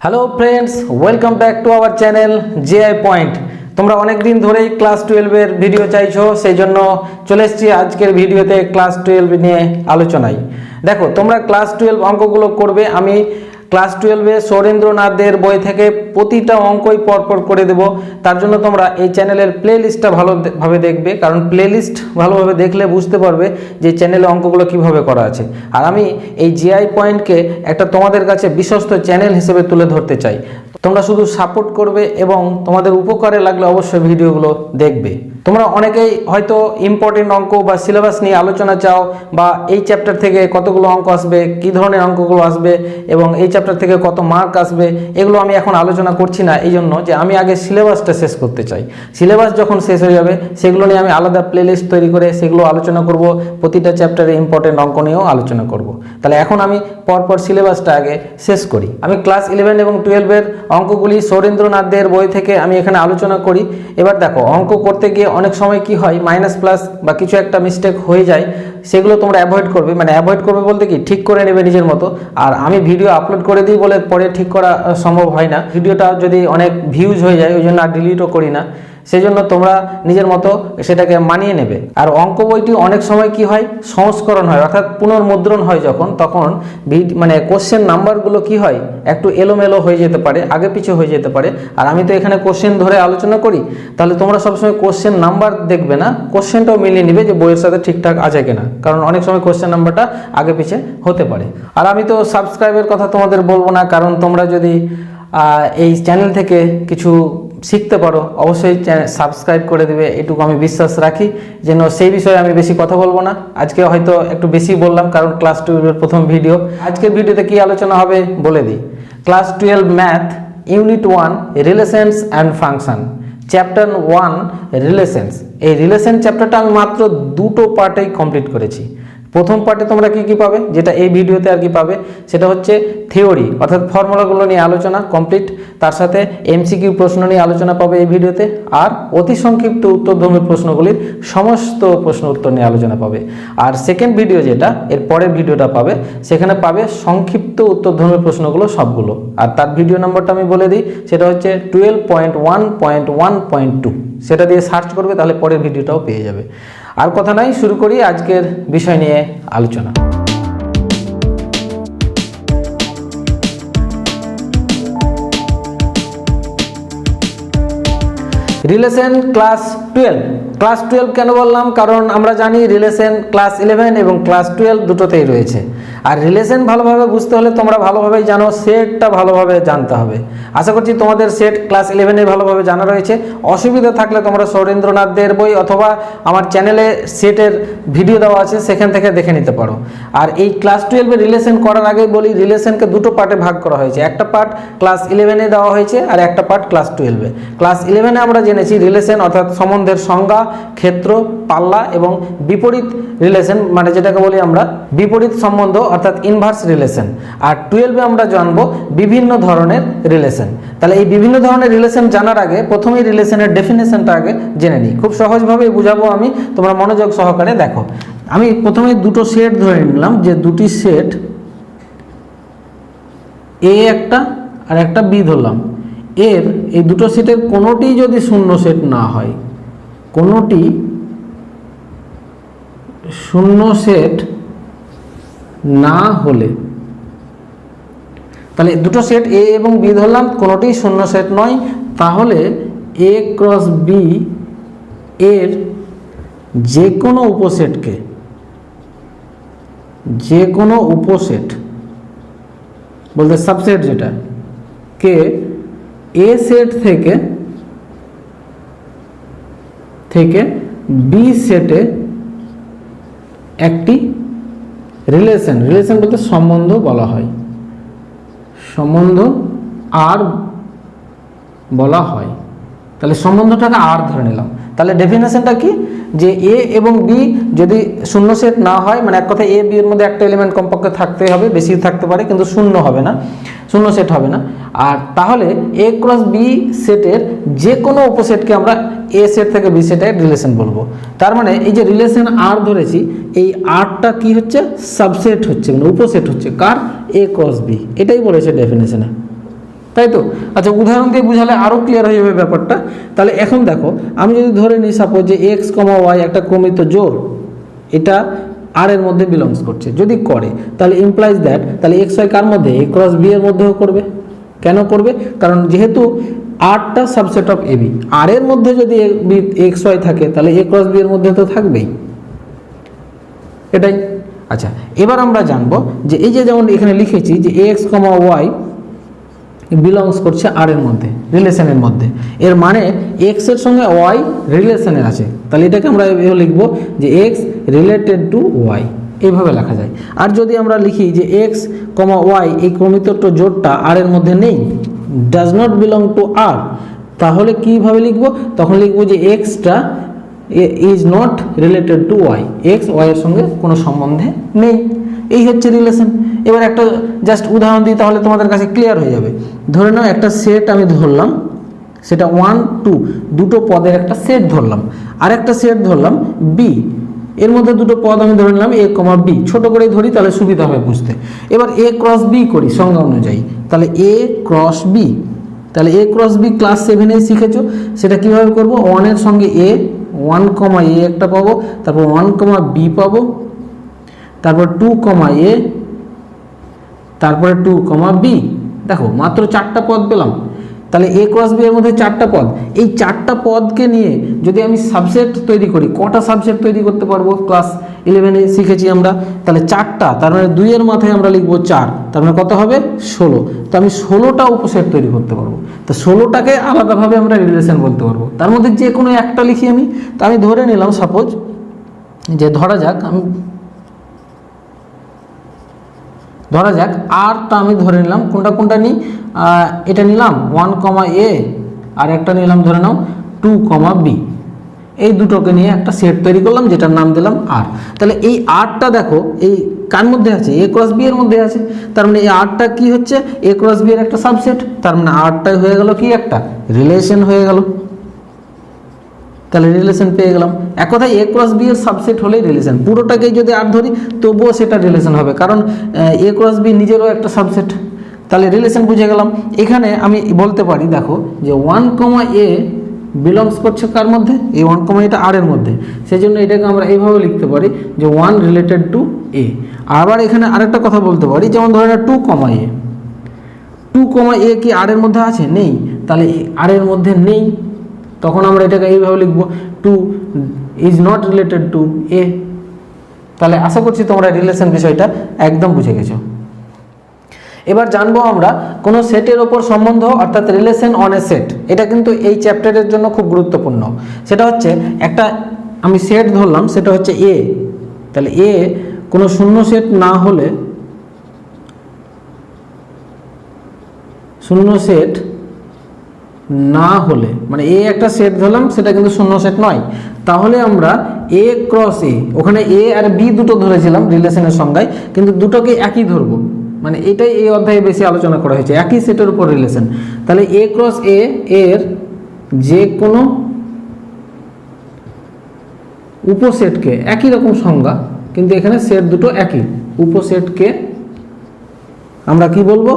Hello friends, welcome back to our channel JI point. তোমরা অনেক দিন ধরেই ক্লাস 12-এর ভিডিও চাইছো, সেই জন্য চলে এসেছি আজকের ভিডিওতে ক্লাস 12 নিয়ে আলোচনায়। দেখো, তোমরা ক্লাস 12 অঙ্কগুলো করবে। আমি ক্লাস 12-এ সৌরেন্দ্রনাথদের বই থেকে প্রতিটা অঙ্কই পরপর করে দেব। তার জন্য তোমরা এই চ্যানেলের প্লে লিস্টটা ভালোভাবে দেখবে, কারণ প্লে লিস্ট ভালোভাবে দেখলে বুঝতে পারবে যে চ্যানেলে অঙ্কগুলো কিভাবে করা আছে। আর আমি এই জিআই পয়েন্টকে একটা তোমাদের কাছে বিশ্বস্ত চ্যানেল হিসেবে তুলে ধরতে চাই। তোমরা শুধু সাপোর্ট করবে এবং তোমাদের উপকারে লাগলে অবশ্যই ভিডিওগুলো দেখবে। তোমরা অনেকেই হয়তো ইম্পর্টেন্ট অঙ্ক বা সিলেবাস নিয়ে আলোচনা চাও, বা এই চ্যাপ্টার থেকে কতগুলো অঙ্ক আসবে, কী ধরনের অঙ্কগুলো আসবে এবং এই চ্যাপ্টার থেকে কত মার্ক আসবে, এগুলো আমি এখন আলোচনা করছি না। এই জন্য যে আমি আগে সিলেবাসটা শেষ করতে চাই। সিলেবাস যখন শেষ হয়ে যাবে সেগুলো নিয়ে আমি আলাদা প্লেলিস্ট তৈরি করে সেগুলো আলোচনা করব। প্রতিটা চ্যাপ্টারে ইম্পর্টেন্ট অঙ্ক নিয়েও আলোচনা করব। তাহলে এখন আমি পরপর সিলেবাসটা আগে শেষ করি। আমি ক্লাস 11 এবং 12-এর অঙ্কগুলি সৌরেন্দ্রনাথদের বই থেকে আমি এখানে আলোচনা করি। এবার দেখো, অঙ্ক করতে গিয়ে অনেক সময় কি হয়, মাইনাস প্লাস বা কিছু একটা মিস্টেক হয়ে যায়। সেগুলো তোমরা অ্যাভয়েড করবে, মানে অ্যাভয়েড করবে বলতে কি, ঠিক করে নেবে নিজের মতো। আর আমি ভিডিও আপলোড করে দিই বলে পরে ঠিক করা সম্ভব হয় না। ভিডিওটা যদি অনেক ভিউজ হয়ে যায় ওই জন্য আর ডিলিটও করি না। সেই জন্য তোমরা নিজের মতো সেটাকে মানিয়ে নেবে। আর অঙ্ক বইটি অনেক সময় কি হয়, সংস্করণ হয়, অর্থাৎ পুনর্মুদ্রণ হয় তখন মানে কোশ্চেন নাম্বারগুলো কি হয়, একটু এলোমেলো হয়ে যেতে পারে, আগে পিছু হয়ে যেতে পারে। আর আমি তো এখানে কোশ্চেন ধরে আলোচনা করি, তাহলে তোমরা সবসময় কোশ্চেন নাম্বার দেখবে না, কোশ্চেনটাও মিলিয়ে নিবে যে বইয়ের সাথে ঠিকঠাক আছে কিনা, কারণ অনেক সময় কোশ্চেন নাম্বারটা আগে পিছে হতে পারে। আর আমি তো সাবস্ক্রাইবের কথা তোমাদের বলবো না, কারণ তোমরা যদি এই চ্যানেল থেকে কিছু শিখতে পারো অবশ্যই সাবস্ক্রাইব করে দিবে, এটুকু আমি বিশ্বাস রাখি। যেন সেই বিষয়ে আমি বেশি কথা বলবো না। আজকে হয়তো একটু বেশি বললাম, কারণ ক্লাস 12-এর প্রথম ভিডিও। আজকের ভিডিওতে কি আলোচনা হবে বলে দিই। Class 12 math unit 1 relations and function, chapter 1 relations. এই রিলেশন চ্যাপ্টারটা আমি মাত্র দুটো পার্টেই কমপ্লিট করেছি। প্রথম পার্টে তোমরা কি পাবে, যেটা এই ভিডিওতে আর কি পাবে, সেটা হচ্ছে থিওরি, অর্থাৎ ফর্মুলাগুলো নিয়ে আলোচনা কমপ্লিট। তার সাথে এমসিকিউ প্রশ্ন নিয়ে আলোচনা পাবে এই ভিডিওতে, আর অতি সংক্ষিপ্ত উত্তরধর্মী প্রশ্নগুলির সমস্ত প্রশ্ন উত্তর নিয়ে আলোচনা পাবে। আর সেকেন্ড ভিডিও, যেটা এর পরের ভিডিওটা পাবে, সেখানে পাবে সংক্ষিপ্ত উত্তরধর্মী প্রশ্নগুলো সবগুলো। আর তার ভিডিও নম্বরটা আমি বলে দিই, সেটা হচ্ছে 12.1.1.2। সেটা দিয়ে সার্চ করবে, তাহলে পরের ভিডিওটাও পেয়ে যাবে। আর কথা নাই, শুরু করি আজকের বিষয় নিয়ে আলোচনা। Relation class 12। ক্লাস 12 কেন বললাম, কারণ আমরা জানি রিলেশন ক্লাস 11 এবং ক্লাস 12 দুটোতেই রয়েছে। আর রিলেশন ভালোভাবে বুঝতে হলে তোমরা ভালোভাবেই জানো, সেটটা ভালোভাবে জানতে হবে। আশা করছি তোমাদের সেট ক্লাস 11-এ ভালোভাবে জানা রয়েছে। অসুবিধা থাকলে তোমরা সৌরেন্দ্রনাথদের বই অথবা আমার চ্যানেলে সেটের ভিডিও দেওয়া আছে, সেখান থেকে দেখে নিতে পারো। আর এই ক্লাস 12-এ রিলেশন করার আগে বলি, রিলেশনকে দুটো পার্টে ভাগ করা হয়েছে। একটা পার্ট ক্লাস 11-এ দেওয়া হয়েছে, আর একটা পার্ট ক্লাস 12-এ। ক্লাস 11-এ আমরা জেনেছি রিলেশন অর্থাৎ সম্বন্ধের সংজ্ঞা, ক্ষেত্র, পাল্লা এবং বিপরীত রিলেশন, মানে যেটাকে বলি আমরা বিপরীত সম্বন্ধ অর্থাৎ ইনভার্স রিলেশন। আর 12-এ আমরা জানবো বিভিন্ন ধরনের রিলেশন। তাহলে এই বিভিন্ন ধরনের রিলেশন জানার আগে প্রথমেই রিলেশনের ডেফিনেশনটা আগে জেনে নিই। খুব সহজভাবেই বুঝাবো আমি, তোমরা মনোযোগ সহকারে দেখো। আমি প্রথমে দুটো সেট ধরে নিলাম, যে দুটি সেট এ একটা আর একটা বি ধরলাম। এর এই দুটো সেটের কোনোটি যদি শূন্য সেট না হয়, কোনোটি শূন্য সেট না হলে, তাহলে দুটো সেট এ এবং বি ধরলাম, কোনোটি শূন্য সেট নয়, তাহলে এ ক্রস বি এর যে কোনো উপসেট বলতে সাবসেট যেটা কে এ সেট থেকে বি সেটে একটি রিলেশন বলতে সম্বন্ধ বলা হয়, সম্বন্ধ আর বলা হয়। তাহলে সম্বন্ধটাকে আর ধরে নিলাম। তাহলে ডেফিনেশনটা কি, যে এ এবং বি যদি শূন্য সেট না হয়, মানে এক কথায় এ বি এর মধ্যে একটা এলিমেন্ট কমপক্ষে থাকতেই হবে, বেশি থাকতে পারে কিন্তু শূন্য হবে না, শূন্য সেট হবে না। আর তাহলে এ ক্রস বি সেটের যে কোনো উপসেটকে আমরা এ সেট থেকে বি সেটের রিলেশন বলবো। তার মানে এই যে রিলেশন আর ধরেছি, এই আরটা কি হচ্ছে, সাবসেট হচ্ছে, মানে উপসেট হচ্ছে কার, এ ক্রস বি। এটাই বলেছে ডেফিনেশনে। তাই তো? আচ্ছা, উদাহরণ দিয়ে বুঝালে আরও ক্লিয়ার হয়ে যাবে ব্যাপারটা। তাহলে এখন দেখো, আমি যদি ধরে নিই সাপোজ যে এক্স কমা ওয়াই একটা ক্রমিত জোড়, এটা আর এর মধ্যে বিলংস করছে, যদি করে তাহলে ইমপ্লাইজ দ্যাট, তাহলে এক্স ওয়াই কার মধ্যে? এ ক্রস বি এর মধ্যেও করবে। কেন করবে? কারণ যেহেতু আরটা সাবসেট অফ এবি, আর এর মধ্যে যদি এক্স ওয়াই থাকে তাহলে এ ক্রস বি এর মধ্যে তো থাকবেই, এটাই। আচ্ছা, এবার আমরা জানবো যে এই যে যেমন এখানে লিখেছি যে এক্স কমা ওয়াই বিলংস করছে আর এর মধ্যে, রিলেশনের মধ্যে, এর মানে এক্স এর সঙ্গে ওয়াই রিলেশনে আছে, তাহলে এটাকে আমরা এভাবে লিখবো যে এক্স রিলেটেড টু ওয়াই, এইভাবে লেখা যায়। আর যদি আমরা লিখি যে এক্স কমা ওয়াই এই ক্রমিত জোড়টা আর এর মধ্যে নেই, does not belong to R, তাহলে কিভাবে লিখবো? তখন লিখবো যে এক্সটা is not related to Y, X Y এর সঙ্গে কোনো সম্বন্ধে নেই। এই হচ্ছে রিলেশন। এবার একটা জাস্ট উদাহরণ দিই, তাহলে তোমাদের কাছে ক্লিয়ার হয়ে যাবে। ধরে নাও একটা সেট আমি ধরলাম, সেটা 1 2 দুটো পদের একটা সেট ধরলাম, আর একটা সেট ধরলাম বি, এর মধ্যে দুটো পদ আমি ধরে নিলাম এ কমা বি, ছোট করেই ধরি তাহলে সুবিধা হবে বুঝতে। এবার এ ক্রস বি করি সংজ্ঞা অনুযায়ী, তাহলে এ ক্রস বি, তাহলে এ ক্রস বি ক্লাস 7-এ শিখেছো, সেটা কিভাবে করব? 1 এর সঙ্গে এ, 1 কমা এ একটা পাবো, তারপর 1 কমা বি পাবো, তারপর 2 কমা এ, তারপরে 2 কমা বি। দেখো মাত্র 4টা পদ পেলাম। তাহলে এ ক্রস বি এর মধ্যে 4টা পদ, এই 4টা পদকে নিয়ে যদি আমি সাবসেট তৈরি করি, কটা সাবসেট তৈরি করতে পারবো? ক্লাস 11-এ শিখেছি আমরা। তাহলে 4টা, তার মানে 2 এর মাথায় আমরা লিখবো 4, তার মানে কত হবে? 16। তো আমি 16টা উপসেট তৈরি করতে পারবো। তো 16টাকে আলাদাভাবে আমরা রিলেশন বলতে পারবো, তার মধ্যে যে কোনো একটা লিখি আমি। তো আমি ধরে নিলাম সাপোজ যে ধরা যাক আরটা আমি ধরে নিলাম, কোনটা কোনটা নিই? এটা নিলাম 1 কমা এ, আর একটা নিলাম ধরে নাও 2 কমা বি, এই দুটোকে নিয়ে একটা সেট তৈরি করলাম যেটার নাম দিলাম আর। তাহলে এই আরটা দেখো এই কার মধ্যে আছে? এ ক্রস বি এর মধ্যে আছে, তার মানে এই আরটা কি হচ্ছে? এ ক্রস বি এর একটা সাবসেট, তার মানে আরটাই হয়ে গেল কি? একটা রিলেশন হয়ে গেল। তাহলে রিলেশন পেয়ে গেলাম। এক কথায় এ ক্রস বি এর সাবসেট হলেই রিলেশন, পুরোটাকেই যদি আর ধরি তবুও সেটা রিলেশন হবে, কারণ এ ক্রস বি নিজেরও একটা সাবসেট। তাহলে রিলেশন বুঝে গেলাম। এখানে আমি বলতে পারি দেখো যে 1 কমা এ বিলংস করছে কার মধ্যে? এই 1 কমা এটা আর এর মধ্যে, সেই জন্য এটাকে আমরা এইভাবে লিখতে পারি যে 1 রিলেটেড টু এ। আবার এখানে আরেকটা কথা বলতে পারি, যেমন ধরে না 2 কমা এ, 2 কমা এ কি আর এর মধ্যে আছে? নেই, তাহলে আর এর মধ্যে নেই, তখন আমরা এটাকে এইভাবে লিখবো 2 ইজ নট রিলেটেড টু এ। তাহলে আশা করছি তোমরা রিলেশন বিষয়টা একদম বুঝে গেছো। এবার জানবো আমরা কোনো সেটের ওপর সম্বন্ধ, অর্থাৎ রিলেশন অন এ সেট। এটা কিন্তু এই চ্যাপ্টারের জন্য খুব গুরুত্বপূর্ণ। সেটা হচ্ছে একটা আমি সেট ধরলাম, সেটা হচ্ছে এ, তাহলে এ কোনো শূন্য সেট না হলে, শূন্য সেট না হলে মানে এ একটা সেট ধরলাম, সেটা কিন্তু শূন্য সেট নয়, তাহলে আমরা এ ক্রস এ, ওখানে এ আর বি দুটো ধরেছিলাম রিলেশনের সংজ্ঞায়, কিন্তু দুটোকে একই ধরবো, মানে এটাই এই অধ্যায়ে বেশি আলোচনা করা হয়েছে, একই সেটের উপর রিলেশন। তাহলে এ ক্রস এ এর যে কোনো উপসেটকে, একই রকম সংজ্ঞা কিন্তু এখানে সেট দুটো একই, উপসেটকে আমরা কি বলবো?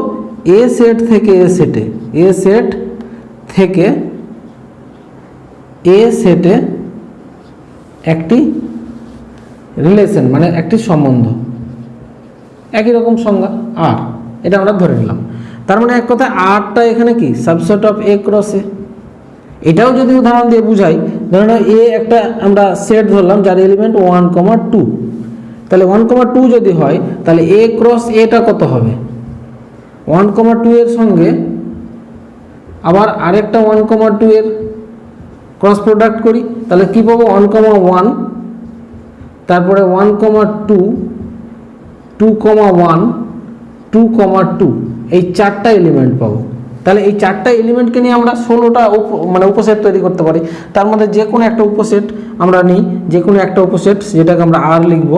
এ সেট থেকে এ সেটে, এ সেট থেকে এ সেটে একটি রিলেশন মানে একটি সম্বন্ধ, একই রকম সংজ্ঞা আর, এটা আমরা ধরে নিলাম। তার মানে এক কথায় আরটা এখানে কি? সাবসেট অফ এ ক্রস এ। এটাও যদি উদাহরণ দিয়ে বুঝাই, ধরুন এ একটা আমরা সেট ধরলাম যার এলিমেন্ট 1 কমা 2, তাহলে 1 কমা 2 যদি হয় তাহলে এ ক্রস এটা কত হবে? 1 কমা 2 এর সঙ্গে আবার আরেকটা 1 কমা 2 এর ক্রস প্রোডাক্ট করি, তাহলে কি পাবো? 1 কমা 1, তারপরে 1 কমা 2, 2 কমা 1, 2 কমা 2, এই 4টা এলিমেন্ট পাবো। তাহলে এই 4টা এলিমেন্টকে নিয়ে আমরা 16টা মানে উপসেট তৈরি করতে পারি। তার মধ্যে যে কোনো একটা উপসেট আমরা নিই, যে কোনো একটা উপসেট যেটাকে আমরা আর লিখবো,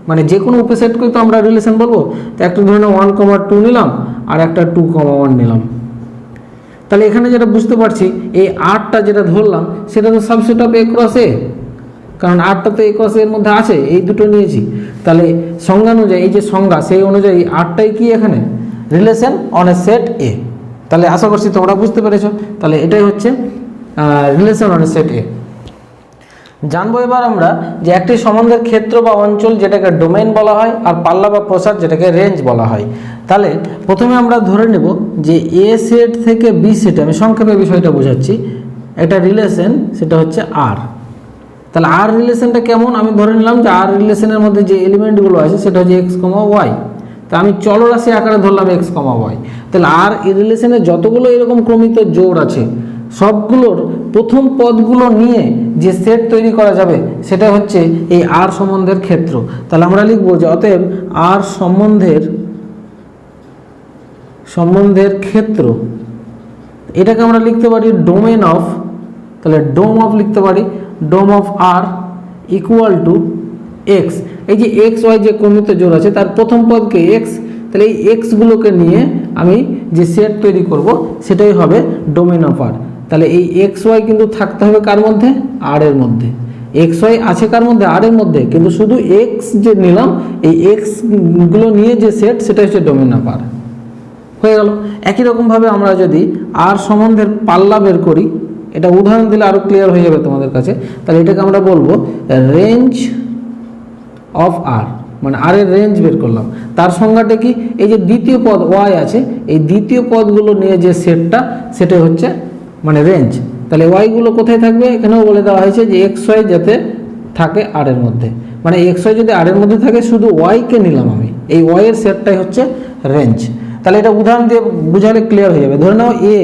মানে যে কোনো উপসেটকে তো আমরা রিলেশন বলবো। তো একটা ধরনের 1 কমা 2 নিলাম আর একটা 2 কমা 1 নিলাম। তাহলে এখানে যেটা বুঝতে পারছি, এই আরটা যেটা ধরলাম সেটা তো সাবসেট অফ এ ক্রস এ, কারণ আরটা তো এ ক্রস এর মধ্যে আছে, এই দুটো নিয়েছি। তাহলে সংজ্ঞা অনুযায়ী, এই যে সংজ্ঞা সেই অনুযায়ী আরটাই কি এখানে? রিলেশন অন এ সেট এ। তাহলে আশা করছি তোমরা বুঝতে পেরেছো। তাহলে এটাই হচ্ছে রিলেশন অন সেট এ। জানবো এবার আমরা যে একটি সম্বন্ধের ক্ষেত্র বা অঞ্চল যেটাকে ডোমেইন বলা হয়, আর পাল্লা বা প্রসার যেটাকে রেঞ্জ বলা হয়। তাহলে প্রথমে আমরা ধরে নেব যে এ সেট থেকে বি সেটে, আমি সংক্ষেপে বিষয়টা বোঝাচ্ছি, একটা রিলেশন সেটা হচ্ছে আর। তাহলে আর রিলেশনটা কেমন, আমি ধরে নিলাম যে আর রিলেশনের মধ্যে যে এলিমেন্টগুলো আছে সেটা হচ্ছে এক্স কমা ওয়াই। তা আমি চলরাশি আকারে ধরলাম এক্স কমা ওয়াই। তাহলে আর এই রিলেশনে যতগুলো এরকম ক্রমিত জোড় আছে সবগুলোর প্রথম পদগুলো নিয়ে যে সেট তৈরি করা যাবে সেটা হচ্ছে এই আর সম্বন্ধের ক্ষেত্র। তাহলে আমরা লিখব যে অতএব আর সম্বন্ধের ক্ষেত্র, এটাকে আমরা লিখতে পারি ডোমেন অফ, তাহলে ডোম অফ লিখতে পারি, ডোম অফ আর ইকুয়াল টু এক্স। এই যে এক্স ওয়াই যে ক্রমিত জোড় আছে তার প্রথম পদকে এক্স, তাহলে এই এক্সগুলোকে নিয়ে আমি যে সেট তৈরি করব সেটাই হবে ডোমেন অফ আর। তাহলে এই এক্স ওয়াই কিন্তু থাকতে হবে কার মধ্যে, আর এর মধ্যে। এক্স ওয়াই আছে কার মধ্যে, আর এর মধ্যে, কিন্তু শুধু এক্স যে নিলাম এই এক্সগুলো নিয়ে যে সেট সেটা হচ্ছে ডোমেন অফ আর। হয়ে গেল। একই রকমভাবে আমরা যদি আর সম্বন্ধের পাল্লা বের করি, এটা উদাহরণ দিলে আরও ক্লিয়ার হয়ে যাবে তোমাদের কাছে। তাহলে এটাকে আমরা বলবো রেঞ্জ অফ আর, মানে আর এর রেঞ্জ বের করলাম। তার সংজ্ঞাটা কি, এই যে দ্বিতীয় পদ ওয়াই আছে এই দ্বিতীয় পদগুলো নিয়ে যে সেটটা সেটা হচ্ছে মানে রেঞ্জ। তাহলে ওয়াইগুলো কোথায় থাকবে, এখানেও বলে দেওয়া হয়েছে যে এক্স ওয়াই যাতে থাকে আর এর মধ্যে, মানে এক্স ওয়াই যদি আর এর মধ্যে থাকে শুধু ওয়াইকে নিলাম আমি, এই ওয়াই এর সেটটাই হচ্ছে রেঞ্জ। তাহলে এটা উদাহরণ দিয়ে বুঝালে ক্লিয়ার হয়ে যাবে। ধরে নাও এ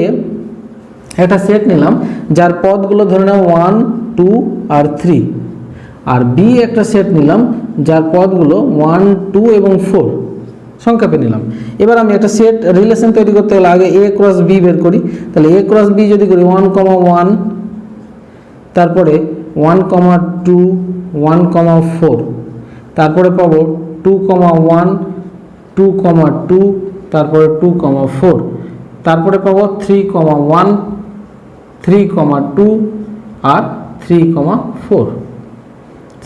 একটা সেট নিলাম যার পদগুলো ধরে নাও 1 2 আর 3, আর বি একটা সেট নিলাম যার পদগুলো 1 2 এবং 4 সংক্ষেপে নিলাম। এবার আমি একটা সেট রিলেশন তৈরি করতে গেলে আগে এ ক্রস বি বের করি। তাহলে এ ক্রস বি যদি করি 1 1, তারপরে 1 2 1 4, তারপরে পাবো 2 1 2 2, তারপরে 2 4, তারপরে পাবো 3 1 3 2 আর 3 4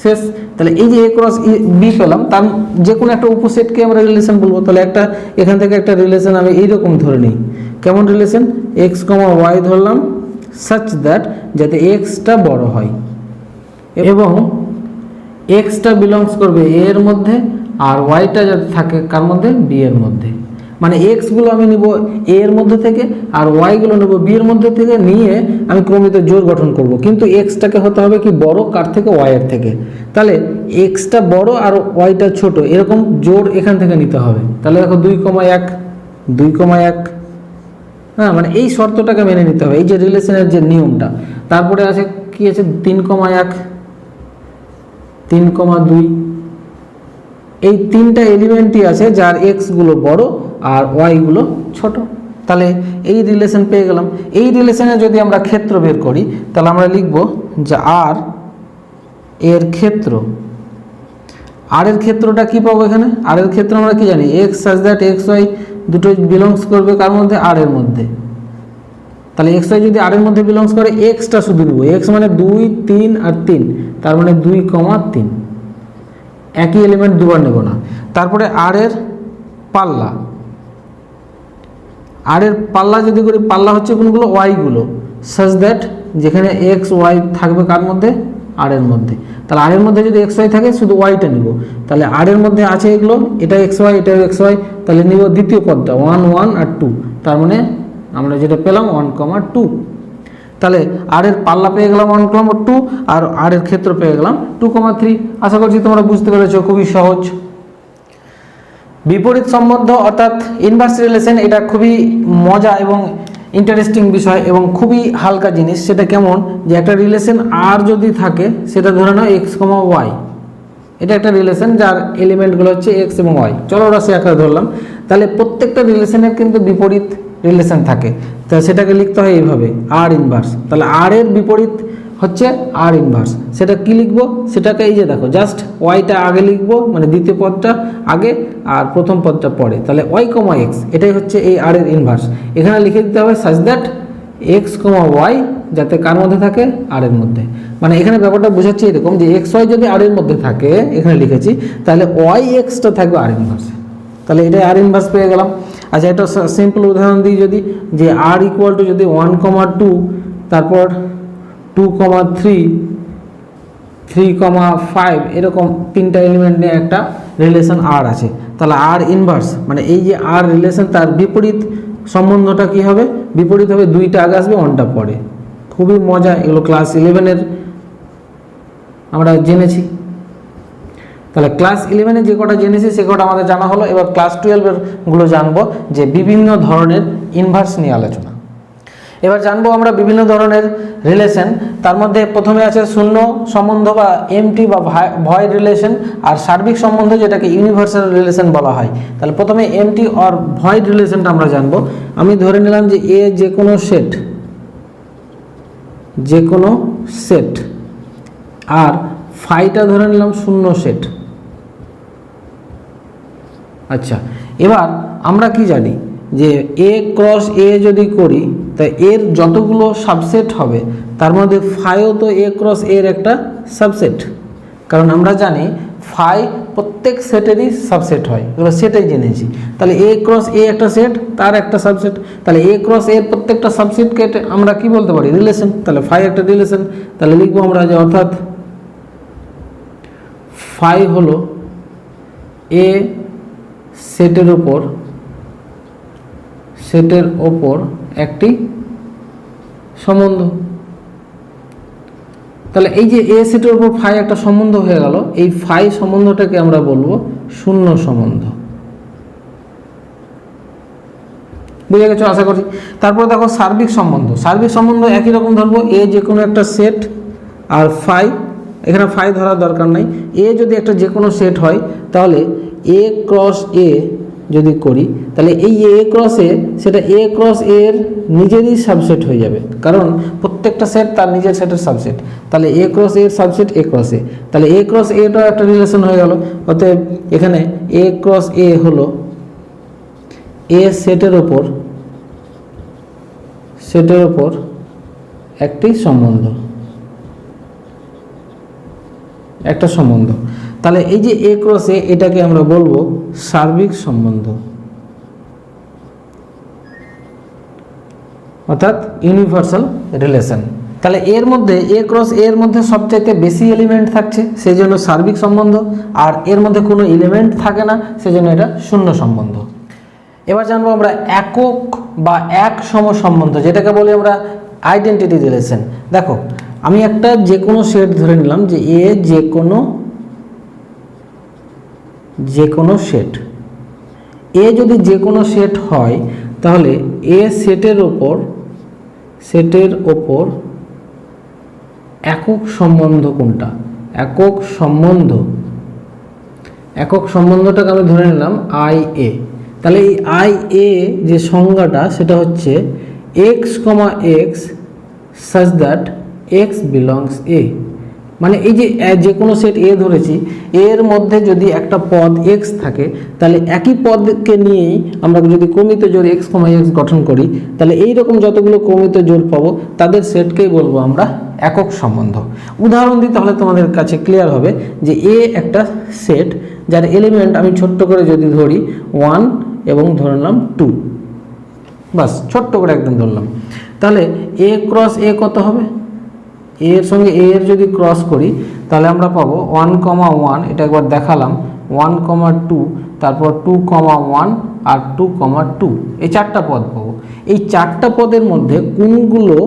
শেষ। তাহলে এই যে এ ক্রস বি পেলাম, তার যে কোনো একটা উপসেটকে আমরা রিলেশন বলবো। তাহলে একটা এখান থেকে একটা রিলেশন আমি এইরকম ধরে নিই, কেমন রিলেশন, এক্স ওয়াই ধরলাম সাচ দ্যাট যাতে এক্সটা বড় হয় এবং এক্সটা বিলংস করবে এ এর মধ্যে আর ওয়াইটা যাতে থাকে কার মধ্যে, বি এর মধ্যে। মানে এক্সগুলো আমি নিব এ এর মধ্যে থেকে আর ওয়াইগুলো নেব বি এর মধ্যে থেকে, নিয়ে আমি ক্রমিত জোড় গঠন করব। কিন্তু এক্সটাকে হতে হবে কি বড় কার থেকে, ওয়াই এর থেকে। তাহলে এক্সটা বড় আর ওয়াইটা ছোট এরকম জোড় এখান থেকে নিতে হবে। তাহলে দেখো 2 1 2 1, হ্যাঁ, মানে এই শর্তটাকে মেনে নিতে হবে, এই যে রিলেশনের যে নিয়মটা। তারপরে আছে কি আছে 3 1 3 2, এই তিনটা এলিমেন্টই আছে যার এক্সগুলো বড় আর ওয়াইগুলো ছোট। তাহলে এই রিলেশন পেয়ে গেলাম। এই রিলেশনে যদি আমরা ক্ষেত্র বের করি তাহলে আমরা লিখব যে আর এর ক্ষেত্র, আর এর ক্ষেত্রটা কি পাবো এখানে, আর এর ক্ষেত্র আমরা কি জানি, X such that X Y দুটোই বিলংস করবে কার মধ্যে, আর এর মধ্যে। তাহলে এক্স ওয়াই যদি আর এর মধ্যে বিলংস করে এক্সটা শুধু নেব, এক্স মানে 2 3 আর 3, তার মানে 2 3, একই এলিমেন্ট দুবার নেব না। তারপরে আর এর পাল্লা, আর এর পাল্লা যদি করি, পাল্লা হচ্ছে কোনগুলো, ওয়াইগুলো, সাচ দ্যাট যেখানে এক্স ওয়াই থাকবে কার মধ্যে, আর এর মধ্যে। তাহলে আর এর মধ্যে যদি এক্স ওয়াই থাকে শুধু ওয়াইটা নিব। তাহলে আর এর মধ্যে আছে এগুলো, এটা এক্স ওয়াই এটা এক্স ওয়াই, তাহলে নিব দ্বিতীয় পদটা 1 1 আর 2, তার মানে আমরা যেটা পেলাম 1 2। তাহলে আর এর পাল্লা পেয়ে গেলাম 1 2 আর আর এর ক্ষেত্র পেয়ে গেলাম 2 3। আশা করছি তোমরা বুঝতে পেরেছো, খুবই সহজ। বিপরীত সম্বন্ধ অর্থাৎ ইনভার্স রিলেশন, এটা খুবই মজা এবং ইন্টারেস্টিং বিষয় এবং খুবই হালকা জিনিস। সেটা কেমন, যে একটা রিলেশন আর যদি থাকে সেটা ধরে নাও এক্স ওয়াই, এটা একটা রিলেশন যার এলিমেন্টগুলো হচ্ছে এক্স এবং ওয়াই, চলো রাশি আকারে ধরলাম। তাহলে প্রত্যেকটা রিলেশনের কিন্তু বিপরীত রিলেশন থাকে, তা সেটাকে লিখতে হয় এইভাবে আর ইনভার্স। তাহলে আর এর বিপরীত হচ্ছে আর ইনভার্স, সেটা কি লিখবো, সেটাকে এই যে দেখো জাস্ট ওয়াইটা আগে লিখবো, মানে দ্বিতীয় পদটা আগে আর প্রথম পদটা পরে। তাহলে ওয়াই এক্স এটাই হচ্ছে এই আর এর ইনভার্স। এখানে লিখে দিতে হবে সাচ দ্যাট এক্স ওয়াই যাতে কার মধ্যে থাকে, আর এর মধ্যে। মানে এখানে ব্যাপারটা বোঝাচ্ছি এরকম যে এক্স ওয়াই যদি আর এর মধ্যে থাকে, এখানে লিখেছি, তাহলে ওয়াই এক্সটা থাকবে আর ইনভার্স। তাহলে এটাই আর ইনভার্স পেয়ে গেলাম। আচ্ছা, এটা সিম্পল উদাহরণ দিই যদি, যে আর ইকুয়াল টু যদি 1,2 তারপর 2,3 3,5 এরকম তিনটা এলিমেন্ট নিয়ে একটা রিলেশন আর আছে, তাহলে আর ইনভার্স মানে এই যে আর রিলেশন তার বিপরীত সম্বন্ধটা কি হবে, বিপরীত হবে, দুইটা আগে আসবে ওয়ানটা পরে। খুবই মজা, এগুলো ক্লাস 11-এর আমরা জেনেছি। তাহলে ক্লাস 11-এ যে কটা জেনেছি সে কটা আমাদের জানা হলো। এবার ক্লাস 12-এর গুলো জানবো, যে বিভিন্ন ধরনের ইনভার্স নিয়ে আলোচনা। এবার জানবো আমরা বিভিন্ন ধরনের রিলেশন। তার মধ্যে প্রথমে আছে শূন্য সম্বন্ধ বা এমটি বা ভয়েড রিলেশন, আর সার্বিক সম্বন্ধ যেটাকে ইউনিভার্সাল রিলেশন বলা হয়। তাহলে প্রথমে এমটি আর ভয়েড রিলেশনটা আমরা জানবো। আমি ধরে নিলাম যে এ যে কোনো সেট, যে কোনো সেট, আর ফাইটা ধরে নিলাম শূন্য সেট। আচ্ছা, এবার আমরা কি জানি যে এ ক্রস এ যদি করি তা এর যতগুলো সাবসেট হবে তার মধ্যে ফাইও তো এ ক্রস এর একটা সাবসেট, কারণ আমরা জানি ফাই প্রত্যেক সেটেরই সাবসেট হয়, এবার সেটাই জেনেছি। তাহলে এ ক্রস এ একটা সেট, তার একটা সাবসেট, তাহলে এ ক্রস এর প্রত্যেকটা সাবসেটকে আমরা কি বলতে পারি, রিলেশন। তাহলে ফাই একটা রিলেশন, তাহলে লিখবো আমরা যে অর্থাৎ ফাই হলো এ সেটের ওপর একটি সম্বন্ধ। তাহলে এই যে এ সেটের উপর ফাই একটা সম্বন্ধ হয়ে গেল, এই ফাই সম্বন্ধটাকে আমরা বলবো শূন্য সম্বন্ধ। বুঝে গেছো আশা করি। তারপর দেখো সার্বিক সম্বন্ধ। সার্বিক সম্বন্ধ একই রকম ধরবো, এ যে কোনো একটা সেট আর ফাই, এখানে ফাই ধরার দরকার নাই, এ যদি একটা যে কোনো সেট হয় তাহলে এ ক্রস এ যদি করি তাহলে এই এ ক্রস এ, সেটা এ ক্রস এর নিজেরই সাবসেট হয়ে যাবে, কারণ প্রত্যেকটা সেট তার নিজের সেটের সাবসেট। তাহলে এ ক্রস এর সাবসেট এ ক্রস এ, তাহলে এ ক্রস এটাও একটা রিলেশন হয়ে গেল। অতএব এখানে এ ক্রস এ হলো এ সেটের ওপর একটি সম্বন্ধ, একটা সম্বন্ধ। তাহলে এই যে এ ক্রস এ, এটাকে আমরা বলবো সার্বিক সম্বন্ধ, অর্থাৎ ইউনিভার্সাল রিলেশন। তাহলে এর মধ্যে এ ক্রস এর মধ্যে সবচাইতে বেশি এলিমেন্ট থাকছে, সেই জন্য সার্বিক সম্বন্ধ, আর এর মধ্যে কোনো এলিমেন্ট থাকে না, সেই জন্য এটা শূন্য সম্বন্ধ। এবার জানবো আমরা একক বা এক সম সম্বন্ধ, যেটাকে বলি আমরা আইডেন্টিটি রিলেশন। দেখো আমি একটা যে কোনো সেট ধরে নিলাম, যে এ যে কোনো সেট, এ যদি যে কোনো সেট হয় তাহলে এ সেটের ওপর একক সম্বন্ধ কোনটা, একক সম্বন্ধটাকে আমি ধরে নিলাম আই এ। তাহলে এই আই এ যে সংজ্ঞাটা সেটা হচ্ছে X comma X such that X belongs A. মানে এই যে কোনো সেট এ ধরেছি, এর মধ্যে যদি একটা পদ এক্স থাকে তাহলে একই পদকে নিয়েই আমরা যদি ক্রমিত জোড় এক্স কমা এক্স গঠন করি, তাহলে এইরকম যতগুলো ক্রমিত জোড় পাবো তাদের সেটকেই বলবো আমরা একক সম্বন্ধ। উদাহরণ দিই তাহলে তোমাদের কাছে ক্লিয়ার হবে, যে এ একটা সেট যার এলিমেন্ট আমি ছোট্ট করে যদি ধরি 1 এবং ধরলাম 2, বাস ছোট্ট করে একদম ধরলাম, তাহলে এ ক্রস এ কত হবে, এর সঙ্গে এ এর যদি ক্রস করি তাহলে আমরা পাবো 1,1, এটা একবার দেখালাম, 1,2, তারপর 2,1 আর 2,2, এই চারটা পদ পাবো। এই চারটা পদের মধ্যে কোনগুলো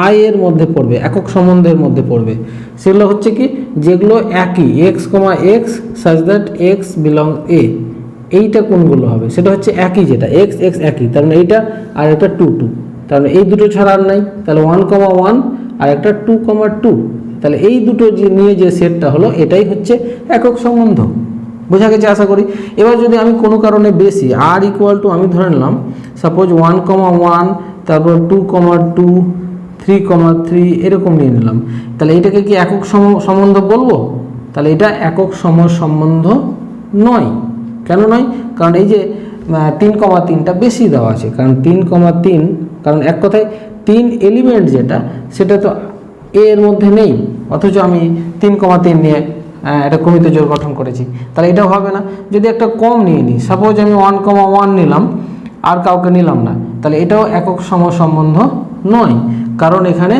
আই এর মধ্যে পড়বে, একক সম্বন্ধের মধ্যে পড়বে, সেগুলো হচ্ছে কি, যেগুলো একই X comma X such that X belong A, এইটা কোনগুলো হবে, সেটা হচ্ছে একই, যেটা এক্স এক্স একই, তার মানে এইটা আর একটা 2,2, তার মানে এই দুটো ছাড়া আর নাই। তাহলে 1,1 আর একটা 2,2, তাহলে এই দুটো যে নিয়ে যে সেটটা হলো এটাই হচ্ছে একক সম্বন্ধ। বোঝা গেছে আশা করি। এবার যদি আমি কোনো কারণে বেশি আর ইকুয়াল টু আমি ধরে নিলাম সাপোজ 1,1, তারপর 2,2, 3,3 এরকম নিয়ে নিলাম, তাহলে এটাকে কি একক সম্বন্ধ বলবো? তাহলে এটা একক সম্বন্ধ নয়। কেন নয়? কারণ এই যে 3,3টা বেশি দেওয়া আছে, কারণ 3,3, কারণ এক কথায় 3 এলিমেন্ট যেটা সেটা তো এর মধ্যে নেই, অথচ আমি 3,3 নিয়ে একটা ক্রমিত জোড় গঠন করেছি, তাহলে এটাও হবে না। যদি একটা কম নিয়ে নিই, সাপোজ আমি 1,1 নিলাম, আর কাউকে নিলাম না, তাহলে এটাও একক সম সম্বন্ধ নয়, কারণ এখানে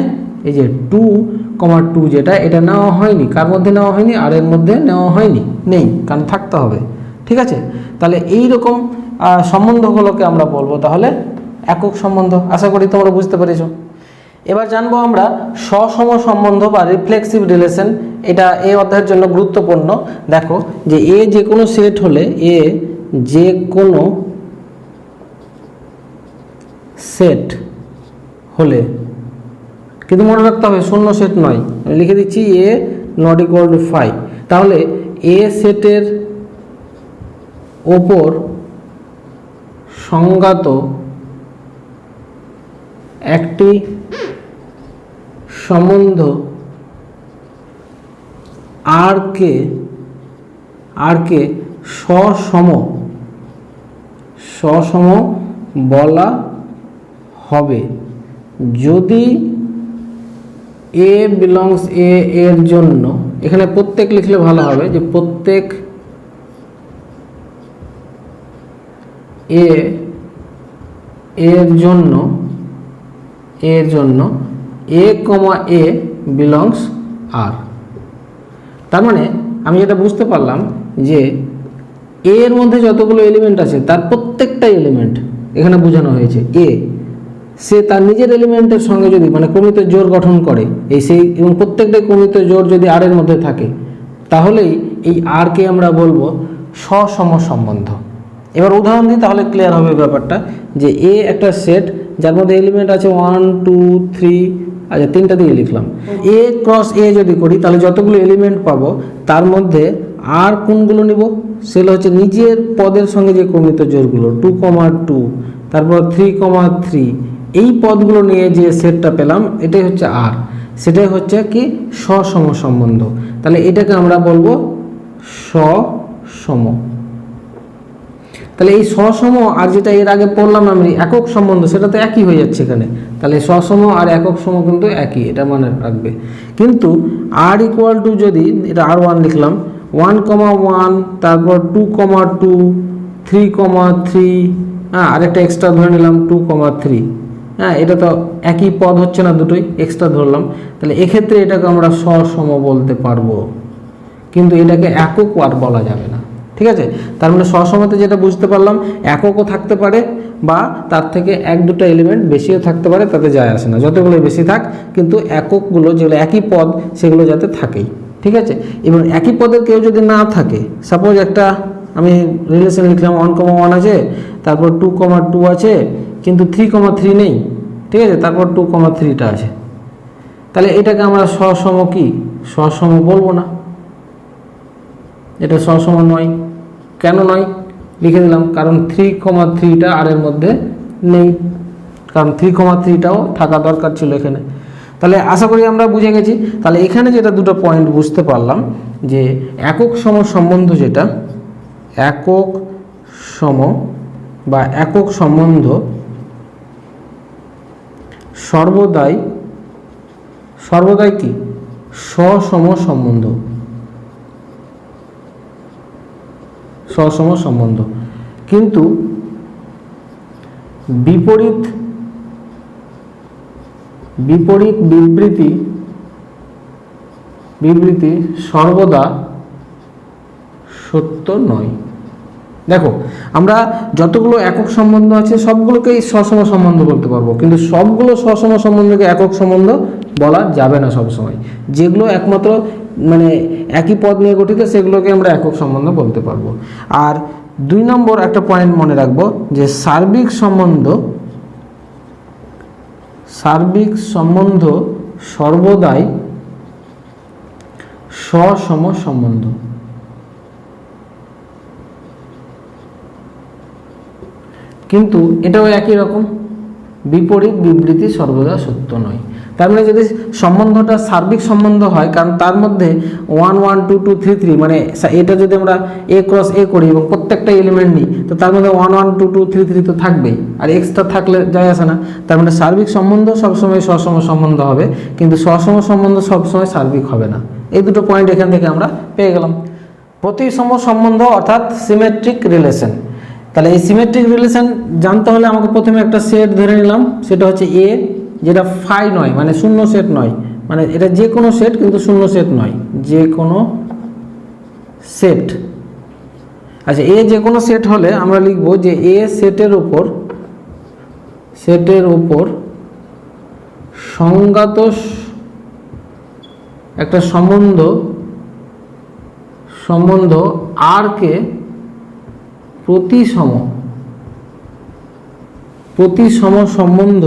এই যে 2,2 যেটা এটা নেওয়া হয়নি, কার মধ্যে নেওয়া হয়নি, আর এর মধ্যে নেওয়া হয়নি, নেই, কারণ থাকতে হবে। ঠিক আছে, তাহলে এই রকম সম্বন্ধগুলোকে আমরা বলবো তাহলে একক সম্বন্ধ। আশা করি তোমরা বুঝতে পেরেছো। এবার জানবো আমরা সসম সম্বন্ধ বা রিফ্লেক্সিভ রিলেশন। এটা এই অধ্যায়ের জন্য গুরুত্বপূর্ণ। দেখো যে এ যে কোনো সেট হলে, এ যে কোনো সেট হলে, কিন্তু মনে রাখতে হবে শূন্য সেট নয়, আমি লিখে দিচ্ছি এ নট ইকুয়াল টু 5, তাহলে এ সেটের ওপর সংজ্ঞাত একটি সম্বন্ধ আর কে সসম বলা হবে যদি এ বিলংস এ এর জন্য, এখানে প্রত্যেক লিখলে ভালো হবে, যে প্রত্যেক এ এর জন্য এ কমা এ বিলংস আর। তার মানে আমি যেটা বুঝতে পারলাম যে এর মধ্যে যতগুলো এলিমেন্ট আছে তার প্রত্যেকটা এলিমেন্ট এখানে বোঝানো হয়েছে। এ সে তার নিজের এলিমেন্টের সঙ্গে যদি মানে কমিত জোড় গঠন করে এবং প্রত্যেকটাই কমিত জোড় যদি আর এর মধ্যে থাকে, তাহলেই এই আর কে আমরা বলবো সসম সম্বন্ধ। এবার উদাহরণ দিই তাহলে ক্লিয়ার হবে ব্যাপারটা, যে এ একটা সেট যার মধ্যে এলিমেন্ট আছে 1 2 3, আচ্ছা 3টা দিয়ে লিখলাম। এ ক্রস এ যদি করি তাহলে যতগুলো এলিমেন্ট পাবো তার মধ্যে আর কোনগুলো নিব, সেগুলো হচ্ছে নিজের পদের সঙ্গে যে কমিত জোড়গুলো 2,2, তারপর 3,3, এই পদগুলো নিয়ে যে সেটটা পেলাম এটাই হচ্ছে আর, সেটাই হচ্ছে কি সসম সম্বন্ধ। তাহলে এটাকে আমরা বলবো সসম। তাহলে এই সসম আর যেটা এর আগে পড়লাম আমি একক সম্বন্ধ, সেটা তো একই হয়ে যাচ্ছে এখানে। তাহলে সসম আর একক সম কিন্তু একই, এটা মনে রাখবে। কিন্তু আর ইকুয়াল টু যদি এটা আর1 লিখলাম, 1,1, তারপর 2,2, 3,3, হ্যাঁ আরেকটা এক্সট্রা ধরে নিলাম 2,3, হ্যাঁ এটা তো একই পদ হচ্ছে না, দুটোই এক্সট্রা ধরলাম। তাহলে এক্ষেত্রে এটাকে আমরা সসম বলতে পারবো, কিন্তু এটাকে একক আর বলা যাবে না। ঠিক আছে, তার মানে সসমতে যেটা বুঝতে পারলাম, এককও থাকতে পারে বা তার থেকে 1-2টা এলিমেন্ট বেশিও থাকতে পারে, তাতে যায় আসে না, যতগুলো বেশি থাক, কিন্তু এককগুলো যেগুলো একই পদ সেগুলো যাতে থাকেই। ঠিক আছে, এবং একই পদের কেউ যদি না থাকে, সাপোজ একটা আমি রিলেশন লিখলাম 1,1 আছে, তারপর 2,2 আছে, কিন্তু 3,3 নেই। ঠিক আছে, তারপর 2,3টা আছে, তাহলে এটাকে আমরা সসম কি সসম বলবো না, এটা সসম নয়। কেন নয় লিখে দিলাম, কারণ 3,3টা আর এর মধ্যে নেই, কারণ 3,3টাও থাকা দরকার ছিল এখানে। তাহলে আশা করি আমরা বুঝে গেছি। তাহলে এখানে যেটা দুটো পয়েন্ট বুঝতে পারলাম, যে একক সম সম্বন্ধ, যেটা একক সম বা একক সম্বন্ধ সর্বদাই কি সসম সম্বন্ধ, সসম সম্বন্ধ। কিন্তু বিপরীত বিবৃতি সর্বদা সত্য নয়। দেখো আমরা যতগুলো একক সম্বন্ধ আছে সবগুলোকেই সসম সম্বন্ধ বলতে পারবো, কিন্তু সবগুলো সসম সম্বন্ধকে একক সম্বন্ধ বলা যাবে না সবসময়। যেগুলো একমাত্র মানে একই পদ নিয়ে গঠিত সেগুলোকে আমরা একক সম্বন্ধ বলতে পারবো। আর 2 নম্বর একটা পয়েন্ট মনে রাখবো, যে সার্বিক সম্বন্ধ সর্বদাই সসম সম্বন্ধ। কিন্তু এটাও একই রকম, বিপরীত বিবৃতি সর্বদা সত্য নয়। তার মানে যদি সম্বন্ধটা সার্বিক সম্বন্ধ হয়, কারণ তার মধ্যে 1 1 2 2 3 3 মানে এটা যদি আমরা এ ক্রস এ করি এবং প্রত্যেকটা এলিমেন্ট নিই, তো তার মধ্যে 1 1 2 2 3 3 তো থাকবেই, আর এক্সট্রা থাকলে যায় আসে না। তার মানে সার্বিক সম্বন্ধ সবসময় সসম সম্বন্ধ হবে, কিন্তু সসম সম্বন্ধ সবসময় সার্বিক হবে না। এই দুটো পয়েন্ট এখান থেকে আমরা পেয়ে গেলাম। প্রতিসম সম্বন্ধ অর্থাৎ সিমেট্রিক রিলেশন। তাহলে এই সিমেট্রিক রিলেশন জানতে হলে আমাকে প্রথমে একটা সেট ধরে নিলাম, সেটা হচ্ছে এ, যেটা ফাই নয় মানে শূন্য সেট নয়, মানে এটা যে কোনো সেট কিন্তু শূন্য সেট নয়, যে কোনো সেট। আচ্ছা, এ যে কোনো সেট হলে আমরা লিখব যে এ সেটের উপর সংজ্ঞাত একটা সম্বন্ধ আর কে প্রতিসম সম্বন্ধ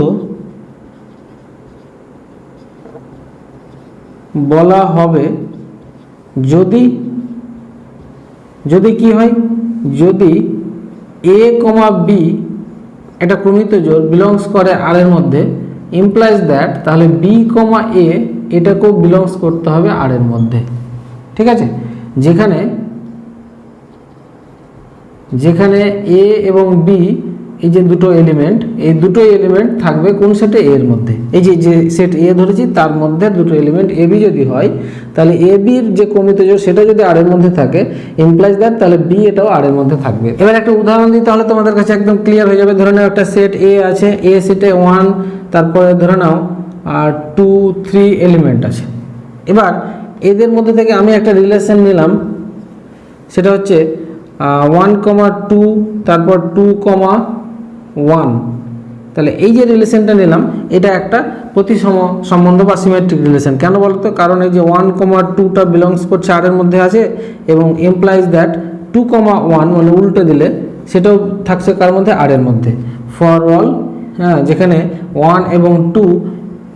বলা হবে যদি কি হয়, যদি এ কমা বি একটা ক্রমিত জোড় বিলংস করে আর এর মধ্যে, ইমপ্লাইজ দ্যাট তাহলে বি কমা এ এটাকেও বিলংস করতে হবে আর এর মধ্যে। ঠিক আছে, যেখানে এ এবং বি এই যে দুটো এলিমেন্ট, এই দুটো এলিমেন্ট থাকবে কোন সেটে, এর মধ্যে। এই যে সেট এ ধরেছি তার মধ্যে দুটো এলিমেন্ট এ বি যদি হয়, তাহলে এ বির যে ক্রমিত জোড় সেটা যদি আর এর মধ্যে থাকে, ইমপ্লাইজ দ্যাট তাহলে বি এটাও আর এর মধ্যে থাকবে। এবার একটা উদাহরণ দিই, তাহলে তোমাদের কাছে একদম ক্লিয়ার হয়ে যাবে। ধরে নাও একটা সেট এ আছে, এ সেটে 1, তারপরে ধরে নাও আর 2, 3 এলিমেন্ট আছে। এবার এদের মধ্যে থেকে আমি একটা রিলেশন নিলাম, সেটা হচ্ছে 1,2, তারপর 2,1। তাহলে এই যে রিলেশনটা নিলাম, এটা একটা প্রতিসম সম্বন্ধ বা সিমেট্রিক রিলেশন। কেন বলতো? কারণ এই যে 1,2টা বিলংস করছে আর এর মধ্যে আছে, এবং এমপ্লাইজ দ্যাট 2,1 মানে উল্টে দিলে সেটাও থাকছে কার মধ্যে, আর এর মধ্যে। ফর অল, হ্যাঁ, যেখানে 1 এবং 2,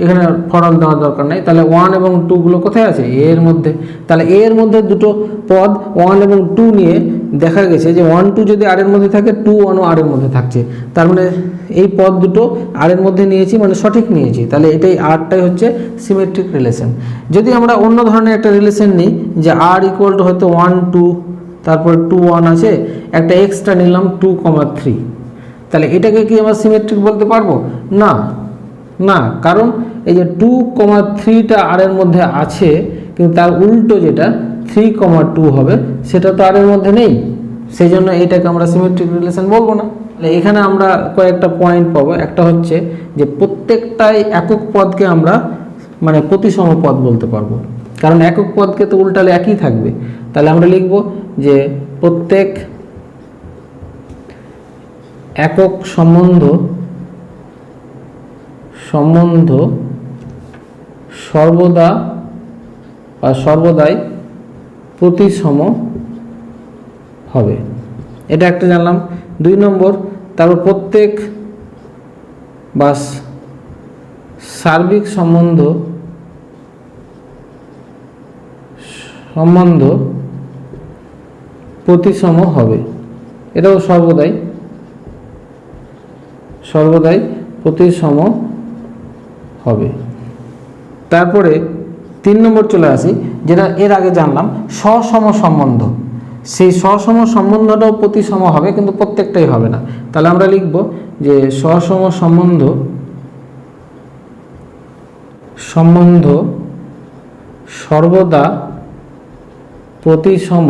এখানে ফর অল দেওয়ার দরকার নেই, তাহলে 1 এবং 2 গুলো কোথায় আছে, এর মধ্যে। তাহলে এর মধ্যে দুটো পদ 1 এবং 2 নিয়ে দেখা গেছে যে 1, 2 যদি আর এর মধ্যে থাকে, 2, 1 ও আর এর মধ্যে থাকছে। তার মানে এই পদ দুটো আর এর মধ্যে নিয়েছি, মানে সঠিক নিয়েছি। তাহলে এটাই আরটাই হচ্ছে সিমেট্রিক রিলেশন। যদি আমরা অন্য ধরনের একটা রিলেশন নিই, যে আর ইকুয়াল টু হয়তো 1, 2, তারপর 2, 1 আছে, একটা এক্সট্রা নিলাম 2,3, তাহলে এটাকে কি আমরা সিমেট্রিক বলতে পারবো? না, কারণ এই যে 2,3টা আর এর মধ্যে আছে, কিন্তু তার উল্টো যেটা 3,2 হবে সেটা তো আর এর মধ্যে নেই, সেই জন্য এটাকে আমরা সিমেট্রিক রিলেশন বলবো না। এখানে আমরা কয়েকটা পয়েন্ট পাবো। একটা হচ্ছে যে প্রত্যেকটাই একক পদকে আমরা মানে প্রতিসম পদ বলতে পারবো, কারণ একক পদকে তো উল্টালে একই থাকবে। তাহলে আমরা লিখব যে প্রত্যেক একক সম্বন্ধ সর্বদাই প্রতিসম হবে। এটা একটা জানলাম। 2 নম্বর, তারপর প্রত্যেক বা সার্বিক সম্বন্ধ প্রতিসম হবে, এটাও সর্বদাই প্রতিসম হবে। তারপরে 3 নম্বর চলে আসি, যেটা এর আগে জানলাম, সসম সম্বন্ধ। সেই সসম সম্বন্ধটাও প্রতিসম হবে, কিন্তু প্রত্যেকটাই হবে না। তাহলে আমরা লিখব যে সসম সম্বন্ধ সর্বদা প্রতিসম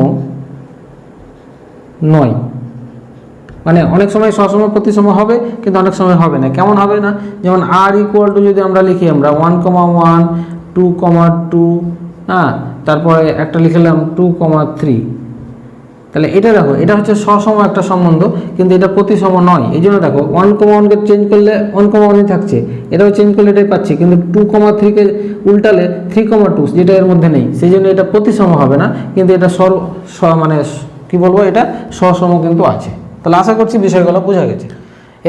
নয়। মানে অনেক সময় সসম প্রতিসম হবে, কিন্তু অনেক সময় হবে না। কেমন হবে না? যেমন আর ইকুয়াল টু যদি আমরা লিখি, আমরা 1,1, 2,2, হ্যাঁ, তারপরে একটা লিখলাম 2,3, তাহলে এটা দেখো, এটা হচ্ছে সসম একটা সম্বন্ধ, কিন্তু এটা প্রতিসম নয়। এই জন্য দেখো 1,1কে চেঞ্জ করলে 1,1ই থাকছে, এটাও চেঞ্জ করলে এটাই পাচ্ছি, কিন্তু 2,3কে উল্টালে 3,2 যেটা এর মধ্যে নেই, সেই জন্য এটা প্রতিসম হবে না। কিন্তু এটা মানে কি বলবো, এটা সসম কিন্তু আছে। তাহলে আশা করছি বিষয়গুলো বোঝা গেছে।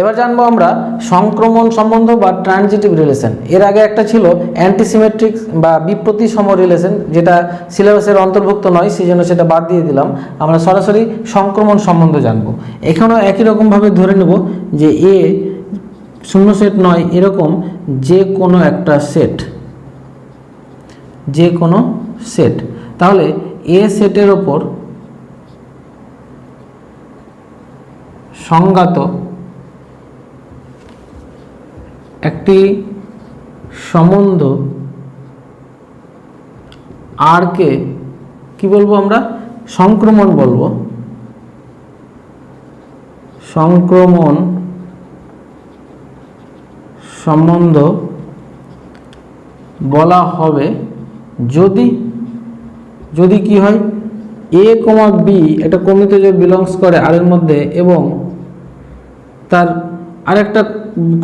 এবার জানবো আমরা সংক্রমণ সম্বন্ধ বা ট্রানজিটিভ রিলেশন। এর আগে একটা ছিল অ্যান্টিসিমেট্রিক বা বিপ্রতিসম রিলেশন, যেটা সিলেবাসের অন্তর্ভুক্ত নয়, সেই জন্য সেটা বাদ দিয়ে দিলাম। আমরা সরাসরি সংক্রমণ সম্বন্ধ জানবো। এখানেও একই রকমভাবে ধরে নেব যে এ শূন্য সেট নয়, এরকম যে কোনো একটা সেট, তাহলে এ সেটের ওপর সংজ্ঞাত একটি সম্বন্ধ আর কে কি বলবো, আমরা সংক্রমণ বলবো। সংক্রমণ সম্বন্ধ বলা হবে যদি যদি কি হয় এ কমা বি একটা কমিত জোড় বিলংস করে আর এর মধ্যে এবং তার আরেকটা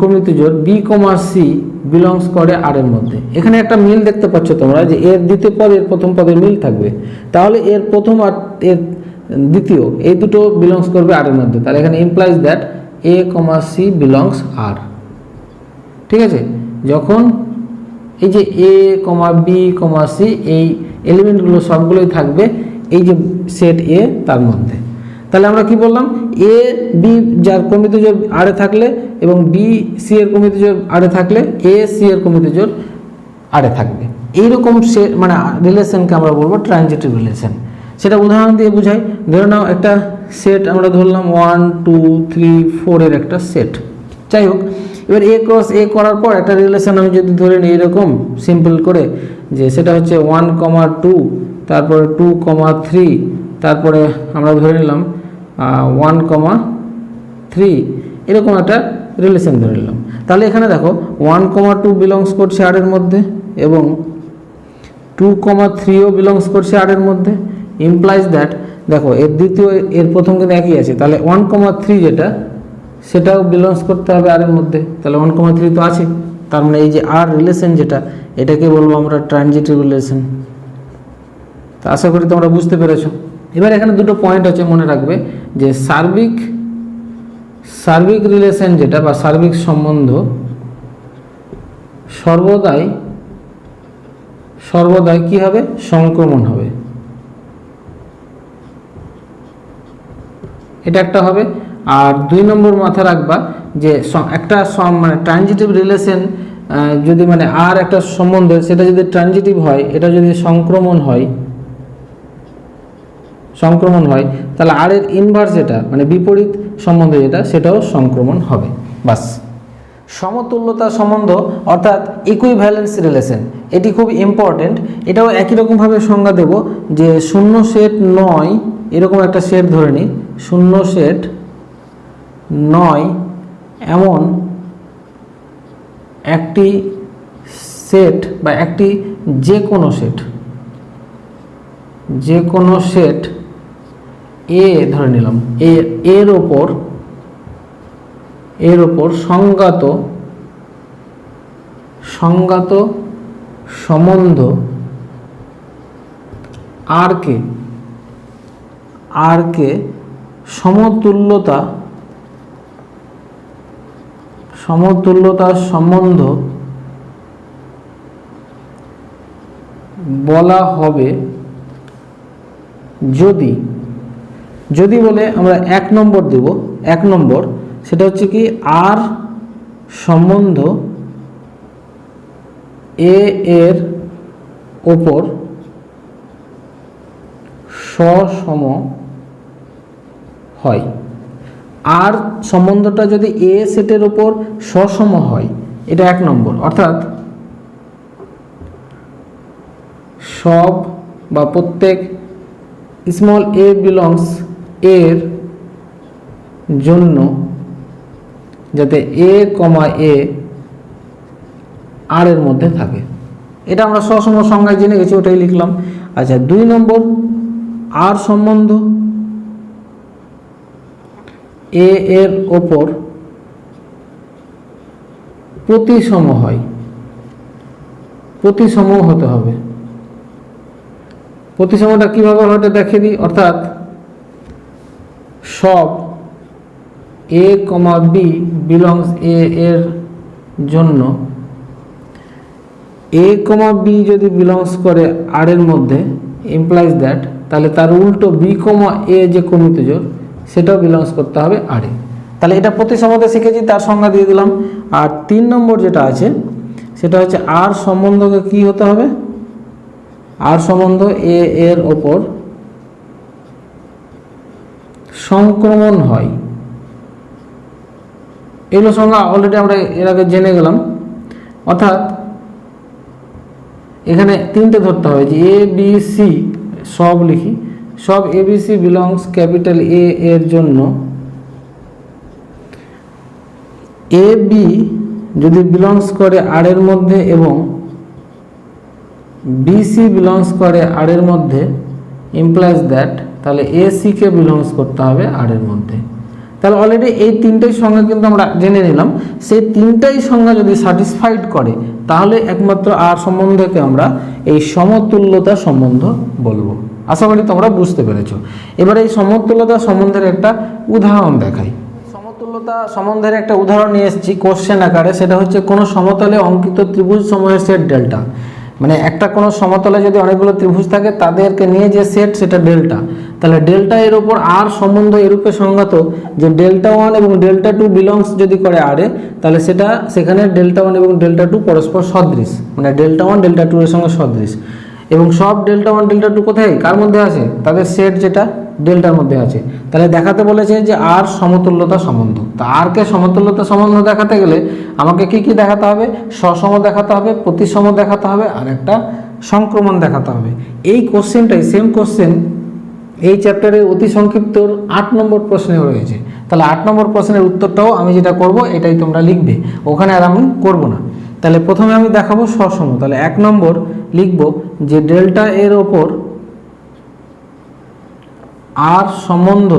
কমিত জোড় বি কমা সি বিলংস করে আর এর মধ্যে। এখানে একটা মিল দেখতে পাচ্ছ তোমরা যে এর দ্বিতীয় পদ এর প্রথম পদের মিল থাকবে, তাহলে এর প্রথম আর এর দ্বিতীয় এই দুটো বিলংস করবে আর এর মধ্যে। তাহলে এখানে implies that A comma C belongs R. ঠিক আছে, যখন এই যে এ কমা বি কমা সি এই এলিমেন্টগুলো সবগুলোই থাকবে এই যে সেট এ তার মধ্যে। তাহলে আমরা কি বললাম, এ বি যার কমিত জোড় আরে থাকলে এবং বি সি এর কমিত জোড় আরে থাকলে এ সি এর কমিত জোড় আরে থাকবে। এইরকম সে মানে রিলেশনকে আমরা বলবো ট্রানজিটিভ রিলেশন। সেটা উদাহরণ দিয়ে বুঝাই। ধরে নাও একটা সেট আমরা ধরলাম 1 2 3 4 এর একটা সেট। যাই হোক, এবার এ ক্রস এ করার পর একটা রিলেশন আমি যদি ধরে নিই এরকম সিম্পল করে, যে সেটা হচ্ছে 1 কমা 2, তারপরে 2 কমা 3, তারপরে আমরা ধরে নিলাম 1 কমা 3, এরকম একটা রিলেশন ধরে নিলাম। তাহলে এখানে দেখো 1 কমা 2 বিলংস করছে আর এর মধ্যে এবং 2 কমা 3ও বিলংস করছে আর এর মধ্যে। ইমপ্লাইজ দ্যাট দেখো এর দ্বিতীয় এর প্রথম কিন্তু একই আছে, তাহলে 1 কমা 3 যেটা সেটাও বিলংস করতে হবে আর এর মধ্যে। তাহলে 1 কমা 3 তো আছে, তার মানে এই যে আর রিলেশন যেটা এটাকে বলবো আমরা ট্রানজিটিভ রিলেশন। তো আশা করি তোমরা বুঝতে পেরেছো। এবার এখানে দুটো পয়েন্ট আছে মনে রাখবে, যে সার্বিক রিলেশন যেটা বা সার্বিক সম্বন্ধ সর্বদাই কি হবে, সংক্রমণ হবে। এটা একটা হবে। আর 2 নম্বর মাথা রাখবা যে একটা মানে ট্রানজিটিভ রিলেশন যদি মানে আর একটা সম্বন্ধ সেটা যদি ট্রানজিটিভ হয়, এটা যদি সংক্রমণ হয় তাহলে আর এর ইনভার্স যেটা মানে বিপরীত সম্বন্ধ যেটা সেটাও সংক্রমণ হবে। বাস। সমতুল্যতা সম্বন্ধ অর্থাৎ ইকুইভ্যালেন্স রিলেশন, এটি খুব ইম্পর্টেন্ট। এটাও একই রকমভাবে সংজ্ঞা দেব যে শূন্য সেট নয়, এরকম একটা সেট ধরে নিই, শূন্য সেট নয় এমন একটি সেট বা একটি যে কোনো সেট এ ধরে নিলাম, এর ওপর সংজ্ঞাত সম্বন্ধ আর কে সমতুল্যতা সম্বন্ধ বলা হবে যদি বলে আমরা 1 নম্বর দেব। 1 নম্বর সেটা হচ্ছে কি আর সম্বন্ধ এ এর ওপর সসম হয়। আর সম্বন্ধটা যদি এ সেটের ওপর সসম হয়, এটা 1 নম্বর। অর্থাৎ সব বা প্রত্যেক স্মল এ বিলংস এর জন্য যাতে এ কমা এ আর এর মধ্যে থাকে, এটা আমরা সসম সংজ্ঞায় জেনে গেছি, ওটাই লিখলাম। আচ্ছা, 2 নম্বর আর সম্বন্ধ এ এর ওপর প্রতিসম হয়, প্রতিসম হতে হবে। প্রতিসমটা কিভাবে হতে দেখে দিই, অর্থাৎ সব এ কমা বি বিলংস এ এর জন্য এ কমা বি যদি বিলংস করে আর এর মধ্যে, ইমপ্লাইজ দ্যাট তাহলে তার উল্টো বি কমা এ যে কমিত জোড় সেটাও বিলংস করতে হবে আর এ। তাহলে এটা প্রতিসমতে শিখেছি, তার সংজ্ঞা দিয়ে দিলাম। আর 3 নম্বর যেটা আছে সেটা হচ্ছে আর সম্বন্ধকে কি হতে হবে, আর সম্বন্ধ এ এর ওপর সংক্রমণ হয়। এগুলো সংজ্ঞা অলরেডি আমরা এর আগে জেনে গেলাম। অর্থাৎ এখানে 3টে ধরতে হবে, যে এ বি সি সব লিখি, সব A B C belongs capital A এর জন্য এ বি যদি বিলংস করে আর এর মধ্যে এবং বিসি বিলংস করে আর এর মধ্যে, ইমপ্লাইজ দ্যাট তাহলে এ সিকে বিলংস করতে হবে আর এর মধ্যে। তাহলে অলরেডি এই তিনটাই সংজ্ঞা কিন্তু আমরা জেনে নিলাম। সেই তিনটাই সংজ্ঞা যদি স্যাটিসফাইড করে তাহলে একমাত্র আর সম্বন্ধকে আমরা এই সমতুল্যতা সম্বন্ধ বলবো। আশা করি তোমরা বুঝতে পেরেছো। এবারে এই সমতুল্যতা সম্বন্ধের একটা উদাহরণ দেখাই। সমতুল্যতা সম্বন্ধের একটা উদাহরণ নিয়ে এসেছি কোশ্চেন আকারে, সেটা হচ্ছে কোনো সমতলে অঙ্কিত ত্রিভুজ সমূহের সেট ডেল্টা। মানে একটা কোনো সমতলে যদি অনেকগুলো ত্রিভুজ থাকে তাদেরকে নিয়ে যে সেট সেটা ডেল্টা। তাহলে ডেল্টা এর ওপর আর সম্বন্ধ এরূপে সংজ্ঞাত যে ডেল্টা ওয়ান এবং ডেল্টা টু বিলংস যদি করে আরে, তাহলে সেখানে ডেল্টা ওয়ান এবং ডেল্টা টু পরস্পর সদৃশ, মানে ডেল্টা ওয়ান ডেল্টা টু এর সঙ্গে সদৃশ। এবং সব ডেল্টা ওয়ান ডেল্টা টু কোথায় কার মধ্যে আছে, তাদের সেট যেটা ডেল্টার মধ্যে আছে। তাহলে দেখাতে বলেছে যে আর সমতুল্যতা সম্বন্ধ। তা আর কে সমতুল্যতা সম্বন্ধ দেখাতে গেলে আমাকে কি কি দেখাতে হবে, সসম দেখাতে হবে, প্রতিসম দেখাতে হবে, আর একটা সংক্রমণ দেখাতে হবে। এই কোশ্চেনটাই সেম কোশ্চেন এই চ্যাপ্টারের অতি সংক্ষিপ্ত 8 নম্বর প্রশ্নে রয়েছে। তাহলে 8 নম্বর প্রশ্নের উত্তরটাও আমি যেটা করব এটাই তোমরা লিখবে, ওখানে আর আমি করব না। তাহলে প্রথমে আমি দেখাবো সসম। তাহলে 1 নম্বর লিখব যে ডেল্টা এর ওপর আর সম্বন্ধ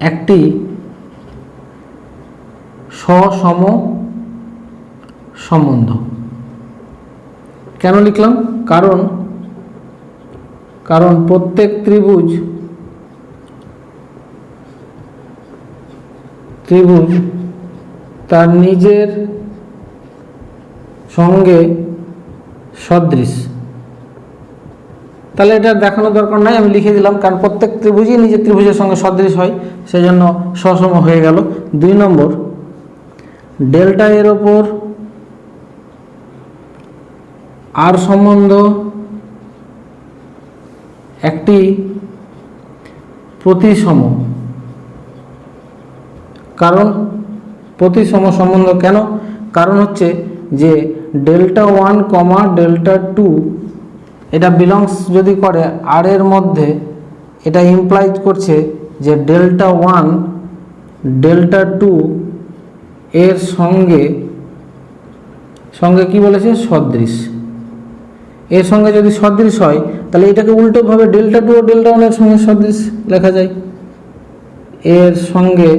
একটি সসম সম্বন্ধ। কেন লিখলাম, কারণ প্রত্যেক ত্রিভুজ তার নিজের সঙ্গে সদৃশ। তাহলে এটা দেখানোর দরকার নাই, আমি লিখে দিলাম, কারণ প্রত্যেক ত্রিভুজই নিজের ত্রিভুজের সঙ্গে সদৃশ হয়, সেই জন্য সসম হয়ে গেল। 2 নম্বর ডেল্টা এর ওপর আর সম্বন্ধ একটি প্রতিসম। কারণ প্রতিসম সম্বন্ধ কেন, কারণ হচ্ছে যে delta one comma delta two এটা বিলংস যদি করে আর এর মধ্যে, এটা ইমপ্লাইজ করছে যে ডেল্টা ওয়ান ডেল্টা টু এর সঙ্গে কি বলেছে, সদৃশ। এর সঙ্গে যদি সদৃশ হয় তাহলে এটাকে উল্টোভাবে ডেল্টা টু ও ডেল্টা ওয়ানের সঙ্গে সদৃশ লেখা যায়, এর সঙ্গে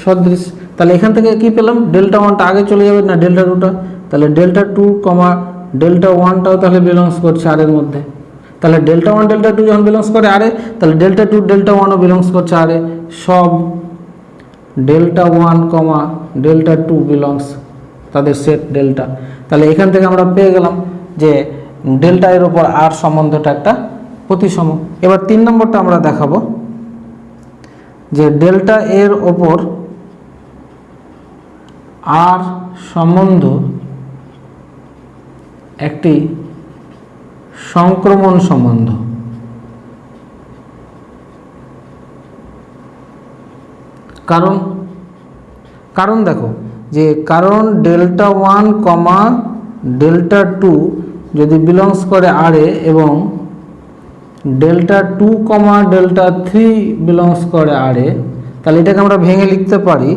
সদৃশ। তাহলে এখান থেকে কি পেলাম, ডেল্টা ওয়ানটা আগে চলে যাবে না ডেল্টা টুটা, তাহলে ডেল্টা টু কমা ডেল্টা ওয়ানটাও তাহলে বিলংস করছে আর এর মধ্যে। তাহলে ডেল্টা ওয়ান ডেল্টা টু যখন বিলংস করে আরে, তাহলে ডেল্টা টু ডেল্টা ওয়ানও বিলংস করছে আরে। সব delta one comma delta two belongs, তাদের সেট ডেল্টা। তাহলে এখান থেকে আমরা পেয়ে গেলাম যে ডেল্টা এর ওপর আর সম্বন্ধটা একটা প্রতিসম। এবার 3 নম্বরটা আমরা দেখাবো যে ডেল্টা এর ওপর আর সম্বন্ধ একটি সংক্রমণ সম্বন্ধ। কারণ দেখো যে কারণ delta one comma delta two যদি বিলংস করে আর এ এবং delta two comma delta three belongs করে আর এ, তাহলে এটাকে আমরা ভেঙে লিখতে পারি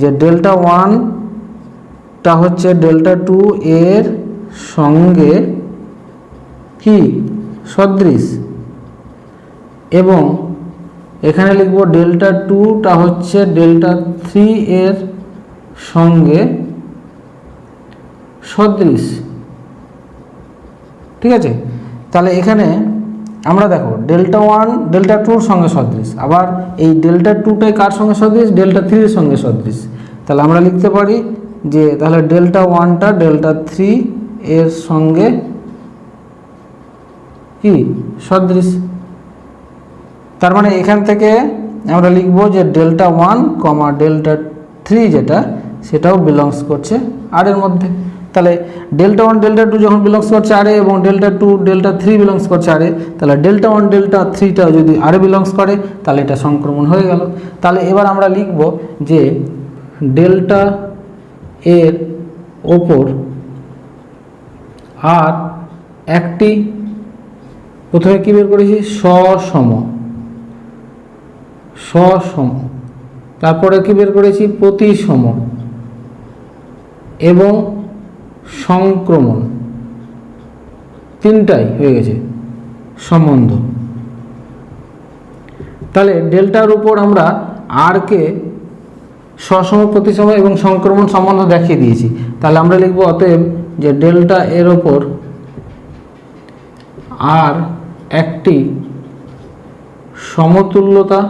যে ডেল্টা ওয়ানটা হচ্ছে ডেল্টা টু এর সঙ্গে কি সদৃশ, এবং এখানে লিখব ডেল্টা টুটা হচ্ছে ডেল্টা থ্রি এর সঙ্গে সদৃশ। ঠিক আছে, তাহলে এখানে আমরা দেখো ডেল্টা ওয়ান ডেল্টা টুর সঙ্গে সদৃশ, আবার এই ডেল্টা টুটাই কার সঙ্গে সদৃশ, ডেল্টা থ্রির সঙ্গে সদৃশ। তাহলে আমরা লিখতে পারি যে তাহলে ডেল্টা ওয়ানটা ডেল্টা থ্রি এর সঙ্গে কি সদৃশ। তার মানে এখান থেকে আমরা লিখব যে delta one comma delta three যেটা সেটাও বিলংস করছে আর এর মধ্যে। তাহলে ডেল্টা ওয়ান ডেল্টা টু যখন বিলংস করছে আরে এবং delta two delta three belongs করছে আরে, তাহলে ডেল্টা ওয়ান ডেল্টা থ্রিটা যদি আরে বিলংস করে তাহলে এটা সংক্রমণ হয়ে গেল। তাহলে এবার আমরা লিখব যে ডেল্টা এর ওপর আর একটি, প্রথমে কি বের করেছি সসম, তারপরে কি বের করেছি, প্রতিসম এবং সংক্রমণ, তিনটাই হয়ে গেছে সম্বন্ধ। তাহলে ডেল্টার উপর আমরা আর কে সসম, প্রতিসম এবং সংক্রমণ সম্বন্ধ দেখিয়ে দিয়েছি। তাহলে আমরা লিখব অতএব যে ডেল্টা এর ওপর আর একটি সমতুল্যতা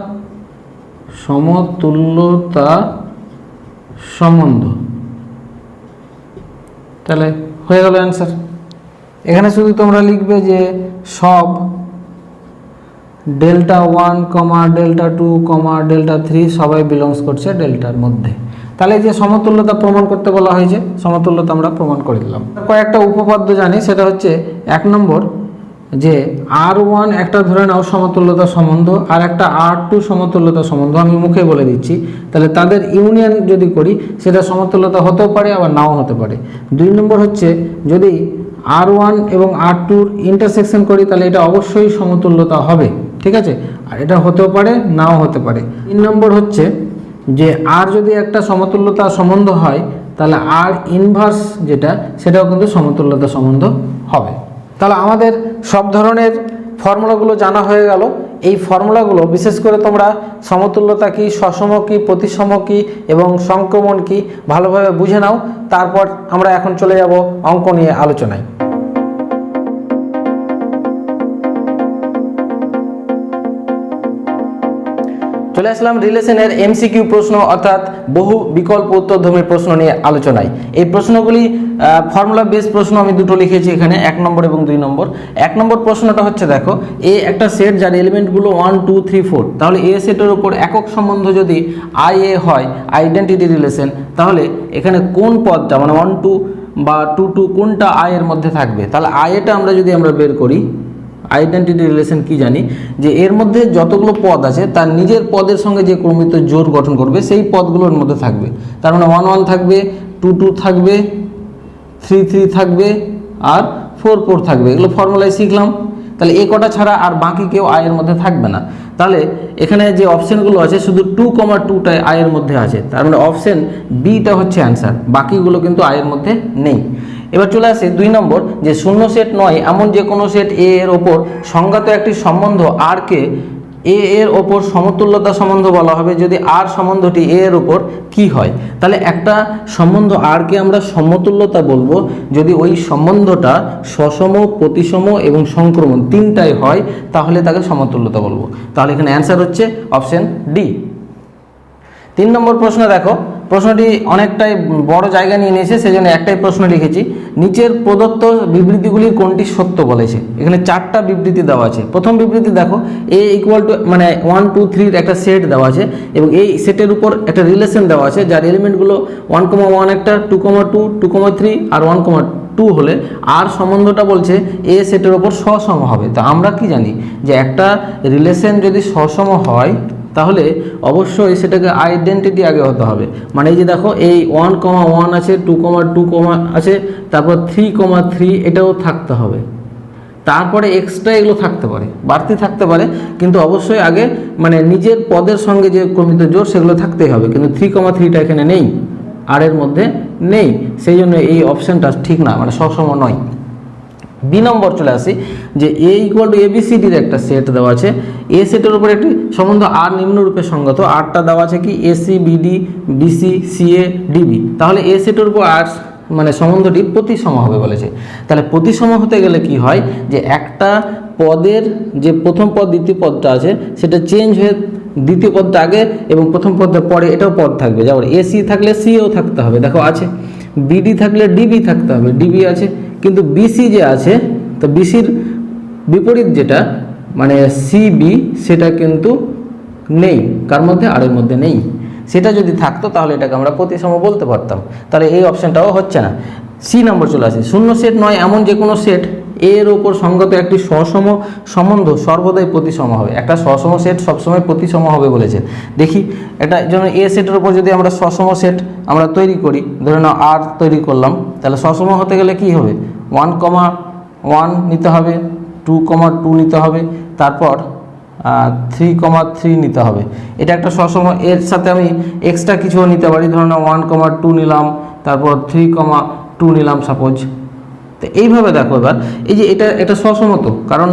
সম্বন্ধ। তাহলে হয়ে গেল অ্যান্সার। এখানে শুধু তোমরা লিখবে যে সব ডেল্টা 1, ডেল্টা 2, ডেল্টা 3 সবাই বিলংস করছে ডেল্টার মধ্যে। তাহলে যে সমতুল্যতা প্রমাণ করতে বলা হয়েছে, সমতুল্যতা আমরা প্রমাণ করে দিলাম। কয়েকটা উপপাদ্য জানি, সেটা হচ্ছে 1 নম্বর যে R1 একটা ধরে নাও সমতুল্যতা সম্বন্ধ, আর একটা R2 সমতুল্যতা সম্বন্ধ, আমি মুখে বলে দিচ্ছি। তাহলে তাদের ইউনিয়ন যদি করি সেটা সমতুল্যতা হতেও পারে আবার নাও হতে পারে। 2 নম্বর হচ্ছে যদি R1 এবং R2-র ইন্টারসেকশন করি তাহলে এটা অবশ্যই সমতুল্যতা হবে, ঠিক আছে, আর এটা হতেও পারে নাও হতে পারে। 3 নম্বর হচ্ছে যে আর যদি একটা সমতুল্যতা সম্বন্ধ হয় তাহলে আর ইনভার্স যেটা সেটাও কিন্তু সমতুল্যতা সম্বন্ধ হবে। তাহলে আমাদের সব ধরনের ফর্মুলাগুলো জানা হয়ে গেল। এই ফর্মুলাগুলো বিশেষ করে তোমরা সমতুল্যতা কি, সসম কি, প্রতিসম কি এবং সংক্রমণ কি ভালোভাবে বুঝে নাও। তারপর আমরা এখন চলে যাব অঙ্ক নিয়ে আলোচনায়। চলে আসলাম রিলেশনের এমসিকিউ প্রশ্ন অর্থাৎ বহু বিকল্প উত্তরধর্মী প্রশ্ন নিয়ে আলোচনায়। এই প্রশ্নগুলি ফর্মুলা বেস প্রশ্ন আমি দুটো লিখেছি এখানে, 1 নম্বর এবং 2 নম্বর। 1 নম্বর প্রশ্নটা হচ্ছে দেখো, এ একটা সেট যার এলিমেন্টগুলো 1, 2, 3, 4। তাহলে এ সেটের উপর একক সম্বন্ধ যদি আই এ হয়, আইডেন্টিটি রিলেশন, তাহলে এখানে কোন পদটা মানে 1, 2 বা 2, 2 কোনটা আই এর মধ্যে থাকবে। তাহলে আই এটা আমরা যদি বের করি, আইডেন্টিটি রিলেশন কি জানি যে এর মধ্যে যতগুলো পদ আছে তার নিজের পদের সঙ্গে যে ক্রমিত জোড় গঠন করবে সেই পদগুলোর মধ্যে থাকবে। তার মানে 1, 1 থাকবে, 2, 2 থাকবে, 3, 3 থাকবে আর 4, 4 থাকবে। এগুলো ফর্মুলায় শিখলাম। তাহলে এ কটা ছাড়া আর বাকি কেউ আই এর মধ্যে থাকবে না। তাহলে এখানে যে অপশানগুলো আছে শুধু 2, 2টাই আই এর মধ্যে আছে। তার মানে অপশান বিটা হচ্ছে অ্যান্সার, বাকিগুলো কিন্তু আই এর মধ্যে নেই। এবার চলে আসে 2 নম্বর যে শূন্য সেট নয় এমন যে কোনো সেট এ এর ওপর সংজ্ঞাত একটি সম্বন্ধ আর কে এ এর ওপর সমতুল্যতা সম্বন্ধ বলা হবে যদি আর সম্বন্ধটি এ এর ওপর কি হয়। তাহলে একটা সম্বন্ধ আর কে আমরা সমতুল্যতা বলবো যদি ওই সম্বন্ধটা সসম, প্রতিসম এবং সংক্রমণ তিনটাই হয়, তাহলে তাকে সমতুল্যতা বলবো। তাহলে এখানে অ্যান্সার হচ্ছে অপশন ডি। 3 নম্বর প্রশ্ন দেখো, প্রশ্নটি অনেকটাই বড় জায়গা নিয়ে নিয়েছে, সেজন্য একটাই প্রশ্ন লিখেছি। নিচের প্রদত্ত বিবৃতিগুলির কোনটি সত্য বলেছে। এখানে 4টা বিবৃতি দেওয়া আছে। প্রথম বিবৃতি দেখো, এ ইকুয়াল টু মানে 1, 2, 3 একটা সেট দেওয়া আছে এবং এই সেটের উপর একটা রিলেশন দেওয়া আছে যার এলিমেন্টগুলো 1, 1 একটা, 2, 2, 2, 3 আর 1, 2 হলে আর সম্বন্ধটা বলছে এ সেটের ওপর সসম হবে। তো আমরা কি জানি যে একটা রিলেশন যদি সসম হয় তাহলে অবশ্যই সেটাকে আইডেন্টিটি আগে হতে হবে। মানে এই যে দেখো এই 1, 1 আছে, 2, 2 আছে, তারপর 3, 3 এটাও থাকতে হবে। তারপরে এক্সট্রা এগুলো থাকতে পারে, বাড়তি থাকতে পারে, কিন্তু অবশ্যই আগে মানে নিজের পদের সঙ্গে যে ক্রমিত জোড় সেগুলো থাকতেই হবে। কিন্তু 3, 3টা এখানে নেই, আর এর মধ্যে নেই, সেই জন্য এই অপশানটা ঠিক না, মানে সসম নয়। বি নম্বর চলে আসি যে এ ইকুয়াল টু এবিসিডির একটা সেট দেওয়া আছে। এ সেটের উপর একটি সম্বন্ধ আর নিম্নরূপে সংগত। আরটা দেওয়া আছে কি AC, BD, BC, CA, DB. তাহলে এ সেটের উপর আর মানে সম্বন্ধটি প্রতিসম হবে বলেছে। তাহলে প্রতিসম হতে গেলে কি হয় যে একটা পদের যে প্রথম পদ দ্বিতীয় পদটা আছে সেটা চেঞ্জ হয়ে দ্বিতীয় পদটা আগে এবং প্রথম পদটা পরে এটাও পদ থাকবে। যেমন এসি থাকলে সিএও থাকতে হবে, দেখো আছে। বিডি থাকলে ডিবি থাকতে হবে, ডিবি আছে। কিন্তু বিসি যে আছে, তো বিসির বিপরীত যেটা মানে সিবি সেটা কিন্তু নেই, কার মধ্যে আর এর মধ্যে নেই। সেটা যদি থাকতো তাহলে এটাকে আমরা প্রতিসম বলতে পারতাম। তাহলে এই অপশানটাও হচ্ছে না। সি নম্বর চলে আসে, শূন্য সেট নয় এমন যে কোনো সেট এর ওপর সংগত একটি সসম সম্বন্ধ সর্বদাই প্রতিসম হবে। একটা সসম সেট সবসময় প্রতিসম হবে বলেছে। দেখি এটা যেন এ সেটের উপর যদি আমরা সসম সেট আমরা তৈরি করি, ধরে নাও আর তৈরি করলাম, তাহলে সসম হতে গেলে কি হবে 1, 1 নিতে হবে, 2, 2 নিতে হবে, তারপর 3,3 নিতে হবে। এটা একটা সসম, এর সাথে আমি এক্সট্রা কিছু নিতে পারি, ধরুন 1,2 নিলাম, তারপর 3,2 নিলাম সাপোজ। তো এইভাবে দেখো এবার এই যে এটা সসমত, কারণ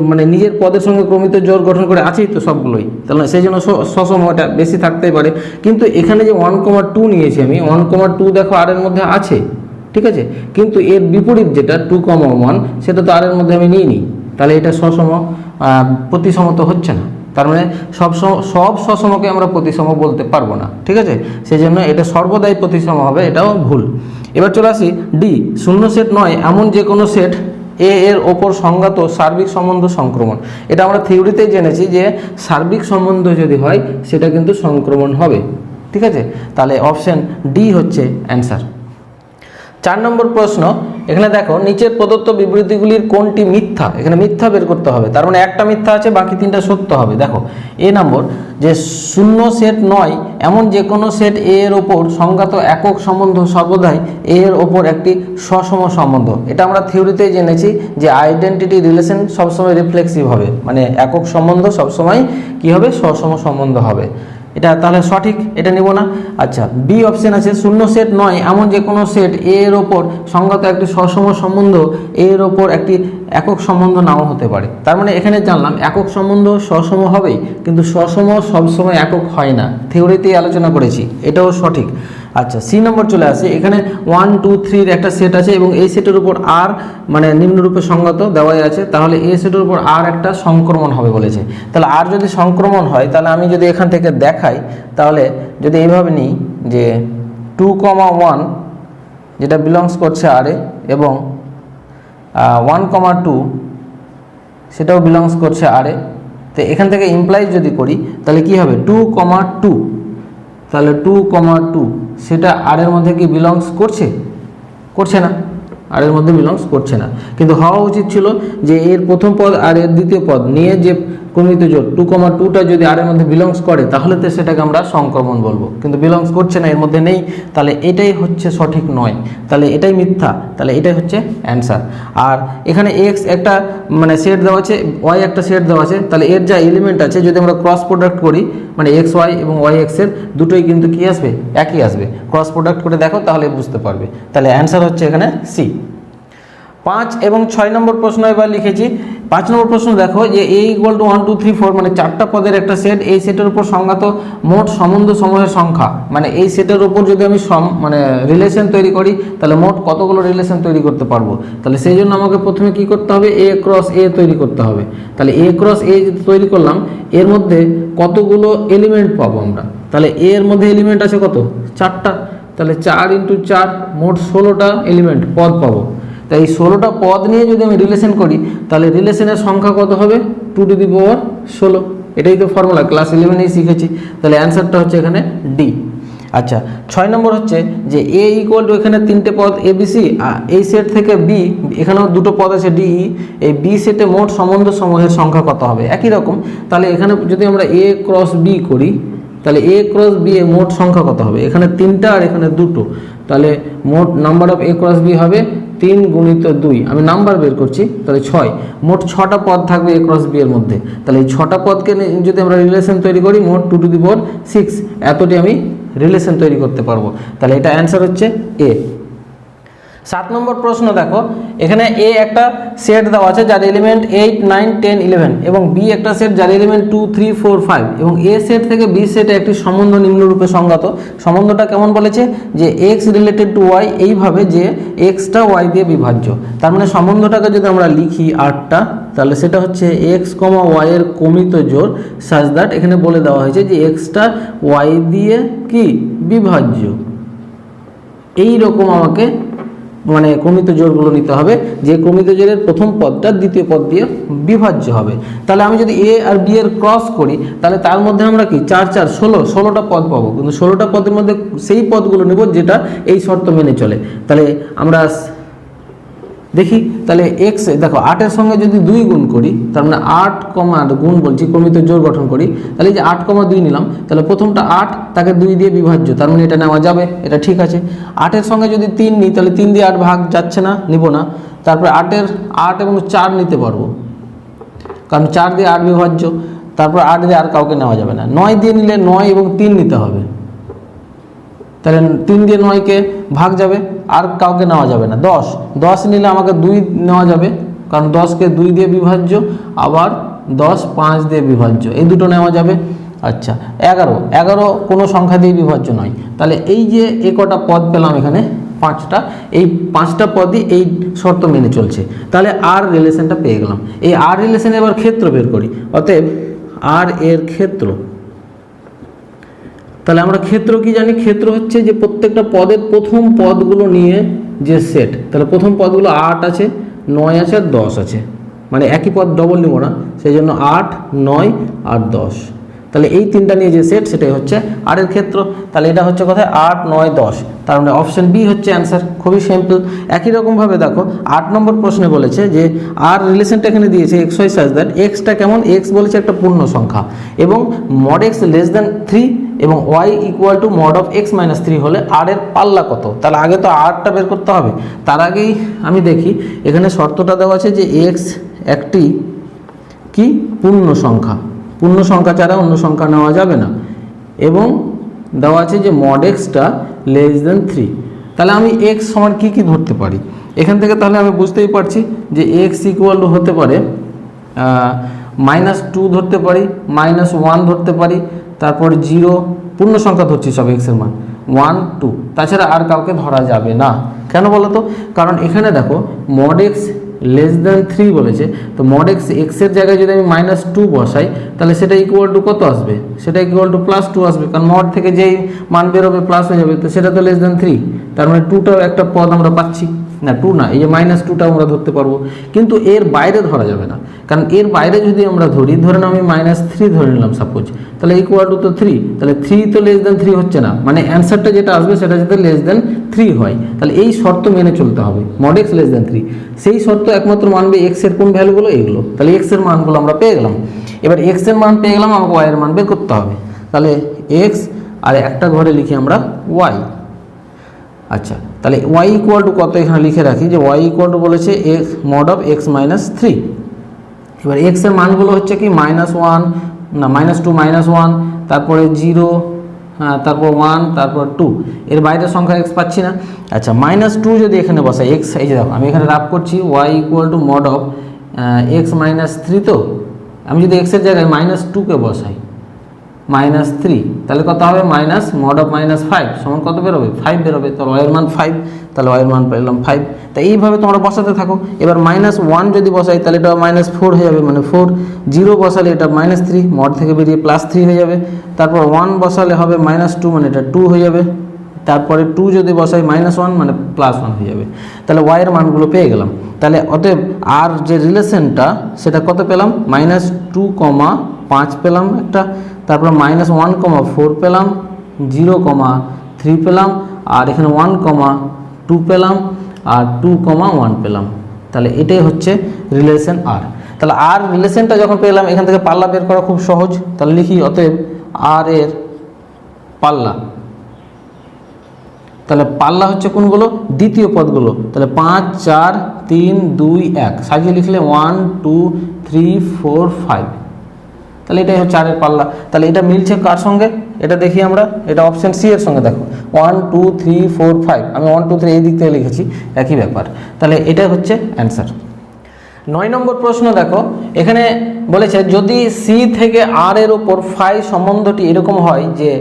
মানে নিজের পদের সঙ্গে ক্রমিত জোড় গঠন করে আছেই তো সবগুলোই, তাহলে সেই জন্য সসম, এটা বেশি থাকতেই পারে। কিন্তু এখানে যে 1,2 নিয়েছি আমি, 1,2 দেখো আর এর মধ্যে আছে, ঠিক আছে, কিন্তু এর বিপরীত যেটা 2,1 সেটা তো আর এর মধ্যে আমি নিইনি, তাহলে এটা সসম প্রতিসম তো হচ্ছে না। তার মানে সব সসমকে আমরা প্রতিসম বলতে পারবো না, ঠিক আছে, সেই জন্য এটা সর্বদাই প্রতিসম হবে, এটাও ভুল। এবার চলে আসি ডি, শূন্য সেট নয় এমন যে কোনো সেট এ এর ওপর সংজ্ঞাত সার্বিক সম্বন্ধ সংক্রমণ। এটা আমরা থিওরিতেই জেনেছি যে সার্বিক সম্বন্ধ যদি হয় সেটা কিন্তু সংক্রমণ হবে, ঠিক আছে, তাহলে অপশন ডি হচ্ছে অ্যান্সার। 4 নম্বর প্রশ্ন, এখানে দেখো নিচের প্রদত্ত বিবৃতিগুলির কোনটি মিথ্যা, এখানে মিথ্যা বের করতে হবে, তার মানে একটা মিথ্যা আছে, বাকি 3টা সত্য হবে। দেখো এ নম্বর, যে শূন্য সেট নয় এমন যে কোনো সেট এ এর ওপর সংজ্ঞাত একক সম্বন্ধ সর্বদাই এ এর ওপর একটি সসম সম্বন্ধ। এটা আমরা থিওরিতেই জেনেছি যে আইডেন্টিটি রিলেশন সবসময় রিফ্লেক্সিভ হবে, মানে একক সম্বন্ধ সবসময় কি হবে, সসম সম্বন্ধ হবে। এটা তাহলে সঠিক, এটা নেব না। আচ্ছা, বি অপশন আছে, শূন্য সেট নয় এমন যে কোনো সেট এ এর ওপর সংজ্ঞাত একটি সসম সম্বন্ধ এ এর ওপর একটি একক সম্বন্ধ নাও হতে পারে। তার মানে এখানে জানলাম একক সম্বন্ধ সসম হবেই, কিন্তু সসম সবসময় একক হয় না, থিওরিতেই আলোচনা করেছি, এটাও সঠিক। আচ্ছা, সি নম্বর চলে আসে, এখানে 1, 2, 3 একটা সেট আছে এবং এই সেটের উপর আর মানে নিম্নরূপে সংগত দেওয়াই আছে, তাহলে এই সেটের উপর আর একটা সংক্রমণ হবে বলেছে। তাহলে আর যদি সংক্রমণ হয়, তাহলে আমি যদি এখান থেকে দেখাই, তাহলে যদি এইভাবে নিই যে 2,1 যেটা বিলংস করছে আর এ, এবং 1,2 সেটাও বিলংস করছে আর এ, তো এখান থেকে ইমপ্লাইজ যদি করি তাহলে কি হবে 2,2, তাহলে 2,2 সেটা আর এর মধ্যে কি বিলংস করছে না, আর এর মধ্যে বিলংস করছে না। কিন্তু হওয়া উচিত ছিল যে এর প্রথম পদ আর এর দ্বিতীয় পদ নিয়ে যে ক্রমিত জোড় 2,2টা যদি আর এর মধ্যে বিলংস করে তাহলে তো সেটাকে আমরা সংক্রমণ বলবো, কিন্তু বিলংস করছে না, এর মধ্যে নেই, তাহলে এটাই হচ্ছে সঠিক নয়, তাহলে এটাই মিথ্যা, তাহলে এটাই হচ্ছে অ্যান্সার। আর এখানে এক্স একটা মানে সেট দেওয়া আছে, ওয়াই একটা সেট দেওয়া আছে, তাহলে এর যা এলিমেন্ট আছে যদি আমরা ক্রস প্রোডাক্ট করি, মানে এক্স ওয়াই এবং ওয়াই এক্সের দুটোই কিন্তু কি আসবে, একই আসবে, ক্রস প্রোডাক্ট করে দেখো তাহলে বুঝতে পারবে। তাহলে অ্যান্সার হচ্ছে এখানে সি। 5 এবং 6 নম্বর প্রশ্ন এবার লিখেছি। 5 নম্বর প্রশ্ন দেখো যে a = 1, 2, 3, 4 মানে 4টা পদের একটা সেট, এই সেটের উপর সংজ্ঞাত মোট সম্বন্ধ সমূহের সংখ্যা, মানে এই সেটের উপর যদি আমি মানে রিলেশন তৈরি করি তাহলে মোট কতগুলো রিলেশন তৈরি করতে পারবো, তাহলে সেই জন্য আমাকে প্রথমে কি করতে হবে, a ক্রস a তৈরি করতে হবে। তাহলে a ক্রস a যদি তৈরি করলাম, এর মধ্যে কতগুলো এলিমেন্ট পাবো আমরা, তাহলে a এর মধ্যে এলিমেন্ট আছে কত, 4টা, তাহলে 4 × 4 মোট 16টা এলিমেন্ট পদ পাবো। তাই এই 16টা পদ নিয়ে যদি আমি রিলেশন করি তাহলে রিলেশনের সংখ্যা কত হবে, 2⁻16, এটাই তো ফর্মুলা, ক্লাস 11এই শিখেছি, তাহলে অ্যান্সারটা হচ্ছে এখানে ডি। আচ্ছা, 6 নম্বর হচ্ছে যে a = এখানে 3টে পদ ABC, এই সেট থেকে বি, এখানেও দুটো পদ আছে DE, এই বি সেটে মোট সম্বন্ধ সমূহের সংখ্যা কত হবে, একই রকম। তাহলে এখানে যদি আমরা a ক্রস b করি, তাহলে a ক্রস b এর মোট সংখ্যা কত হবে, এখানে 3টা আর এখানে 2টো, তাহলে মোট number of a cross b হবে 3 × 2, আমি নাম্বার বের করছি, তাহলে 6, মোট 6টা পদ থাকবে a ক্রস b এর মধ্যে। তাহলে এই 6টা পদকে যদি আমরা রিলেশন তৈরি করি, মোট 2⁻6 এতটি আমি রিলেশন তৈরি করতে পারবো, তাহলে এটা অ্যান্সার হচ্ছে এ। 7 নম্বর প্রশ্ন দেখো, এখানে a একটা সেট দেওয়া আছে যার এলিমেন্ট 8, 9, 10, 11 এবং b একটা সেট যার এলিমেন্ট 2, 3, 4, 5 এবং a সেট থেকে b সেটে একটি সম্বন্ধ নিম্নরূপে সংজ্ঞাত। সম্বন্ধটা কেমন বলেছে যে x রিলেটেড টু y, এইভাবে যে xটা y দিয়ে বিভাজ্য। তার মানে সম্বন্ধটাকে যদি আমরা লিখি 8টা, তাহলে সেটা হচ্ছে x, y এর কমিত জোড় সাজ দ্যাট, এখানে বলে দেওয়া হয়েছে যে xটা y দিয়ে কি বিভাজ্য। এই রকম আমাকে মানে ক্রমিত জোড়গুলো নিতে হবে, যে ক্রমিত জোড়ের প্রথম পদটা দ্বিতীয় পদ দিয়ে বিভাজ্য হবে। তাহলে আমি যদি a আর b এর ক্রস করি, তাহলে তার মধ্যে আমরা কি 4, 4, 16টা পদ পাবো, কিন্তু 16টা পদের মধ্যে সেই পদগুলো নেব যেটা এই শর্ত মেনে চলে। তাহলে আমরা দেখি, তাহলে x দেখো 8-এর সঙ্গে যদি 2 গুণ করি, তার মানে 8, গুণ বলছি ক্রমিত জোড় গঠন করি, তাহলে এই যে 8,2 নিলাম, তাহলে প্রথমটা 8, তাকে 2 দিয়ে বিভাজ্য, তার মানে এটা নেওয়া যাবে, এটা ঠিক আছে। 8-এর সঙ্গে যদি 3 নিই, তাহলে 3 দিয়ে 8 ভাগ যাচ্ছে না, নিব না। তারপরে 8 এবং 4 নিতে পারবো, কারণ 4 দিয়ে 8 বিভাজ্য, তারপর 8 দিয়ে আর কাউকে নেওয়া যাবে না। 9 দিয়ে নিলে 9 এবং 3 নিতে হবে, তাহলে 3 দিয়ে 9কে ভাগ যাবে, আর কাউকে নেওয়া যাবে না। 10 নিলে আমাকে 2 নেওয়া যাবে, কারণ 10কে 2 দিয়ে বিভাজ্য, আবার 10 5 দিয়ে বিভাজ্য, এই দুটো নেওয়া যাবে। আচ্ছা 11 কোনো সংখ্যা দিয়ে বিভাজ্য নয়, তাহলে এই যে কটা পদ পেলাম এখানে 5টা, এই 5টা পদই এই শর্ত মেনে চলছে, তাহলে আর রিলেশনটা পেয়ে গেলাম। এই আর রিলেশনে এবার ক্ষেত্র বের করি, অতএব আর এর ক্ষেত্র। তাহলে আমরা ক্ষেত্র কি জানি? ক্ষেত্র হচ্ছে যে প্রত্যেকটা পদের প্রথম পদগুলো নিয়ে যে সেট, তাহলে প্রথম পদগুলো 8 আছে, 9 আছে আর 10 আছে, মানে একই পদ ডবল নিব না, সেই জন্য 8 9 আর 10, তাহলে এই তিনটা নিয়ে যে সেট সেটাই হচ্ছে আর এর ক্ষেত্র। তাহলে এটা হচ্ছে কোথায় 8 9 10, তার মানে অপশন বি হচ্ছে অ্যান্সার। খুবই সিম্পল। একই রকমভাবে দেখো 8 নম্বর প্রশ্নে বলেছে যে আর রিলেশনটা এখানে দিয়েছে এক্স ওয়াই সাজ দ্যাট এক্সটা কেমন, এক্স বলেছে একটা পূর্ণ সংখ্যা এবং মড এক্স লেস দ্যান 3 এবং Y equal to mod of X minus 3 হলে আর এর পাল্লা কত। তাহলে আগে তো আরটা বের করতে হবে, তার আগেই আমি দেখি এখানে শর্তটা দেওয়া আছে যে এক্স একটি কি পূর্ণ সংখ্যা, পূর্ণ সংখ্যা ছাড়া অন্য সংখ্যা নেওয়া যাবে না, এবং দেওয়া আছে যে মড এক্সটা লেস দেন 3। তাহলে আমি এক্স সমান কী কী ধরতে পারি এখান থেকে? তাহলে আমি বুঝতেই পারছি যে এক্স ইকুয়াল টু হতে পারে -2 ধরতে পারি, -1 ধরতে পারি, তারপর 0, পূর্ণ সংখ্যা ধরছি সব এক্সের মান 1 2, তাছাড়া আর কাউকে ধরা যাবে না। কেন বলো তো? কারণ এখানে দেখো মড এক্স লেস দ্যান 3 বলেছে, তো মড এক্স এক্সের জায়গায় যদি আমি -2 বসাই তাহলে সেটা ইকুয়াল টু কত আসবে? সেটা ইকুয়াল টু +2 আসবে, কারণ মড থেকে যেই মান বেরোবে প্লাস হয়ে যাবে, তো সেটা তো লেস দ্যান 3, তার মানে 2টাও একটা পদ আমরা পাচ্ছি না, 2 না, এই যে -2টা আমরা ধরতে পারবো, কিন্তু এর বাইরে ধরা যাবে না, কারণ এর বাইরে যদি আমরা ধরি, ধরেন আমি -3 ধরে নিলাম সাপোজ, তাহলে ইকুয়াল টু তো 3, তাহলে 3 তো লেস দ্যান 3 হচ্ছে না, মানে অ্যান্সারটা যেটা আসবে সেটা যাতে লেস দ্যান 3 হয়, তাহলে এই শর্ত মেনে চলতে হবে, মড এক্স লেস দ্যান 3, সেই শর্ত একমাত্র মানবে এক্স এর কোন ভ্যালুগুলো? এগুলো। তাহলে এক্স এর মানগুলো আমরা পেয়ে গেলাম। এবার এক্স এর মান পেয়ে গেলাম, আমাকে ওয়াই এর মান বের করতে হবে, তাহলে এক্স আর একটা ঘরে লিখি আমরা ওয়াই। আচ্ছা, তাহলে ওয়াই ইকুয়াল টু কত এখানে লিখে রাখি, যে ওয়াই ইকুয়াল টু বলেছে x mod of X minus 3। এবার এক্স এর মানগুলো হচ্ছে কি -1 না -2 -1, তারপরে 0, তারপর 1, তারপর 2, এর বাইরের সংখ্যা এক্স পাচ্ছি না। আচ্ছা -2 যদি এখানে বসাই, এক্স এই যে আমি এখানে রাফ করছি Y equal to mod of X minus 3, তো আমি যদি এক্সের জায়গায় -2কে বসাই -3, তাহলে কত হবে? মাইনাস মড অফ -5 সমান কত বেরোবে? 5 বেরোবে, তাহলে ওয়াইয়ের মান 5, তাহলে ওয়াইয়ের মান পেলাম 5। তাই এইভাবে তোমরা বসাতে থাকো। এবার -1 যদি বসাই তাহলে এটা -4 হয়ে যাবে, মানে 4, 0 বসালে এটা -3, মড থেকে বেরিয়ে +3 হয়ে যাবে, তারপর 1 বসালে হবে -2, মানে এটা 2 হয়ে যাবে, তারপরে 2 যদি বসাই -1 মানে +1 হয়ে যাবে। তাহলে ওয়াইয়ের মানগুলো পেয়ে গেলাম। তাহলে অতএব আর যে রিলেশনটা সেটা কত পেলাম? -2,5 পেলাম একটা, তারপর -1,4 পেলাম, 0,3 পেলাম, আর এখানে 1,2 পেলাম, আর 2,1 পেলাম। তাহলে এটাই হচ্ছে রিলেশন আর। তাহলে আর রিলেশনটা যখন পেলাম, এখান থেকে পাল্লা বের করা খুব সহজ। তাহলে লিখি অতএব আর এর পাল্লা। তাহলে পাল্লা হচ্ছে কোনগুলো? দ্বিতীয় পদগুলো। তাহলে 5 4 3 2 1 সাজিয়ে লিখলে 1 2 3 4 5, তাহলে এটাই হচ্ছে আর এর পাল্লা। তাহলে এটা মিলছে কার সঙ্গে? এটা দেখি আমরা, এটা অপশন সি এর সঙ্গে। দেখো 1 2 3 4 5, আমি 1 2 3 এই দিক থেকে লিখেছি, একই ব্যাপার। তাহলে এটাই হচ্ছে অ্যান্সার। 9 নম্বর প্রশ্ন দেখো, এখানে বলেছে যদি সি থেকে আর এর ওপর ফাই সম্বন্ধটি এরকম হয় যে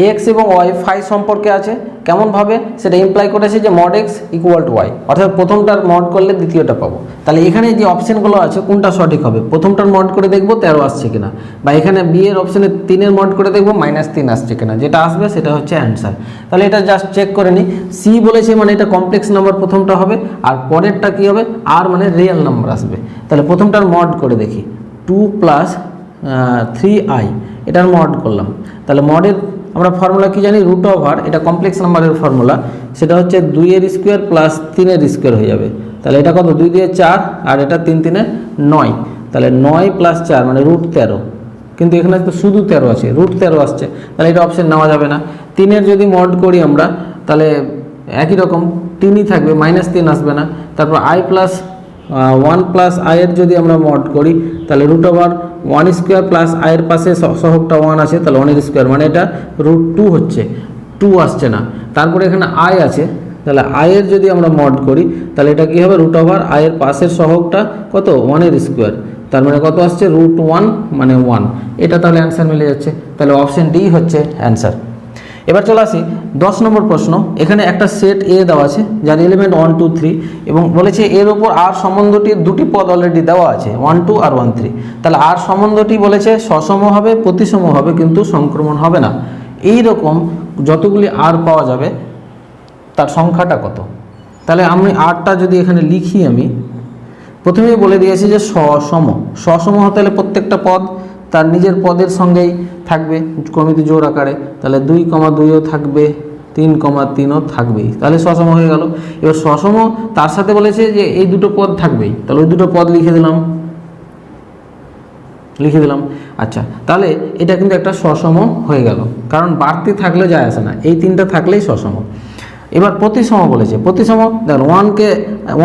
এক্স এবং ওয়াই ফাই সম্পর্কে আছে, কেমনভাবে সেটা ইমপ্লাই করেছে যে mod X equal to Y, অর্থাৎ প্রথমটার মড করলে দ্বিতীয়টা পাবো। তাহলে এখানে যে অপশানগুলো আছে কোনটা সঠিক হবে? প্রথমটার মড করে দেখবো 13 আসছে কিনা, বা এখানে বি এর অপশানে 3-এর মড করে দেখবো -3 আসছে কিনা, যেটা আসবে সেটা হচ্ছে অ্যান্সার। তাহলে এটা জাস্ট চেক করে নিই। সি বলেছে মানে এটা কমপ্লেক্স নাম্বার প্রথমটা হবে, আর পরেরটা কী হবে? আর মানে রিয়েল নাম্বার আসবে। তাহলে প্রথমটার মড করে দেখি, 2 + 3i, এটার মড করলাম। তাহলে মডের আমরা ফর্মুলা কি জানি? √, এটা কমপ্লেক্স নাম্বারের ফর্মুলা, সেটা হচ্ছে 2-এর স্কোয়ার প্লাস 3-এর স্কোয়ার হয়ে যাবে। তাহলে এটা কত? 2 দিয়ে 4, আর এটা 3 3-এ 9, তাহলে 9 + 4 মানে √13, কিন্তু এখানে তো শুধু 13 আছে, √13 আসছে, তাহলে এটা অপশন নেওয়া যাবে না। 3-এর যদি মড করি আমরা, তাহলে একই রকম 3ই থাকবে, -3 আসবে না। তারপর i + ওয়ান প্লাস আয়ের যদি আমরা মড করি তাহলে root over one square plus আয়ের পাশে সহগটা ওয়ান আছে, তাহলে ওয়ানের স্কোয়ার মানে এটা রুট টু হচ্ছে, টু আসছে না। তারপরে এখানে আয় আছে, তাহলে আয়ের যদি আমরা মড করি তাহলে এটা কী হবে, রুট ওভার আয়ের পাশের সহগটা কত, ওয়ানের স্কোয়ার, তার মানে কত আসছে, রুট ওয়ান মানে ওয়ান। এটা তাহলে অ্যান্সার মিলে যাচ্ছে, তাহলে অপশন ডি হচ্ছে অ্যান্সার। এবার চলে আসি 10 নম্বর প্রশ্ন। এখানে একটা সেট এ দেওয়া আছে যার এলিমেন্ট 1 2 3 এবং বলেছে এর ওপর আর সম্বন্ধটির দুটি পদ অলরেডি দেওয়া আছে 1 2 আর 1 3। তাহলে আর সম্বন্ধটি বলেছে সসম হবে, প্রতিসম হবে, কিন্তু সংক্রমণ হবে না। এই রকম যতগুলি আর পাওয়া যাবে তার সংখ্যাটা কত। তাহলে আমি আরটা যদি এখানে লিখি, আমি প্রথমেই বলে দিয়েছি যে সসম হতে হলে প্রত্যেকটা পদ তার নিজের পদের সঙ্গেই থাকবে ক্রমিত জোড় আকারে, তাহলে 2, 2ও থাকবে, 3, 3ও থাকবেই, তাহলে সসম হয়ে গেল। এবার সসম তার সাথে বলেছে যে এই দুটো পদ থাকবেই, তাহলে ওই দুটো পদ লিখে দিলাম। আচ্ছা, তাহলে এটা কিন্তু একটা সসম হয়ে গেল, কারণ বাড়তি থাকলে যায় আসে না, এই তিনটা থাকলেই সসম। এবার প্রতিসম বলেছে, প্রতিসম দেখুন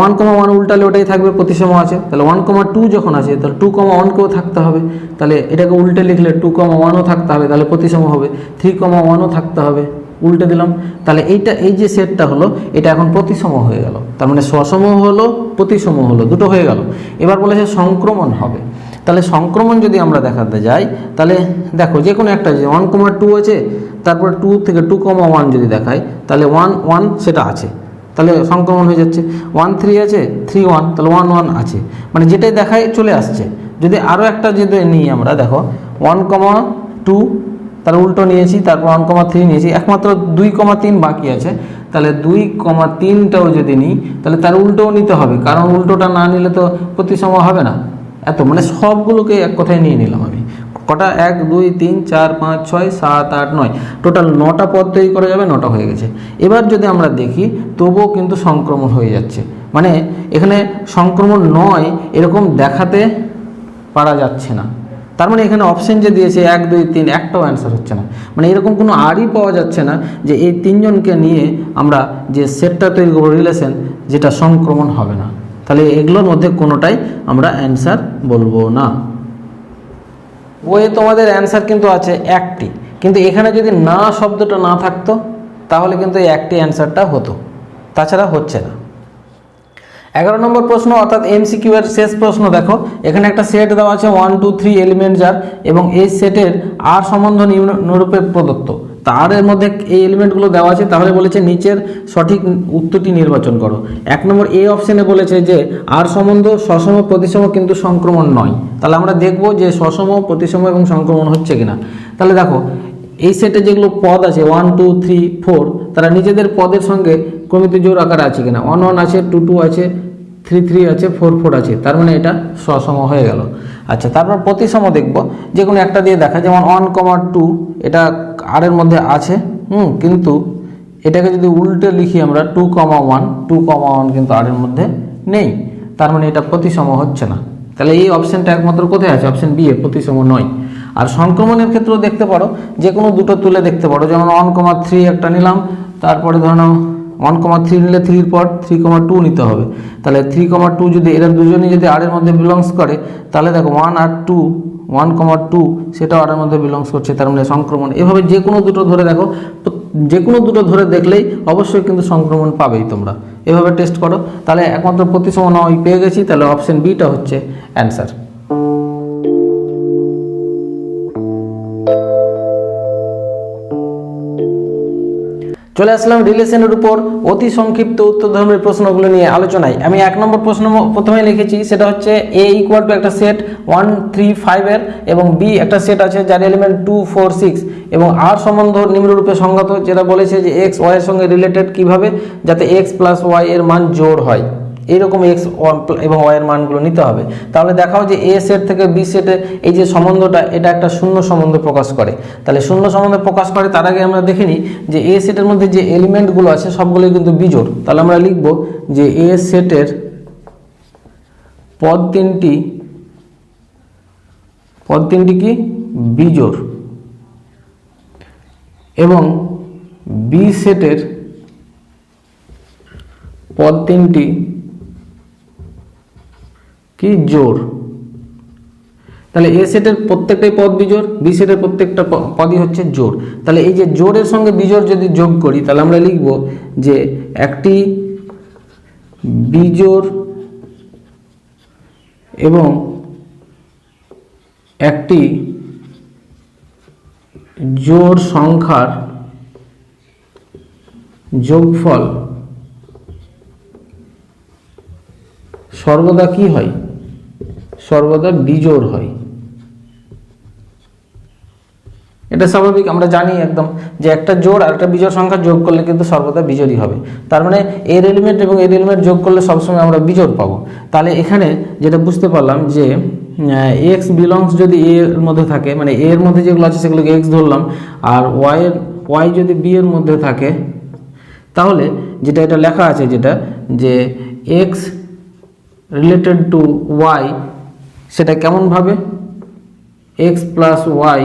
1,1 উল্টালে ওটাই থাকবে, প্রতিসম আছে। তাহলে 1,2 যখন আছে তাহলে 2,1কেও থাকতে হবে, তাহলে এটাকে উল্টে লিখলে 2,1ও থাকতে হবে, তাহলে প্রতিসম হবে। 3,1ও থাকতে হবে, উল্টে দিলাম। তাহলে এই যে সেটটা হলো এটা এখন প্রতিসম হয়ে গেল, তার মানে সসম হলো প্রতিসম হলো, দুটো হয়ে গেল। এবার বলেছে সংক্রমণ হবে, তাহলে সংক্রমণ যদি আমরা দেখাতে যাই তাহলে দেখো যে কোনো একটা যে 1,2 আছে, তারপরে 2 থেকে 2,1 যদি দেখায় তাহলে 1 1 সেটা আছে, তাহলে সংক্রমণ হয়ে যাচ্ছে। 1 3 আছে, 3 1, তাহলে 1 1 আছে, মানে যেটাই দেখায় চলে আসছে। যদি আরও একটা যদি নিই আমরা, দেখো 1,2 তার উল্টো নিয়েছি, তারপর 1,3 নিয়েছি, একমাত্র 2,3 বাকি আছে, তাহলে 2,3টাও যদি নিই তাহলে তার উল্টোও নিতে হবে, কারণ উল্টোটা না নিলে তো প্রতিসম হবে না। এত মানে সবগুলোকে এক কথায় নিয়ে নিলাম আমি। কটা, 1 2 3 4 5 6 7 8 9, টোটাল 9টা পদ তৈরি করা যাবে, 9টা হয়ে গেছে। এবার যদি আমরা দেখি তবুও কিন্তু সংক্রমণ হয়ে যাচ্ছে, মানে এখানে সংক্রমণ নয় এরকম দেখাতে পারা যাচ্ছে না। তার মানে এখানে অপশন যে দিয়েছে 1 2 3, একটাও অ্যান্সার হচ্ছে না, মানে এরকম কোনো আরই পাওয়া যাচ্ছে না যে এই তিনজনকে নিয়ে আমরা যে সেটটা তৈরি করবো রিলেশন, যেটা সংক্রমণ হবে না। তাহলে এগুলোর মধ্যে কোনোটাই আমরা অ্যান্সার বলবো না। বইয়ে তোমাদের অ্যান্সার কিন্তু আছে একটি, কিন্তু এখানে যদি না শব্দটা না থাকতো তাহলে কিন্তু এই একটি অ্যান্সারটা হতো, তাছাড়া হচ্ছে না। 11 নম্বর প্রশ্ন অর্থাৎ এমসিকিউ এর শেষ প্রশ্ন। দেখো এখানে একটা সেট দেওয়া আছে 1 2 3 এলিমেন্ট যার, এবং এই সেটের আর সম্বন্ধ নিম্নরূপে প্রদত্ত। তারের মধ্যে এই এলিমেন্টগুলো দেওয়া আছে, তাহলে বলেছে নিচের সঠিক উত্তরটি নির্বাচন করো। 1 নম্বর এ অপশনে বলেছে যে আর সম্বন্ধ সসম প্রতিসম কিন্তু সংক্রমণ নয়। তাহলে আমরা দেখব যে সসম প্রতিসম এবং সংক্রমণ হচ্ছে কিনা। তাহলে দেখো এই সেটে যেগুলো পদ আছে 1 2 3 4, তারা নিজেদের পদের সঙ্গে ক্রমিত জোড় আকারে আছে কিনা। 1 1 আছে, 2 2 আছে, 3 3 আছে, 4 4 আছে, তার মানে এটা সসম হয়ে গেল। আচ্ছা, তারপর প্রতিসম দেখব, যে কোনো একটা দিয়ে দেখা, যেমন 1,2 এটা আর এর মধ্যে আছে, কিন্তু এটাকে যদি উল্টে লিখি আমরা 2,1 কিন্তু আর এর মধ্যে নেই, তার মানে এটা প্রতিসম হচ্ছে না। তাহলে এই অপশনটা একমাত্র কোথায় আছে, অপশন বি এ, প্রতিসম নয়। আর সংক্রমণের ক্ষেত্রেও দেখতে পারো, যে কোনো দুটো তুলে দেখতে পারো, যেমন 1,3 একটা নিলাম, তারপরে ধরো 1,3 নিলে 3 পর 3,2 নিতে হবে, তাহলে 3,2 যদি এরা দুজনই যদি আর এর মধ্যে বিলংস করে, তাহলে দেখো 1 আর 2, 1,2 সেটাও আর এর মধ্যে বিলংস করছে, তার মানে সংক্রমণ। এভাবে যে কোনো দুটো ধরে দেখো, যে কোনো দুটো ধরে দেখলেই অবশ্যই কিন্তু সংক্রমণ পাবেই তোমরা, এভাবে টেস্ট করো। তাহলে একমাত্র প্রতিসম নয় পেয়ে গেছি, তাহলে অপশন বিটা হচ্ছে অ্যান্সার। চলে আসলাম রিলেশনের উপর অতি সংক্ষিপ্ত উত্তর ধর্মের প্রশ্নগুলো নিয়ে আলোচনায়। আমি 1 নম্বর প্রশ্ন প্রথমে লিখেছি, সেটা হচ্ছে এ ইকুয়াল টু একটা সেট 1 3 5 এর, এবং বি একটা সেট আছে যার এলিমেন্ট 2 4 6, এবং আর সম্বন্ধ নিম্নরূপে সংগত, যেটা বলেছে যে এক্স ওয়াই এর সঙ্গে রিলেটেড কিভাবে, যাতে এক্স প্লাস ওয়াই এর মান জোড় হয়, এইরকম এক্স এবং ওয়াই এর মানগুলো নিতে হবে। তাহলে দেখাও যে এ সেট থেকে বি সেটে এই যে সম্বন্ধটা, এটা একটা শূন্য সম্বন্ধ প্রকাশ করে। তাহলে শূন্য সম্বন্ধ প্রকাশ করে, তার আগে আমরা দেখে নিই যে এ সেটের মধ্যে যে এলিমেন্টগুলো আছে সবগুলোই কিন্তু বিজোড়। তাহলে আমরা লিখব যে এ সেটের পদ তিনটি কি বিজোড়, এবং বি সেটের পদ তিনটি কি জোড়। তাহলে এ সেটের প্রত্যেকটাই পদ বিজোড়, বি সেটের প্রত্যেকটা পদই হচ্ছে জোড়। তাহলে এই যে জোড়ের সঙ্গে বিজোড় যদি যোগ করি তাহলে আমরা লিখব যে একটি বিজোড় এবং একটি জোড় সংখ্যার যোগফল সর্বদা কি হয়? সর্বদা বিজোড় হয়। এটা স্বাভাবিক, আমরা জানি একদম যে একটা জোড় আর একটা বিজোড় সংখ্যা যোগ করলে কিন্তু সর্বদা বিজোড়ই হবে। তার মানে এর এলিমেন্ট এবং এর এলিমেন্ট যোগ করলে সবসময় আমরা বিজোড় পাবো। তাহলে এখানে যেটা বুঝতে পারলাম যে এক্স বিলংস যদি এ এর মধ্যে থাকে, মানে এ এর মধ্যে যেগুলো আছে সেগুলোকে এক্স ধরলাম, আর ওয়াই যদি বি এর মধ্যে থাকে, তাহলে যেটা এটা লেখা আছে যেটা যে এক্স রিলেটেড টু ওয়াই, সেটা কেমনভাবে? এক্স প্লাস ওয়াই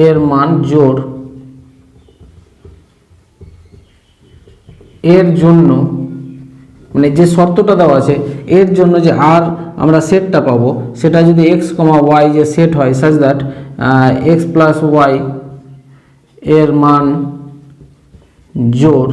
এর মান জোড় এর জন্য, মানে যে শর্তটা দেওয়া আছে এর জন্য যে আর আমরা সেটটা পাবো, সেটা যদি এক্স কমা ওয়াই যে সেট হয় such that X plus Y এর মান জোড়,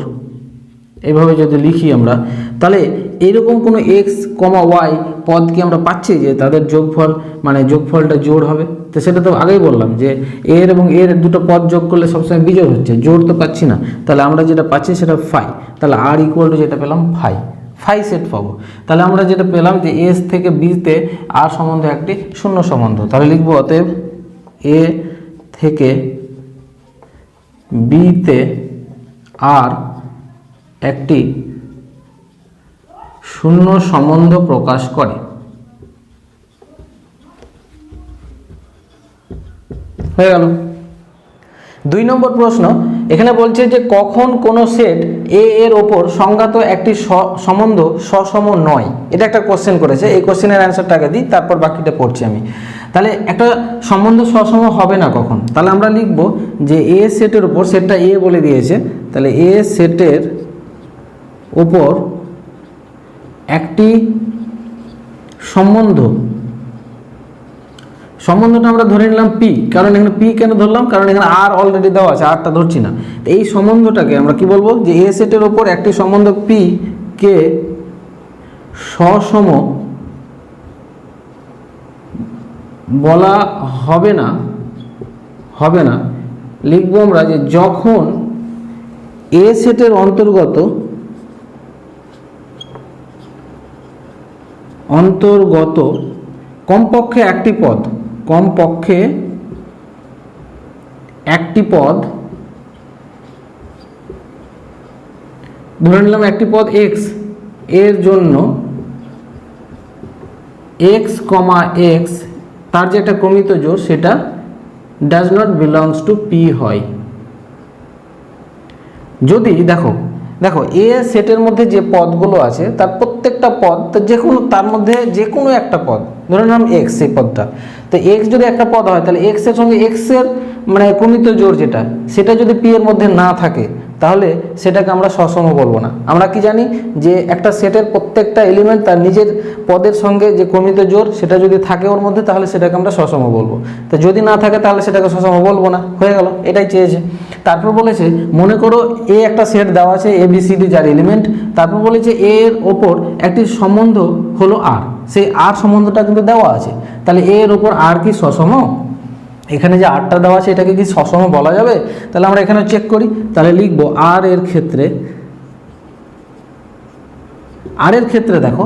এভাবে যদি লিখি আমরা, তাহলে এরকম কোনো এক্স কমা ওয়াই পদ কি আমরা পাচ্ছি যে তাদের যোগফল, মানে যোগফলটা জোড় হবে? তো সেটা তো আগেই বললাম যে এর এবং এর দুটো পদ যোগ করলে সবসময় বিজোড় হচ্ছে, জোড় তো পাচ্ছি না। তাহলে আমরা যেটা পাচ্ছি সেটা ফাই। তাহলে আর ইকুয়াল টু যেটা পেলাম ফাই সেট পাবো। তাহলে আমরা যেটা পেলাম যে এস থেকে বিতে আর সম্বন্ধ একটি শূন্য সম্বন্ধ। তাহলে লিখবো অতএব এ থেকে বিতে আর একটি শূন্য সম্বন্ধ প্রকাশ করে। হয়ে গেল। 2 নম্বর প্রশ্ন এখানে বলছে যে কখন কোনো সেট এ এর ওপর সংজ্ঞাত একটি সম্বন্ধ সসম নয়। এটা একটা কোশ্চেন করেছে, এই কোশ্চেনের অ্যান্সারটাকে দিই, তারপর বাকিটা পড়ছি আমি। তাহলে একটা সম্বন্ধ সসম হবে না কখন? তাহলে আমরা লিখব যে এ সেটের ওপর, সেটটা এ বলে দিয়েছে, তাহলে এ সেটের ওপর একটি সম্বন্ধটা আমরা ধরে নিলাম পি। কারণ এখানে পি কেন ধরলাম? কারণ এখানে আর অলরেডি দেওয়া আছে, আরটা ধরছি না। তো এই সম্বন্ধটাকে আমরা কি বলবো? যে এ সেটের ওপর একটি সম্বন্ধ পি কে সসম বলা হবে না লিখবো আমরা যে যখন এ সেটের অন্তর্গত কমপক্ষে একটি পদ ধরে নিলাম, একটি পদ এক্স এর জন্য এক্স কমা এক্স তার যে একটা ক্রমিত জোড় সেটা does not belongs to P হয়। যদি দেখো এ সেটের মধ্যে যে পদগুলো আছে তার প্রত্যেকটা পদ যে কোনো, তার মধ্যে যে কোনো একটা পদ, ধরে নিলাম এক্স, সেই পদটা, তো এক্স যদি একটা পদ হয় তাহলে এক্স এর সঙ্গে এক্স এর মানে ক্রমিত জোড় যেটা, সেটা যদি পি এর মধ্যে না থাকে তাহলে সেটাকে আমরা সসম বলবো না। আমরা কি জানি যে একটা সেটের প্রত্যেকটা এলিমেন্ট তার নিজের পদের সঙ্গে যে ক্রমিত জোড় সেটা যদি থাকে ওর মধ্যে, তাহলে সেটাকে আমরা সসম বলবো। তো যদি না থাকে তাহলে সেটাকে সসম বলবো না। হয়ে গেল, এটাই চেয়েছে। তারপর বলেছে মনে করো এ একটা সেট দেওয়া আছে এ বি সি ডি যার এলিমেন্ট, তারপর বলেছে এর ওপর একটি সম্বন্ধ হলো আর, সেই আর সম্বন্ধটা কিন্তু দেওয়া আছে। তাহলে এর ওপর আর কি সসম? এখানে যে আরটা দেওয়া আছে এটাকে কি সসম বলা যাবে? তাহলে আমরা এখানে চেক করি। তাহলে লিখব আর এর ক্ষেত্রে দেখো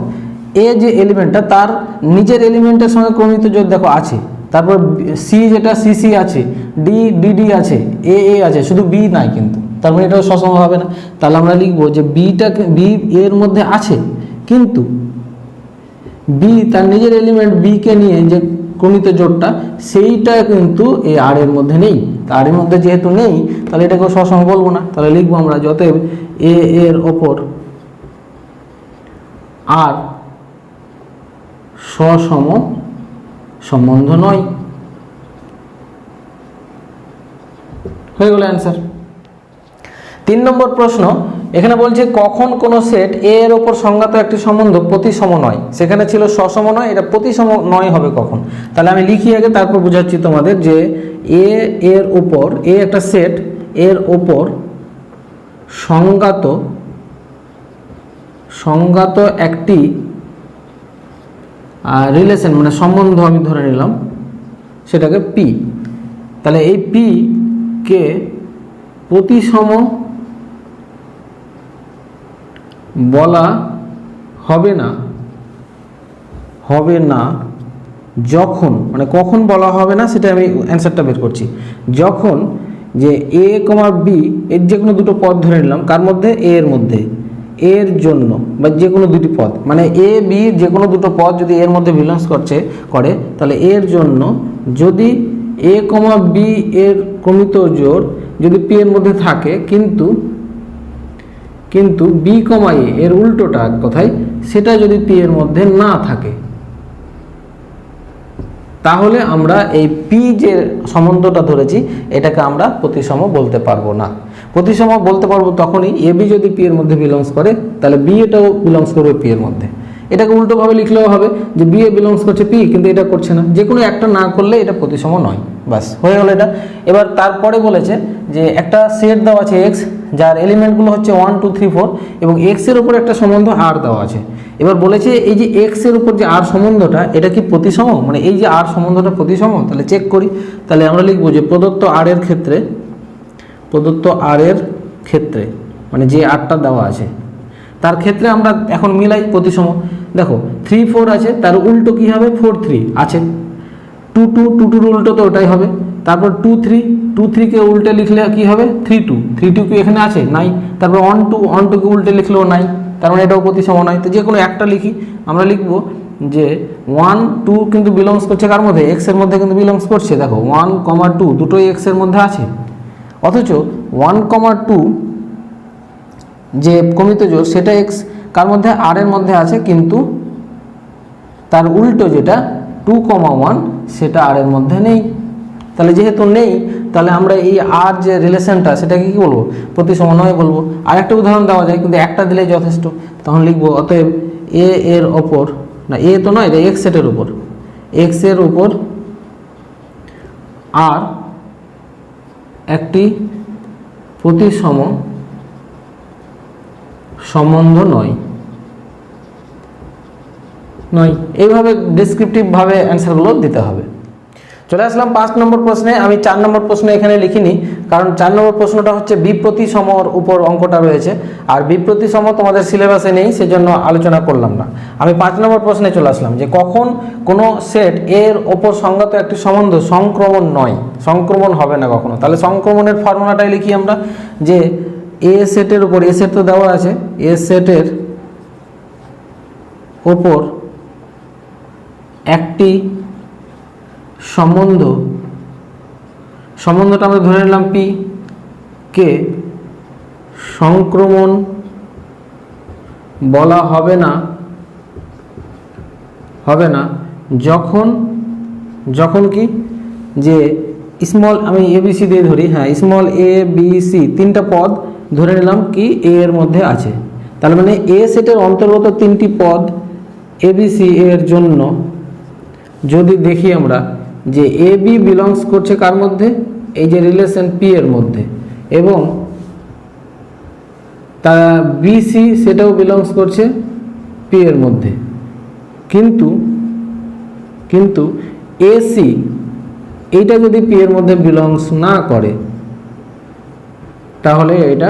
এ যে এলিমেন্টটা তার নিজের এলিমেন্টের সঙ্গে ক্রমিত জোড় দেখো আছে, তারপর সি যেটা সিসি আছে, ডি ডিডি আছে, এ এ আছে, শুধু বি নাই কিন্তু, তার মানে এটাও সসম হবে না। তাহলে আমরা লিখব যে বি এর মধ্যে আছে, কিন্তু বি তার নিজের এলিমেন্ট বি কে নিয়ে যে ক্রমিত জোড়টা সেইটা কিন্তু এই আর এর মধ্যে নেই। আর এর মধ্যে যেহেতু নেই তাহলে এটাকে সসম বলবো না। তাহলে লিখবো আমরা যতএব এ এর ওপর আর সসম সম্বন্ধ নয়। হয়ে গেল অ্যান্সার। 3 নম্বর প্রশ্ন এখানে বলছে কখন কোনো সেট এ এর ওপর সংজ্ঞাত একটি সম্বন্ধ প্রতিসম নয়, সেখানে ছিল সসম নয়, এটা প্রতিসম নয় হবে কখন। তাহলে আমি লিখি আগে, তারপর বোঝাচ্ছি তোমাদের যে এ এর ওপর, এ একটা সেট, এর ওপর সংজ্ঞাত একটি রিলেশন মানে সম্বন্ধ আমি ধরে নিলাম, সেটাকে পি। তাহলে এই পি কে প্রতিসম বলা হবে না যখন, মানে কখন বলা হবে না সেটা আমি অ্যান্সারটা বের করছি, যখন যে এ কমা বি এর যে কোনো দুটো পদ ধরে নিলাম, কার মধ্যে, এ এর মধ্যে, এর জন্য বা যে কোনো দুটি পদ, মানে এ বি যে কোনো দুটো পদ যদি এর মধ্যে বিলংস করে তাহলে এর জন্য যদি এ কমা বি এর ক্রমিত জোড় যদি পি এর মধ্যে থাকে, কিন্তু বি কমা এ এর উল্টোটা কোথায়, সেটা যদি পি এর মধ্যে না থাকে, তাহলে আমরা এই পি যে সম্বন্ধটা ধরেছি এটাকে আমরা প্রতিসম বলতে পারবো না। প্রতিসম বলতে পারবো তখনই এ বি যদি পি এর মধ্যে বিলংস করে, তাহলে বি এটাও বিলংস করবে পি এর মধ্যে। এটাকে উল্টোভাবে লিখলেও হবে যে বি এ বিলংস করছে পি, কিন্তু এটা করছে না, যে কোনো একটা না করলে এটা প্রতিসম নয়। বাস হয়ে গেল এটা। এবার তারপরে বলেছে যে একটা সেট দেওয়া আছে এক্স, যার এলিমেন্টগুলো হচ্ছে 1 2 3 4 এবং এক্সের উপর একটা সম্বন্ধ আর দেওয়া আছে। এবার বলেছে এই যে এক্সের উপর যে আর সম্বন্ধটা, এটা কি প্রতিসম, মানে এই যে আর সম্বন্ধটা প্রতিসম। তাহলে চেক করি, তাহলে আমরা লিখবো যে প্রদত্ত আর এর ক্ষেত্রে মানে যে আরটা দেওয়া আছে তার ক্ষেত্রে আমরা এখন মিলাই প্রতিসম। দেখো 3 4 আছে, তার উল্টো কি হবে, 4 3 আছে, 2 2 2 2 উল্টো তো ওটাই হবে। তারপর 2 3 কে উল্টে লিখলে কি হবে, 3 2 কি এখানে আছে, নাই। তারপর 1 2 কে উল্টে লিখলেও নাই, তার মানে এটাও প্রতিসম নয়। তো যে কোনো একটা লিখি, আমরা লিখবো যে 1 2 কিন্তু বিলংস করছে কার মধ্যে, এক্স এর মধ্যে কিন্তু বিলংস করছে। দেখো 1 2 দুটোই এক্স এর মধ্যে আছে, অথচ 1 2 যে ক্রমিত জোড় সেটা এক্স কার মধ্যে, আর এর মধ্যে আছে, কিন্তু তার উল্টো যেটা 2 1 সেটা আর এর মধ্যে নেই। তাহলে যেহেতু নেই, তাহলে আমরা এই আর যে রিলেশনটা সেটাকে কি বলবো, প্রতিসম নয় বলবো। আর একটা উদাহরণ দেওয়া যায়, কিন্তু একটা দিলেই যথেষ্ট। তখন লিখবো অতএব এ এর ওপর, না এ তো নয়, এটা এক্স সেটের উপর, এক্স এর উপর আর একটি প্রতিসম সম্বন্ধ নয়। এইভাবে ডেসক্রিপটিভভাবে অ্যান্সারগুলো দিতে হবে। চলে আসলাম 5 নম্বর প্রশ্নে। আমি 4 নম্বর প্রশ্ন এখানে লিখিনি, কারণ 4 নম্বর প্রশ্নটা হচ্ছে বিপ্রতিসমর উপর অঙ্কটা রয়েছে, আর বিপ্রতিসম তোমাদের সিলেবাসে নেই, সেজন্য আলোচনা করলাম না। আমি 5 নম্বর প্রশ্নে চলে আসলাম যে কখন কোনো সেট এর ওপর সংগত একটি সম্বন্ধ সংক্রমণ নয়, সংক্রমণ হবে না কখনো। তাহলে সংক্রমণের ফর্মুলাটাই লিখি আমরা, যে এ সেটের উপর, এ সেট তো দেওয়া আছে, এ সেটের ওপর একটি সম্বন্ধটা আমরা ধরে নিলাম পি কে সংক্রমণ বলা হবে না যখন কি, যে স্মল, আমি এবিসি দিয়ে ধরি, হ্যাঁ স্মল এ বি সি তিনটা পদ ধরে নিলাম কি এ এর মধ্যে আছে। তার মানে এ সেটের অন্তর্গত তিনটি পদ এবিসি এর জন্য যদি দেখি আমরা যে এ বি বিলংস করছে কার মধ্যে, এই যে রিলেশন পি এর মধ্যে, এবং তা বিসি সেটাও বিলংস করছে পি এর মধ্যে, কিন্তু এসি এইটা যদি পি এর মধ্যে বিলংস না করে, তাহলে এটা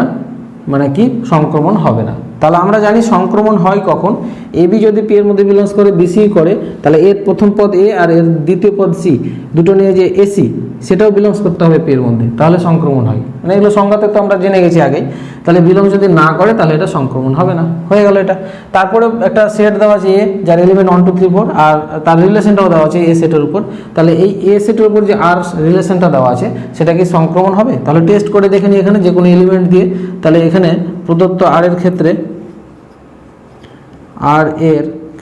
মানে কি সংক্রমণ হবে না। তাহলে আমরা জানি সংক্রমণ হয় কখন, এ বি যদি পি এর মধ্যে বিলংস করে, বিসি করে, তাহলে এর প্রথম পদ এ আর এর দ্বিতীয় পদ সি দুটো নিয়ে যে এসি সেটাও বিলংস করতে হবে পি এর মধ্যে, তাহলে সংক্রমণ হয়। মানে এগুলো সংজ্ঞাতে তো আমরা জেনে গেছি আগেই। তাহলে বিলংস যদি না করে তাহলে এটা সংক্রমণ হবে না, হয়ে গেল এটা। তারপরে একটা সেট দেওয়া আছে এ, যার এলিমেন্ট 1 2 3 4, আর তার রিলেশনটাও দেওয়া আছে এ সেটের উপর। তাহলে এই এ সেটের উপর যে আর রিলেশনটা দেওয়া আছে সেটা কি সংক্রমণ হবে? তাহলে টেস্ট করে দেখে নিই এখানে যে কোনো এলিমেন্ট দিয়ে। তাহলে এখানে প্রদত্ত আর এর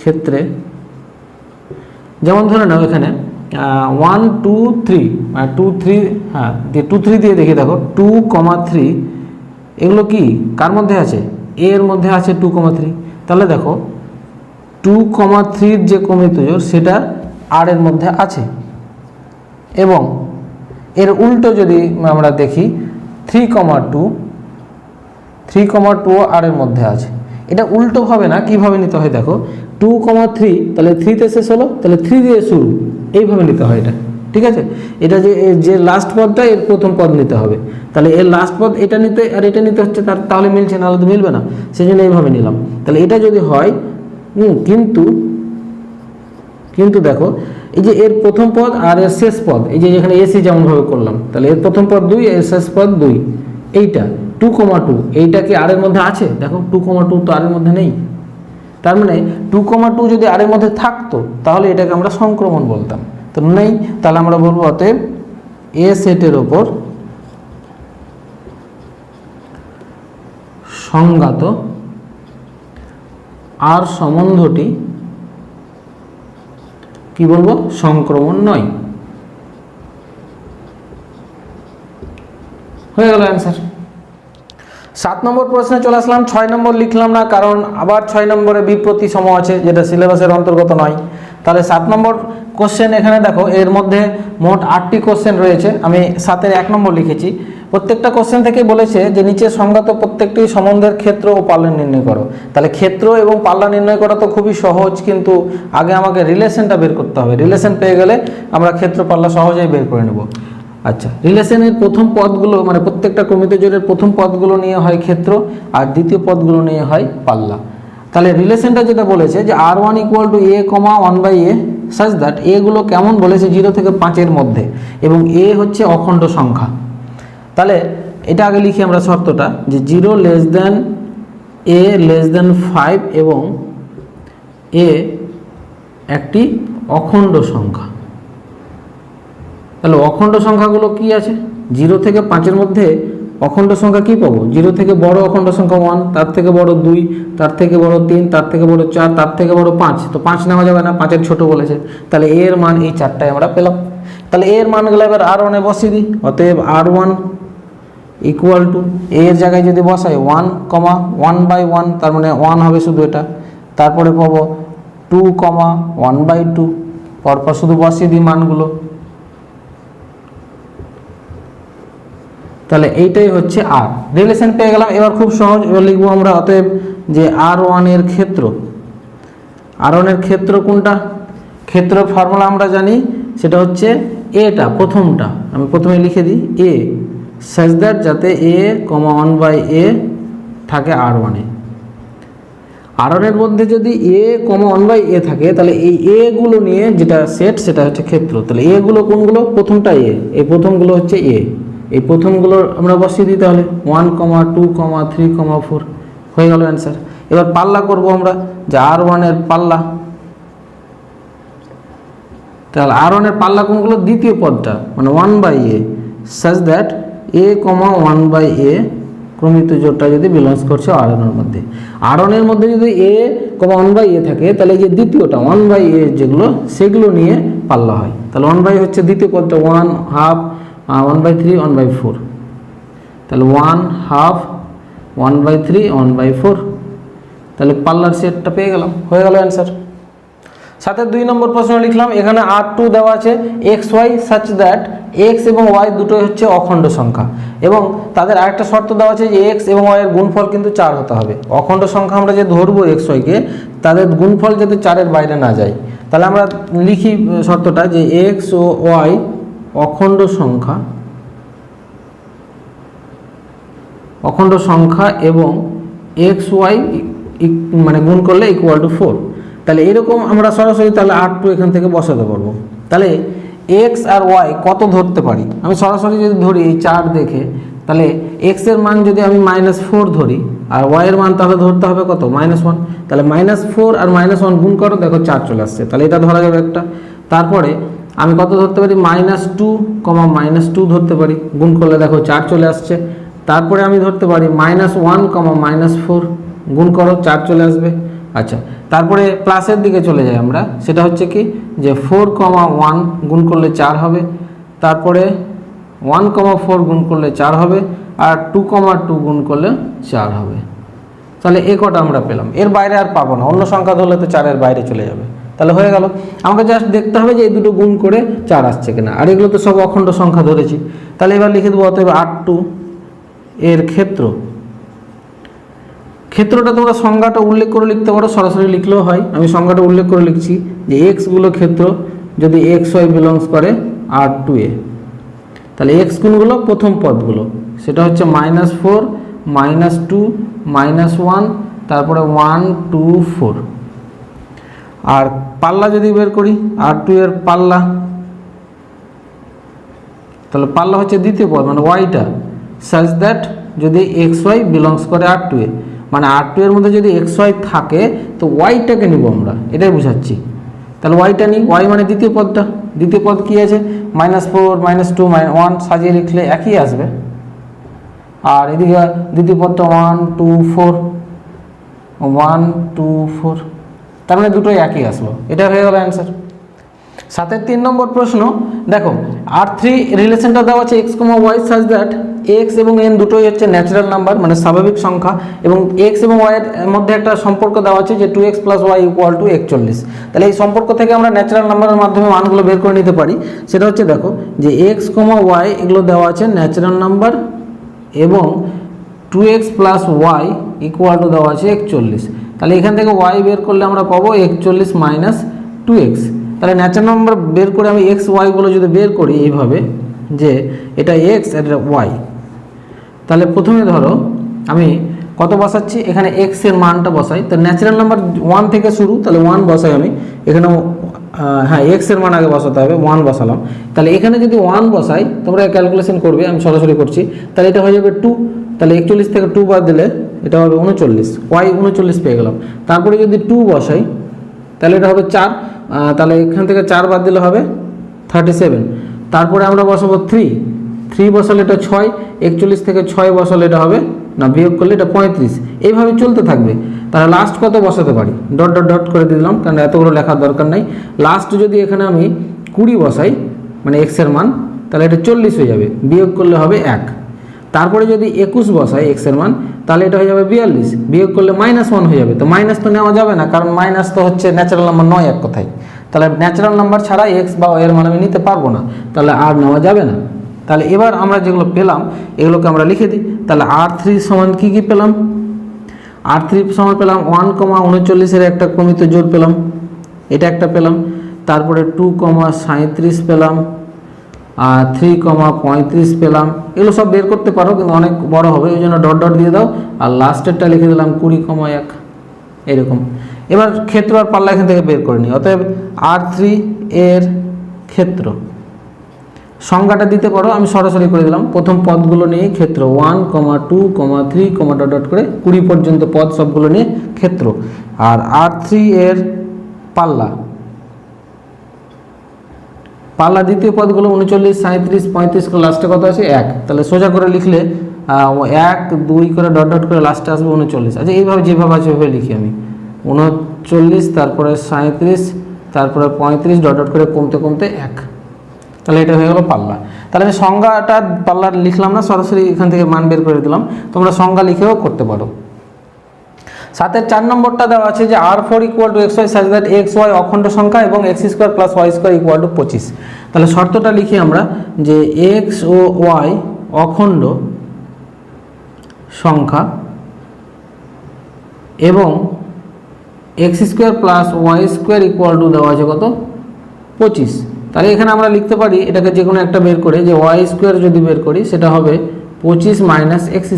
ক্ষেত্রে যেমন ধরে নাও এখানে 1 2 3 2 3, হ্যাঁ 2 3 দিয়ে দেখি, দেখো 2 3 এগুলো কি কার মধ্যে আছে? এ এর মধ্যে আছে 2,3। তাহলে দেখো 2,3 যে কমিত জোড় সেটা আর এর মধ্যে আছে, এবং এর উল্টো যদি আমরা দেখি 3,2 আর এর মধ্যে আছে। এটা উল্টো হবে না, কিভাবে নিতে হয় দেখো 2,3 তাহলে 3তে শেষ হলো, তাহলে 3 দিয়ে শুরু, এইভাবে নিতে হয় এটা, ঠিক আছে। এটা যে লাস্ট পদটা এর প্রথম পদ নিতে হবে, তাহলে এর লাস্ট পদ এটা নিতে আর এটা নিতে হচ্ছে, তাহলে মিলছে, নাহলে তো মিলবে না, সেই জন্য এইভাবে নিলাম। তাহলে এটা যদি হয় কিন্তু দেখো এই যে এর প্রথম পদ আর এর শেষ পদ, এই যে যেখানে এসি যেমনভাবে করলাম, তাহলে এর প্রথম পদ 2, এর শেষ পদ 2, এইটা 2,2 এইটা কি আর এর মধ্যে আছে? দেখো 2,2 তো আর এর মধ্যে নেই, তার মানে 2,2 যদি আর এর মধ্যে থাকতো তাহলে এটাকে আমরা সংক্রমণ বলতাম, তো নেই, তাহলে আমরা বলবো অতএব এ সেটের ওপর সংজ্ঞাত আর সম্বন্ধটি কি বলবো? সংক্রমণ নয়। হয়ে গেল অ্যান্সার। 7 নম্বর প্রশ্নে চলে আসলাম। 6 নম্বর লিখলাম না, কারণ আবার 6 নম্বরে বিপ্রতি সম আছে, যেটা সিলেবাসের অন্তর্গত নয়। তাহলে 7 নম্বর কোশ্চেন এখানে দেখো, এর মধ্যে মোট 8টি কোশ্চেন রয়েছে, আমি 7-এর 1 নম্বর লিখেছি। প্রত্যেকটা কোশ্চেন থেকে বলেছে যে নিচে সংজ্ঞাত প্রত্যেকটি সম্বন্ধের ক্ষেত্র ও পাল্লা নির্ণয় করো। তাহলে ক্ষেত্র এবং পাল্লা নির্ণয় করা তো খুবই সহজ, কিন্তু আগে আমাকে রিলেশনটা বের করতে হবে। রিলেশন পেয়ে গেলে আমরা ক্ষেত্র পাল্লা সহজেই বের করে নেব। আচ্ছা, রিলেশনের প্রথম পদগুলো মানে প্রত্যেকটা ক্রমিত জোড়ের প্রথম পদগুলো নিয়ে হয় ক্ষেত্র, আর দ্বিতীয় পদগুলো নিয়ে হয় পাল্লা। তাহলে রিলেশনটা যেটা বলেছে যে R1 = a, 1/a such that এগুলো কেমন বলেছে 0 থেকে 5-এর মধ্যে, এবং এ হচ্ছে অখণ্ড সংখ্যা। তাহলে এটা আগে লিখি আমরা শর্তটা, যে 0 a 5 এবং a একটি অখণ্ড সংখ্যা। তাহলে অখণ্ড সংখ্যাগুলো কি আছে? 0 থেকে 5-এর মধ্যে অখণ্ড সংখ্যা কি পাবো? 0 থেকে বড় অখণ্ড সংখ্যা 1, তার থেকে বড় 2, তার থেকে বড় 3, তার থেকে বড় 4, তার থেকে বড় 5। তো 5 নেওয়া যাবে না, 5-এর ছোট বলেছে। তাহলে এর মান এই 4টাই আমরা পেলাম। তাহলে এর মানগুলো এবার R1 এ বসিয়ে দিই। অতএব R1 = এর জায়গায় যদি বসাই 1, 1/1, তার মানে 1 হবে শুধু এটা। তারপরে পাবো 2, 1/2, পরপর শুধু বসিয়ে দিই মানগুলো। তাহলে এইটাই হচ্ছে আর। রিলেশন পেয়ে গেলাম। এবার খুব সহজ, এবার লিখবো আমরা অতএব যে R1 এর ক্ষেত্র। R1 এর ক্ষেত্র কোনটা? ক্ষেত্রের ফর্মুলা আমরা জানি, সেটা হচ্ছে এটা প্রথমটা, আমি প্রথমে লিখে দিই a such that যাতে a, 1/a থাকে R1 এ। R1 এর মধ্যে যদি a, 1/a থাকে, তাহলে এই a গুলো নিয়ে যেটা সেট সেটা হচ্ছে ক্ষেত্র। তাহলে a গুলো কোনগুলো? প্রথমটা a, এই প্রথমগুলো হচ্ছে a। এই প্রথমগুলো আমরা বসিয়ে দিই, তাহলে 1, 2, 3, 4 হয়ে গেল অ্যান্সার। এবার পাল্লা করব আমরা, যে R1 এর পাল্লা। তাহলে R1 এর পাল্লা কোনগুলো? দ্বিতীয় পদটা, মানে 1/a such that a, 1/a ক্রমিত জোড়টা যদি বিলংস করছে R1 এর মধ্যে। R1 এর মধ্যে যদি a, 1/a থাকে, তাহলে এই যে দ্বিতীয়টা 1/a যেগুলো, সেগুলো নিয়ে পাল্লা হয়। তাহলে 1/a হচ্ছে দ্বিতীয় পদটা, 1/2, 1/3, 1/4। তাহলে 1/2, 1/3, 1/4। তাহলে পাল্লার সেটটা পেয়ে গেলাম, হয়ে গেল অ্যান্সার। সাথে 2 নম্বর প্রশ্ন লিখলাম। এখানে R2 দেওয়া আছে xy such that x এবং y দুটোই হচ্ছে অখণ্ড সংখ্যা, এবং তাদের আরেকটা শর্ত দেওয়া আছে যে x এবং y এর গুণফল কিন্তু 4 হতে হবে। অখণ্ড সংখ্যা আমরা যে ধরবো xy কে, তাদের গুণফল যাতে 4-এর বাইরে না যায়। তাহলে আমরা লিখি শর্তটা, যে x ও y অখণ্ড সংখ্যা এবং xy মানে গুণ করলে = 4। তাহলে এরকম আমরা সরাসরি তাহলে R2 এখান থেকে বসাতে পারবো। তাহলে x আর y কত ধরতে পারি? আমি সরাসরি যদি ধরি এই 4 দেখে, তাহলে x এর মান যদি আমি -4 ধরি, আর y এর মান তাহলে ধরতে হবে কত? -1। তাহলে -4 আর -1 গুণ করো, দেখো 4 চলে আসছে, তাহলে এটা ধরা যাবে একটা। তারপরে আমি কত ধরতে পারি? -2, -2 ধরতে পারি, গুণ করলে দেখো 4 চলে আসছে। তারপরে আমি ধরতে পারি -1, -4 গুণ করো, 4 চলে আসবে। আচ্ছা, তারপরে প্লাসের দিকে চলে যাই আমরা, সেটা হচ্ছে কি যে 4, 1 গুণ করলে 4 হবে। তারপরে 1, 4 গুণ করলে 4 হবে। আর 2,2 গুণ করলে 4 হবে। তাহলে এ কটা আমরা পেলাম, এর বাইরে আর পাবো না, অন্য সংখ্যা ধরলে তো 4-এর বাইরে চলে যাবে। তাহলে হয়ে গেল, আমাকে জাস্ট দেখতে হবে যে এই দুটো গুণ করে 4 আসছে কিনা। আর এগুলো তো সব অখণ্ড সংখ্যা ধরেছি। তাহলে এবার লিখে দেবো অতএব R2 এর ক্ষেত্র। ক্ষেত্রটা তোমরা সংজ্ঞাটা উল্লেখ করে লিখতে পারো, সরাসরি লিখলেও হয়। আমি সংজ্ঞাটা উল্লেখ করে লিখছি যে এক্সগুলো ক্ষেত্র যদি XY বিলংস করে R2 তাহলে এক্স গুণগুলো প্রথম পদগুলো, সেটা হচ্ছে -4 -2 -1 তারপরে 1 2 4। আর পাল্লা যদি বের করি R2 এর পাল্লা, তাহলে পাল্লা হচ্ছে দ্বিতীয় পদ মানে ওয়াইটা, সাচ দ্যাট যদি XY বিলংস করে R2 মানে R2 এর মধ্যে যদি XY থাকে তো ওয়াইটাকে নিব আমরা, এটাই বুঝাচ্ছি। তাহলে ওয়াইটা নিই, ওয়াই মানে দ্বিতীয় পদটা। দ্বিতীয় পদ কী আছে? -4 -2 -1 সাজিয়ে লিখলে একই আসবে। আর এদিকে দ্বিতীয় পদটা 1 2 4 1 2 4, তার মানে দুটোই একই আসলো। এটা হয়ে গেল অ্যান্সার। 7-এর 3 নম্বর প্রশ্ন দেখো, R3 রিলেশনটা দেওয়া আছে x, y such that x এবং n দুটোই হচ্ছে ন্যাচারাল নাম্বার মানে স্বাভাবিক সংখ্যা, এবং x এবং y এর মধ্যে একটা সম্পর্ক দেওয়া আছে যে 2x + y = 41। তাহলে এই সম্পর্ক থেকে আমরা ন্যাচারাল নাম্বারের মাধ্যমে মানগুলো বের করে নিতে পারি। সেটা হচ্ছে দেখো যে x, y এগুলো দেওয়া আছে ন্যাচারাল নাম্বার এবং 2x + y = দেওয়া আছে 41। তাহলে এখান থেকে y বের করলে আমরা পাবো 41 - 2x। তাহলে ন্যাচারাল নাম্বার বের করে আমি x y গুলো যদি বের করি এইভাবে যে এটা x আর এটা y, তাহলে প্রথমে ধরো আমি কত বসাচ্ছি, এখানে x এর মানটা বসাই। তো ন্যাচারাল নাম্বার 1 থেকে শুরু, তাহলে 1 বসাই আমি এখানে। হ্যাঁ, x এর মান আগে বসাতে হবে, 1 বসালাম। তাহলে এখানে যদি 1 বসাই, তোমরা ক্যালকুলেশন করবে, আমি সরাসরি করছি। তাহলে এটা হয়ে যাবে 2, তাহলে 41 থেকে 2 বাদ দিলে এটা হবে 39, y 39 পেয়ে গেলাম। তারপরে যদি 2 বসাই তাহলে এটা হবে 4, তাহলে এখান থেকে 4 বাদ দিলে হবে 37। তারপরে আমরা বসাবো 3 বসালে এটা 6, 41 থেকে 6 বসালে এটা হবে না, বিয়োগ করলে এটা 35। এইভাবে চলতে থাকবে। তাহলে লাস্ট কত বসাতে পারি, ডট ডট ডট করে দিলাম, কারণ এতগুলো লেখার দরকার নাই। লাস্ট যদি এখানে আমি 20 বসাই মানে x এর মান, তাহলে এটা 40 হয়ে যাবে, বিয়োগ করলে হবে 1। তারপরে যদি 21 বসাই x এর মান, তাহলে এটা হয়ে যাবে 42, বিয়োগ করলে -1 হয়ে যাবে। তো মাইনাস তো নেওয়া যাবে না, কারণ মাইনাস তো হচ্ছে ন্যাচারাল নাম্বার নয় এক কথায়। তাহলে ন্যাচারাল নাম্বার ছাড়া x বা y এর মান আমি নিতে পারবো না, তাহলে আর নেওয়া যাবে না। তাহলে এবার আমরা যেগুলো পেলাম এগুলোকে আমরা লিখে দিই। তাহলে R3 সমান কী কী পেলাম? R3 সমান পেলাম 1,39 একটা ক্রমিত জোড় পেলাম, এটা একটা পেলাম। তারপরে 2,37 পেলাম, আর 3,35 পেলাম। এগুলো সব বের করতে পারো, কিন্তু অনেক বড় হবে, ওই জন্য ডট ডট দিয়ে দাও। আর লাস্টেরটা লিখে দিলাম 20,1 এরকম। এবার ক্ষেত্র আর পাল্লা এখান থেকে বের করে নিই। অতএব R3 এর ক্ষেত্র সংজ্ঞাটা দিতে পারো, আমি সরাসরি করে দিলাম। প্রথম পদগুলো নিয়ে ক্ষেত্র 1, 2, 3, ডট ডট করে 20 পর্যন্ত পদ সবগুলো নিয়ে ক্ষেত্র। আর R3 এর পাল্লা দ্বিতীয় পদগুলো 39, 37, 35 করে লাস্টে কত আছে 1। তাহলে সোজা করে লিখলে 1 2 করে ডট ডট করে লাস্টে আসবে 39। আচ্ছা, এইভাবে যেভাবে আছে ওইভাবে লিখি আমি 39, তারপরে 37, তারপরে 35 ডট ডট করে কমতে কমতে 1। তাহলে এটা হয়ে গেল পাল্লা। তাহলে আমি সংজ্ঞাটা পাল্লার লিখলাম না, সরাসরি এখান থেকে মান বের করে দিলাম। তোমরা সংজ্ঞা লিখেও করতে পারো। 7-এর 4 নম্বরটা দেওয়া আছে যে R4 = xy such that xy অখণ্ড সংখ্যা এবং x² + y² = 25। তাহলে শর্তটা লিখি আমরা যে x ও y অখণ্ড সংখ্যা এবং x² + y² দেওয়া আছে কত 25। তাহলে এখানে আমরা লিখতে পারি এটাকে যে কোনো একটা বের করে, যে y² যদি বের করি সেটা হবে 25 - x²।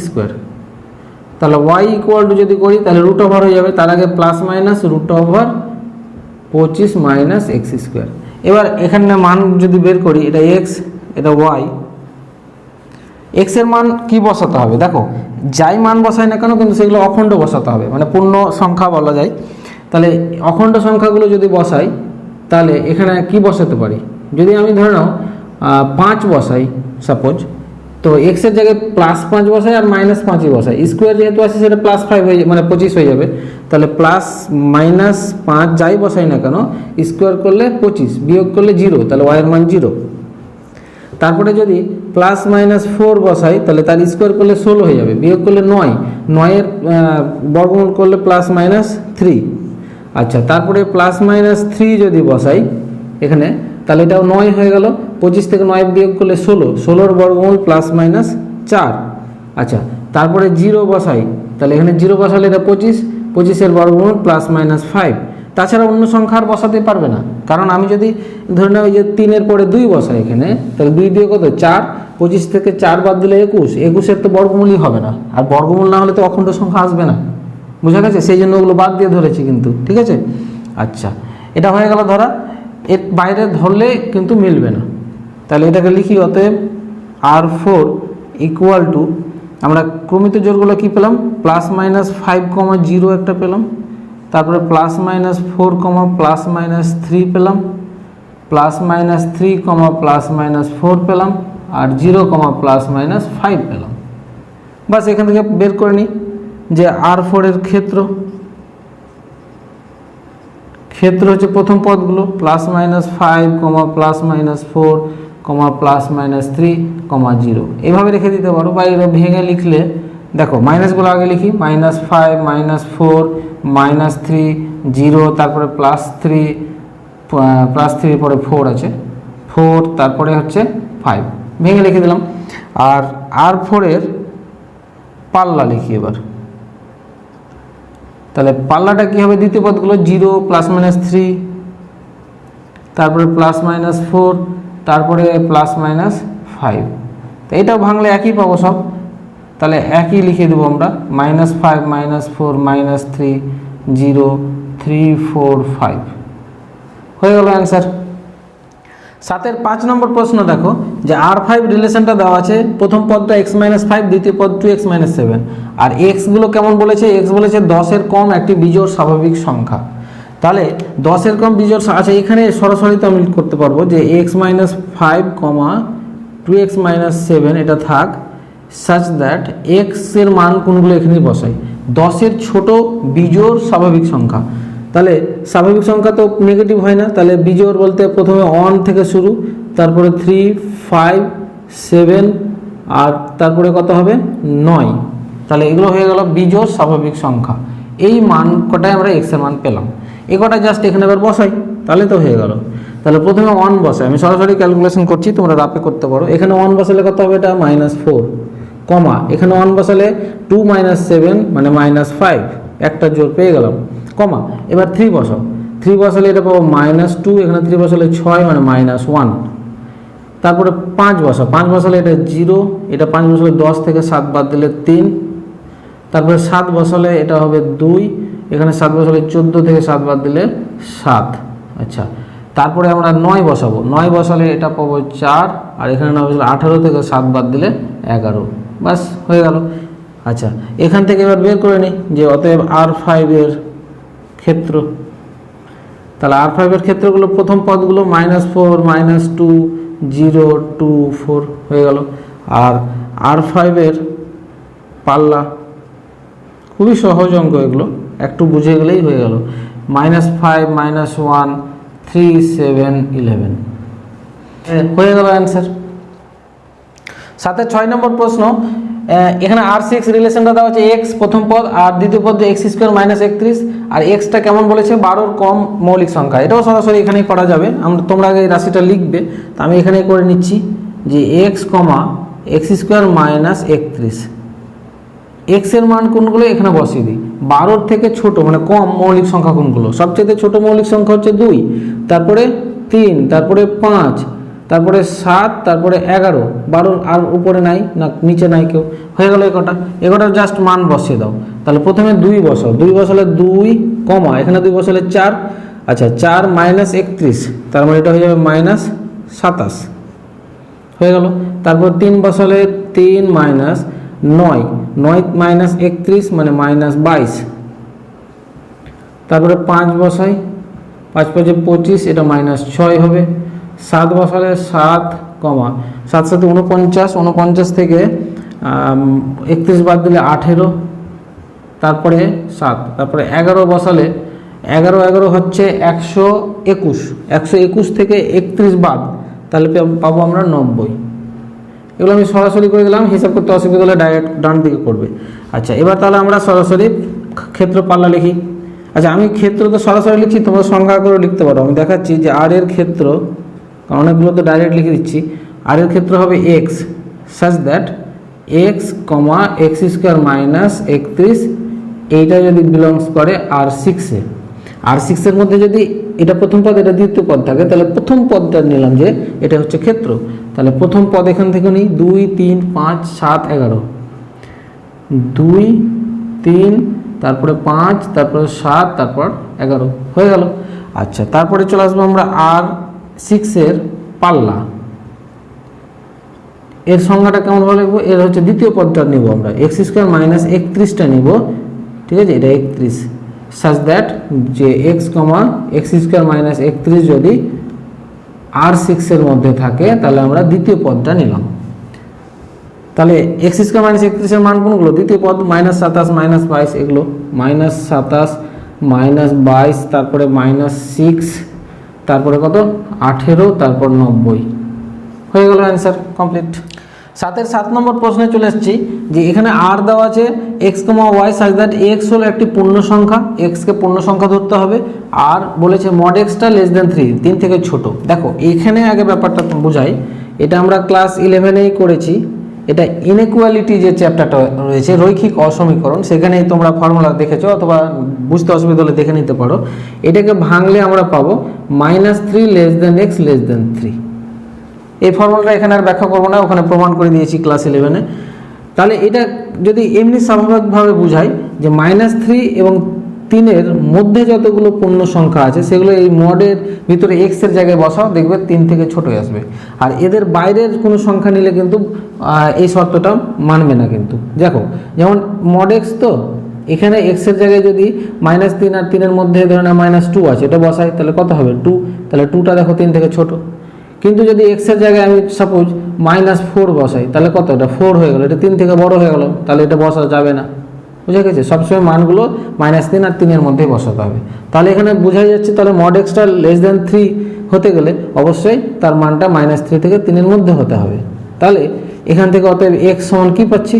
তাহলে y = যদি করি তাহলে √ হয়ে যাবে, তার আগে প্লাস মাইনাস √25 - x²। এবার এখানে মান যদি বের করি, এটা x এটা y, x এর মান কি বসাতে হবে? দেখো যাই মান বসাই না কেন কিন্তু সেগুলো অখণ্ড বসাতে হবে, মানে পূর্ণ সংখ্যা বলা যায়। তাহলে অখণ্ড সংখ্যাগুলো যদি বসাই তাহলে এখানে কি বসাতে পারি? যদি আমি ধরে নাও 5 বসাই সাপোজ, তো x এর জায়গায় +5 বসাই আর -5 বসাই, স্কোয়ার যেহেতু আছে সেটা +5 হয়ে মানে 25 হয়ে যাবে। তাহলে +-5 যাই বসাই না কেন স্কোয়ার করলে 25, বিয়োগ করলে 0, তাহলে y এর মান 0। তারপরে যদি প্লাস মাইনাস 4 বসাই তাহলে তার স্কোয়ার করলে 16 হয়ে যাবে, বিয়োগ করলে 9, 9-এর বর্গমূল করলে প্লাস মাইনাস 3। আচ্ছা, তারপরে প্লাস মাইনাস 3 যদি বসাই এখানে তাহলে এটাও 9 হয়ে গেল, 25 থেকে 9 বিয়োগ করলে 16, 16-এর বর্গমূল প্লাস মাইনাস 4। আচ্ছা, তারপরে 0 বসাই তাহলে এখানে 0 বসালে এটা 25, 25-এর বর্গমূল প্লাস মাইনাস 5। তাছাড়া অন্য সংখ্যা আর বসাতে পারবে না, কারণ আমি যদি ধরে নাও যে 3-এর পরে 2 বসাই এখানে তাহলে 2 দিয়ে কত 4, 25 থেকে 4 বাদ দিলে 21, 21-এর তো বর্গমূলই হবে না, আর বর্গমূল না হলে তো অখণ্ড সংখ্যা আসবে না, বুঝা গেছে? সেই জন্য ওগুলো বাদ দিয়ে ধরেছি কিন্তু, ঠিক আছে? আচ্ছা, এটা হয়ে গেল ধরা, এর বাইরে ধরলে কিন্তু মিলবে না, তাহলে এটাকে লিখি অতএব R4 ইকুয়াল টু, আমরা ক্রমিত জোড়গুলো কি পেলাম, প্লাস মাইনাস 5, 0 একটা পেলাম, তারপরে প্লাস মাইনাস 4, প্লাস মাইনাস 3 পেলাম, প্লাস মাইনাস 3, প্লাস মাইনাস 4 পেলাম, আর 0, প্লাস মাইনাস 5 পেলাম। বাস এখান থেকে বের করে নিই যে R4 এর ক্ষেত্র হচ্ছে প্রথম পদগুলো plus minus 5, plus minus 4, plus minus 3, 0 এইভাবে রেখে দিতে পারো, বা এটা ভেঙে লিখলে দেখো মাইনাসগুলো আগে লিখি, -5, -4, -3, 0, তারপরে +3, +3 পরে 4 আছে, 4, তারপরে হচ্ছে 5, ভেঙে লিখে দিলাম। আর R4 এর পাল্লা লিখি এবার, তাহলে পাল্লাটা কী হবে, দ্বিতীয় পদগুলো 0, প্লাস মাইনাস 3, তারপরে প্লাস মাইনাস 4, তারপরে প্লাস মাইনাস 5, তো এটাও ভাঙলে একই পাবো সব, তাহলে একই লিখে দেবো আমরা, -5, -4, -3, 0, 3, 4, 5 হয়ে গেল অ্যান্সার। 7-এর 5 নম্বর প্রশ্ন দেখো যে R5 রিলেশনটা দেওয়া আছে, প্রথম পদটা x-5, দ্বিতীয় পদ 2x-7, আর এক্সগুলো কেমন বলেছে, এক্স বলেছে 10-এর কম একটি বিজোড় স্বাভাবিক সংখ্যা। তাহলে 10-এর কম বিজোড়, আচ্ছা এখানে সরাসরি তো আমি করতে পারবো যে x-5, 2x-7 এটা থাক, সাচ দ্যাট এক্সের মান কোনগুলো এখানে বসাই, 10-এর ছোট বিজোড় স্বাভাবিক সংখ্যা। তাহলে স্বাভাবিক সংখ্যা তো নেগেটিভ হয় না, তাহলে বিজোড় বলতে প্রথমে 1 থেকে শুরু, তারপরে 3, 5, 7, আর তারপরে কত হবে 9, তাহলে এগুলো হয়ে গেল বিজোড় স্বাভাবিক সংখ্যা। এই মান কটায় আমরা এক্সের মান পেলাম, এই কটা জাস্ট এখানে এবার বসাই, তাহলে তো হয়ে গেল। তাহলে প্রথমে 1 বসাই, আমি সরাসরি ক্যালকুলেশন করছি, তোমরা রাপে করতে পারো। এখানে 1 বসালে কত হবে, এটা -4, এখানে 1 বসালে 2 - 7 মানে -5, একটা জোড় পেয়ে গেলাম, এবার 3 বসাও, 3 বসালে এটা পাবো -2, এখানে 3 বসালে 6 মানে -1, তারপরে 5 বসাও, 5 বসালে এটা 0, এটা 5 বসালে 10 থেকে 7 বাদ দিলে 3, তারপরে 7 বসালে এটা হবে 2, এখানে 7 বসালে 14 থেকে 7 বাদ দিলে 7। আচ্ছা, তারপরে আমরা 9 বসাবো, 9 বসালে এটা পাবো 4, আর এখানে 9 বসালে 18 থেকে 7 বাদ দিলে 11, বাস হয়ে গেল। আচ্ছা, এখান থেকে এবার বের করে নিই যে অতএব R5 এর ক্ষেত্র, তাহলে R5 এর ক্ষেত্রগুলো প্রথম পদগুলো -4, -2, 0, 2, 4 হয়ে গেল, আর R5 এর পাল্লা খুবই সহজ অঙ্ক, এগুলো একটু বুঝে গেলেই হয়ে গেল, -5, -1, 3, 7, 11 হয়ে গেল অ্যান্সার। 7-এর 6 নম্বর প্রশ্ন, এখানে R6 রিলেশনটা দেওয়া আছে, x প্রথম পদ আর দ্বিতীয় পদ x² - 31, আর এক্সটা কেমন বলেছে 12-এর কম মৌলিক সংখ্যা। এটাও সরাসরি এখানেই করা যাবে, তোমরা আগে এই রাশিটা লিখবে, তো আমি এখানে করে নিচ্ছি যে x, x² - 31, x এর মান কোনগুলো এখানে বসিয়ে দিই, 12-এর থেকে ছোট মানে কম মৌলিক সংখ্যা কোনগুলো, সবচেয়ে ছোট মৌলিক সংখ্যা হচ্ছে 2, তারপরে 3, তারপরে 5, তারপরে 7, তারপরে 11, 12 আর উপরে নাই না, নিচে নাই কেউ, হয়ে গেল এগারোটার জাস্ট মান বসিয়ে দাও। তাহলে প্রথমে 2 বসাও, 2 বসালে 2, এখানে 2 বসালে 4, আচ্ছা 4 - 31, তার মানে এটা হয়ে যাবে -27 হয়ে গেল। তারপর 3 বসালে 3 - 9, 9 - 31 মানে -22, তারপরে 5 বসাই, 5 × 5 = 25, এটা -6 হবে। 7 বসালে 7, 7 × 7 = 49, 49 থেকে 31 বাদ দিলে 18, তারপরে 7, তারপরে 11 বসালে 11 হচ্ছে 121, 121 থেকে 31 বাদ, তাহলে পাবো আমরা 90। এগুলো আমি সরাসরি করে দিলাম, হিসাব করতে অসুবিধা হলে ডাইরেক্ট ডান দিকে করবে। আচ্ছা, এবার তাহলে আমরা সরাসরি ক্ষেত্র পাল্লা লিখি। আচ্ছা, আমি ক্ষেত্র তো সরাসরি লিখছি, তোমরা সংজ্ঞা করে লিখতে পারো। আমি দেখাচ্ছি যে আর এর ক্ষেত্র, অনেকগুলো তো ডাইরেক্ট লিখে দিচ্ছি। আর এর ক্ষেত্র হবে x, such that X comma x square minus 31, এইটা যদি বিলংস করে R6-এ, R6-এর মধ্যে যদি এটা প্রথম পদ এটা দ্বিতীয় পদ থাকে, তাহলে প্রথম পদটা নিলাম যে এটা হচ্ছে ক্ষেত্র। তাহলে প্রথম পদ এখান থেকে নিই 2 3 5 7 11, 2 3 তারপরে 5 তারপরে 7 তারপর 11 হয়ে গেল। আচ্ছা, তারপরে চলে আসবো আমরা R6-এর পাল্লা। এর সংজ্ঞাটা কেমন ভাবে লিখবো, এর হচ্ছে দ্বিতীয় পদটা নিব আমরা, এক্স স্কোয়ার মাইনাস 31টা নিব, ঠিক আছে, এটা 31, সাচ দ্যাট যে x comma x square minus 31 যদি R6-এর মধ্যে থাকে তাহলে আমরা দ্বিতীয় পদটা নিলাম। তাহলে এক্স স্কোয়ার মাইনাস 31-এর মান কোনগুলো, দ্বিতীয় পদ, -27 -22, এগুলো -27 -22 তারপরে -6 তারপরে কত 18 তারপর 90 হয়ে গেল, অ্যান্সার কমপ্লিট। 7 নম্বর প্রশ্নে চলে এসেছি যে এখানে আর দেওয়া আছে X comma Y such that X হলো একটি পূর্ণ সংখ্যা, এক্সকে পূর্ণ সংখ্যা ধরতে হবে, আর বলেছে মড এক্সটা লেস দেন 3 থেকে ছোট। দেখো এখানে আগে ব্যাপারটা বোঝাই, এটা আমরা ক্লাস 11-এই করেছি। এটা ইনইকুয়ালিটি যে চ্যাপ্টারটা রয়েছে, রৈখিক অসমীকরণ, সেখানেই তোমরা ফর্মুলা দেখেছো, অথবা বুঝতে অসুবিধা হলে দেখে নিতে পারো। এটাকে ভাঙলে আমরা পাবো -3 less than x less than 3। এই ফর্মুলাটা এখানে আর ব্যাখ্যা করবো না, ওখানে প্রমাণ করে দিয়েছি ক্লাস 11-এ। তাহলে এটা যদি এমনি স্বাভাবিকভাবে বুঝাই যে -3 এবং 3-এর মধ্যে যতগুলো পূর্ণ সংখ্যা আছে সেগুলো এই মডের ভিতরে এক্সের জায়গায় বসাও, দেখবে 3 থেকে ছোটই আসবে। আর এদের বাইরের কোনো সংখ্যা নিলে কিন্তু এই শর্তটা মানবে না। কিন্তু দেখো, যেমন মড এক্স, তো এখানে এক্সের জায়গায় যদি -3 আর 3-এর মধ্যে ধরে না -2 আছে, এটা বসাই, তাহলে কত হবে 2, তাহলে 2টা দেখো 3 থেকে ছোট। কিন্তু যদি এক্সের জায়গায় আমি সাপোজ -4 বসাই, তাহলে কত, এটা 4 হয়ে গেল, এটা 3 থেকে বড় হয়ে গেল, তাহলে এটা বসা যাবে না। বুঝে গেছে, সবসময় মানগুলো -3 আর 3-এর মধ্যেই বসাতে হবে। তাহলে এখানে বোঝাই যাচ্ছে তাহলে মড এক্সটা লেস দেন 3 হতে গেলে অবশ্যই তার মানটা -3 থেকে 3-এর মধ্যে হতে হবে। তাহলে এখান থেকে অতএব এক্স সমান কী পাচ্ছি,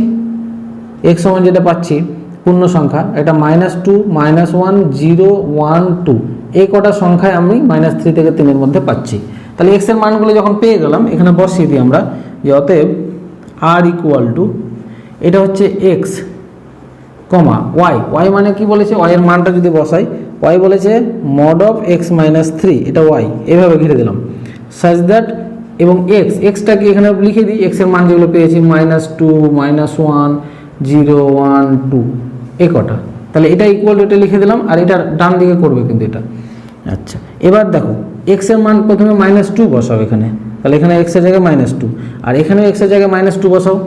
এক্স সমান যেটা পাচ্ছি পূর্ণ সংখ্যা, এটা -2 -1 0 1 2, এই কটা সংখ্যায় আমি -3 থেকে 3-এর মধ্যে পাচ্ছি। তাহলে এক্সের মানগুলো যখন পেয়ে গেলাম, এখানে বসিয়ে দিই আমরা যে অতএব আর ইকুয়াল টু, এটা হচ্ছে এক্স কমা ওয়াই, ওয়াই মানে কি বলেছে, ওয়াই এর মানটা যদি বসাই, ওয়াই বলেছে মড অফ x - 3, এটা ওয়াই, এভাবে ঘিরে দিলাম, সাচ দ্যাট, এবং এক্সটাকে এখানে লিখে দিই, এক্সের মান যেগুলো পেয়েছি -2 -1 0 1 2, এই কটা। তাহলে এটা ইকুয়াল টু এটা লিখে দিলাম, আর এটা ডান দিকে করবে কিন্তু এটা। আচ্ছা, এবার দেখো এক্সের মান প্রথমে -2 বসাও এখানে, তাহলে এখানে এক্সের জায়গায় -2, আর এখানেও এক্সের জায়গায় -2 বসাও।